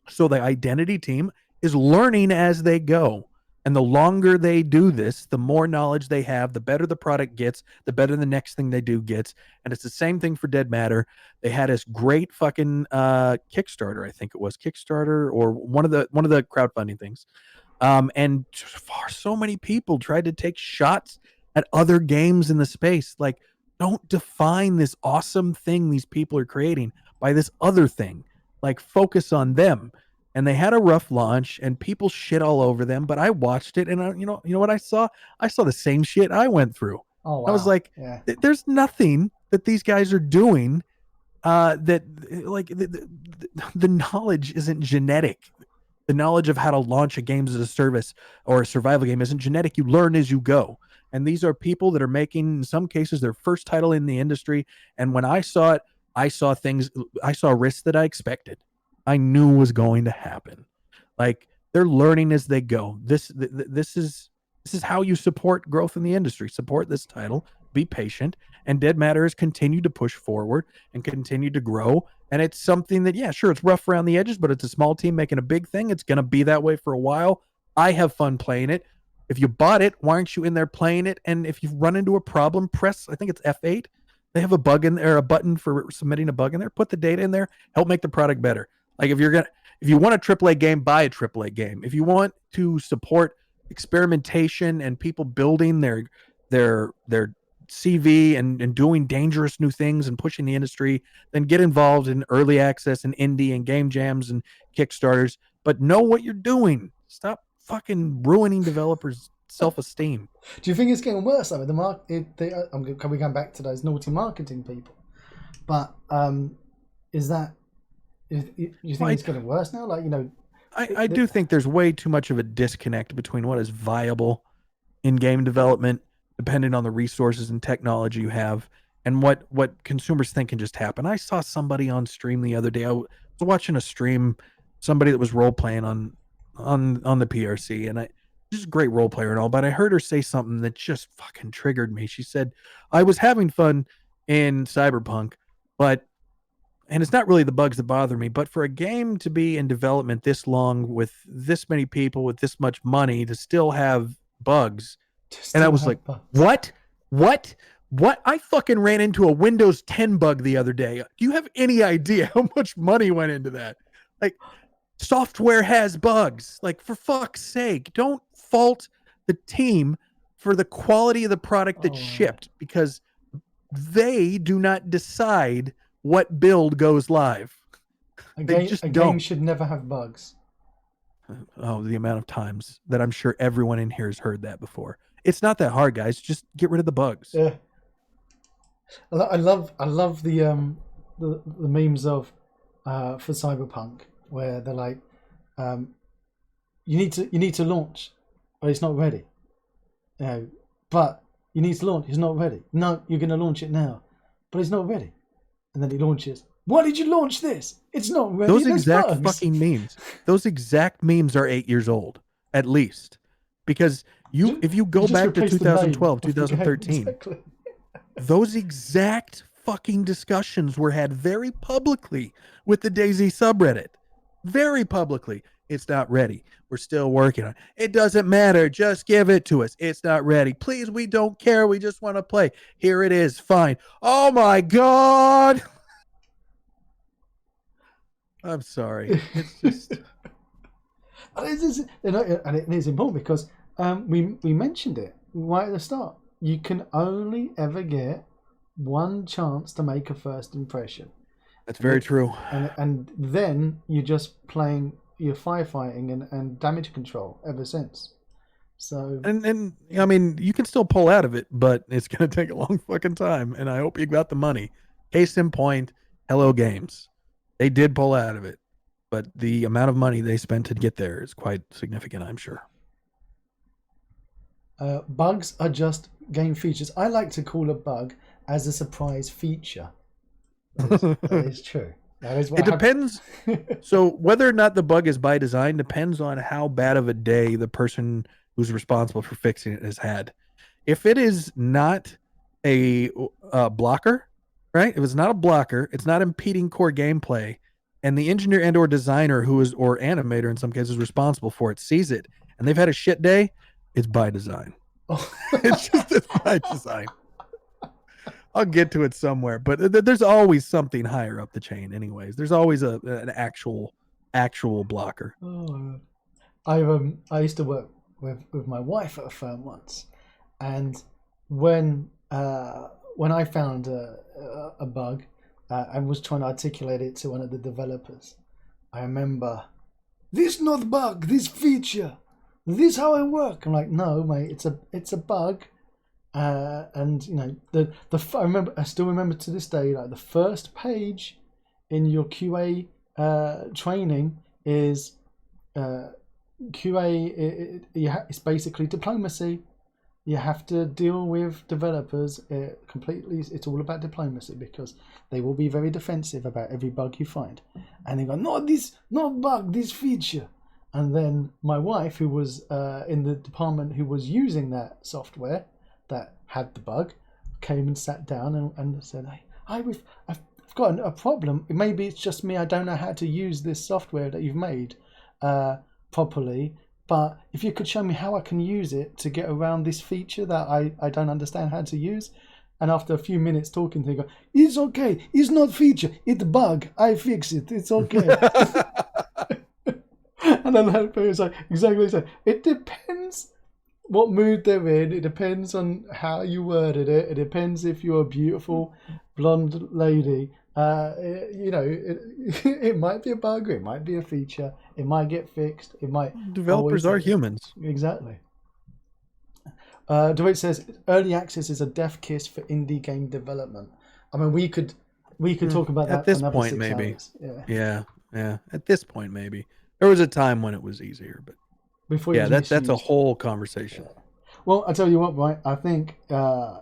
So the Identity team is learning as they go. And the longer they do this, the more knowledge they have, the better the product gets, the better the next thing they do gets. And it's the same thing for Dead Matter. They had this great fucking Kickstarter, I think it was Kickstarter or one of the crowdfunding things. And so many people tried to take shots at other games in the space. Like, don't define this awesome thing these people are creating by this other thing. Like, focus on them. And they had a rough launch, and people shit all over them. But I watched it, and you know what I saw? I saw the same shit I went through. Oh, wow. I was like, there's nothing that these guys are doing that like the knowledge isn't genetic. The knowledge of how to launch a game as a service or a survival game isn't genetic. You learn as you go. And these are people that are making, in some cases, their first title in the industry. And when I saw it, I saw risks that I expected. I knew was going to happen. Like, they're learning as they go. This is how you support growth in the industry. Support this title, be patient, and Dead Matter has continued to push forward and continue to grow. And it's something that, yeah, sure, it's rough around the edges, but it's a small team making a big thing. It's going to be that way for a while. I have fun playing it. If you bought it, why aren't you in there playing it? And if you run into a problem, press, I think it's F8. They have a bug in there, a button for submitting a bug in there. Put the data in there, help make the product better. Like, if you want a AAA game, buy a AAA game. If you want to support experimentation and people building their CV and doing dangerous new things and pushing the industry, then get involved in early access and indie and game jams and Kickstarters, but know what you're doing. Stop fucking ruining developers' self-esteem. Do you think it's getting worse though? I'm coming back to those naughty marketing people, but is that? You think it's getting worse now? Like, I do think there's way too much of a disconnect between what is viable in game development, depending on the resources and technology you have, and what consumers think can just happen. I saw somebody on stream the other day. I was watching a stream, somebody that was role playing on the PRC, and just a great role player and all, but I heard her say something that just fucking triggered me. She said, I was having fun in Cyberpunk, and it's not really the bugs that bother me, but for a game to be in development this long with this many people with this much money to still have bugs. And I was like, bugs. What? I fucking ran into a Windows 10 bug the other day. Do you have any idea how much money went into that? Like, software has bugs. Like, for fuck's sake, don't fault the team for the quality of the product that's shipped, because they do not decide what build goes live. A game should never have bugs. Oh, the amount of times that I'm sure everyone in here has heard that before. It's not that hard, guys. Just get rid of the bugs. Yeah. I love the memes of for Cyberpunk where they're like, you need to launch, but it's not ready. But you need to launch. It's not ready. No, you're going to launch it now, but it's not ready. And then it launches. Why did you launch this? It's not ready. Those exact fucking memes. Those exact memes are 8 years old, at least. Because if you go back to 2012, 2013, exactly. Those exact fucking discussions were had very publicly with the DayZ subreddit. Very publicly. It's not ready. We're still working on it. It doesn't matter. Just give it to us. It's not ready. Please, we don't care. We just want to play. Here it is. Fine. Oh my God. I'm sorry. It's just. And it is important because we mentioned it right at the start. You can only ever get one chance to make a first impression. That's very true. And then you're just playing your firefighting and damage control ever since. So and I mean, you can still pull out of it, but it's going to take a long fucking time. And I hope you got the money. Case in point, Hello Games. They did pull out of it, but the amount of money they spent to get there is quite significant, I'm sure. Bugs are just game features. I like to call a bug as a surprise feature. That is true. That is what it depends. So whether or not the bug is by design depends on how bad of a day the person who's responsible for fixing it has had. If it is not a blocker, right? If it's not a blocker, it's not impeding core gameplay, and the engineer and or designer or animator in some cases responsible for it sees it, and they've had a shit day, it's by design. It's by design. I'll get to it somewhere, but there's always something higher up the chain anyways. There's always an actual blocker. I used to work with my wife at a firm once, and when I found a bug and was trying to articulate it to one of the developers, I remember, this not bug, this feature, this how I work. I'm like, no, mate, it's a bug. And I still remember to this day, like the first page in your QA training is QA. It's basically diplomacy. You have to deal with developers completely. It's all about diplomacy because they will be very defensive about every bug you find. And they go, not bug, this feature. And then my wife, who was in the department who was using that software that had the bug, came and sat down and said, hey, I've got a problem. Maybe it's just me. I don't know how to use this software that you've made properly. But if you could show me how I can use it to get around this feature that I don't understand how to use. And after a few minutes talking to him, go, it's okay. It's not feature. It's bug. I fix it. It's okay. And then that was like, exactly the same. It depends what mood they're in. It depends on how you worded it. It depends if you're a beautiful blonde lady. It might be a bug, it might be a feature, it might get fixed, it might Developers are humans. Exactly. Dwight says early access is a death kiss for indie game development. I mean, we could talk about that at this for another point, 6 maybe. hours. Yeah. At this point, maybe there was a time when it was easier, but Before that's a whole conversation. Yeah. Well, I tell you what, right? I think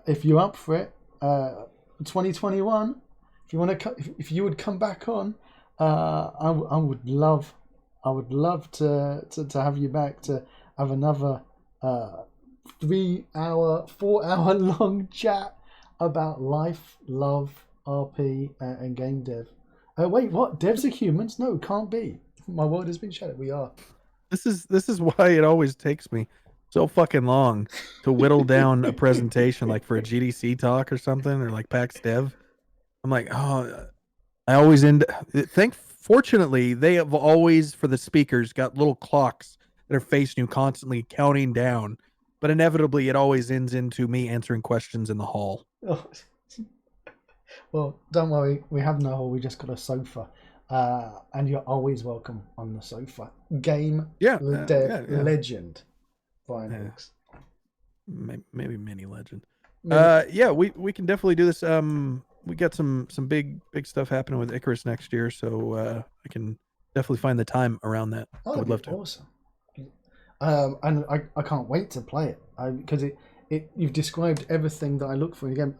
if you're up for it, 2021. If you would come back on, I would love to have you back to have another 4 hour long chat about life, love, RP, and game dev. Wait, what? Devs are humans? No, can't be. My world has been shattered. We are. This is why it always takes me so fucking long to whittle down a presentation, like for a GDC talk or something, or like PAX Dev. I'm like, oh, I always end. Fortunately, they have always, for the speakers, got little clocks that are facing you, constantly counting down. But inevitably, it always ends into me answering questions in the hall. Oh. Well, don't worry, we have no hall. We just got a sofa, and you're always welcome on the sofa. Game legend, Brian Hicks. Maybe mini legend. We can definitely do this. We got some big stuff happening with Icarus next year, so I can definitely find the time around that. I would love to. Awesome. And I can't wait to play it because you've described everything that I look for in a game.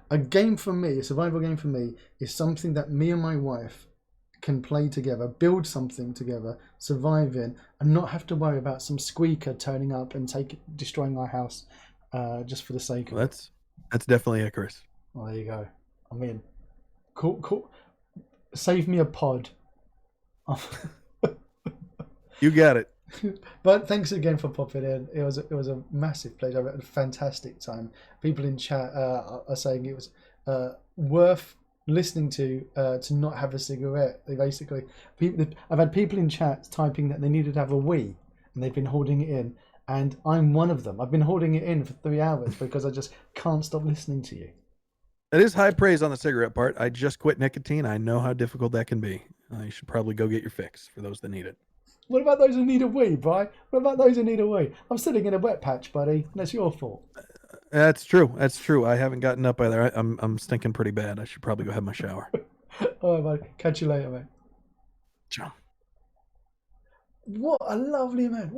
A game for me, a survival game for me, is something that me and my wife can play together, build something together, survive in, and not have to worry about some squeaker turning up and destroying our house just for the sake of it. That's definitely Icarus. Well, there you go. I'm in. Cool. Save me a pod. You got it. But thanks again for popping in. It was a massive pleasure. I had a fantastic time. People in chat are saying it was worth listening to not have a cigarette. I've had people in chat typing that they needed to have a wee and they've been holding it in, and I'm one of them. I've been holding it in for 3 hours because I just can't stop listening to you. It is high praise on the cigarette part. I just quit nicotine. I know how difficult that can be. You should probably go get your fix for those that need it. What about those who need a wee, Bri? What about those who need a wee? I'm sitting in a wet patch, buddy. That's your fault. That's true. I haven't gotten up either. I'm stinking pretty bad. I should probably go have my shower. All right, buddy. Catch you later, mate. Ciao. What a lovely man.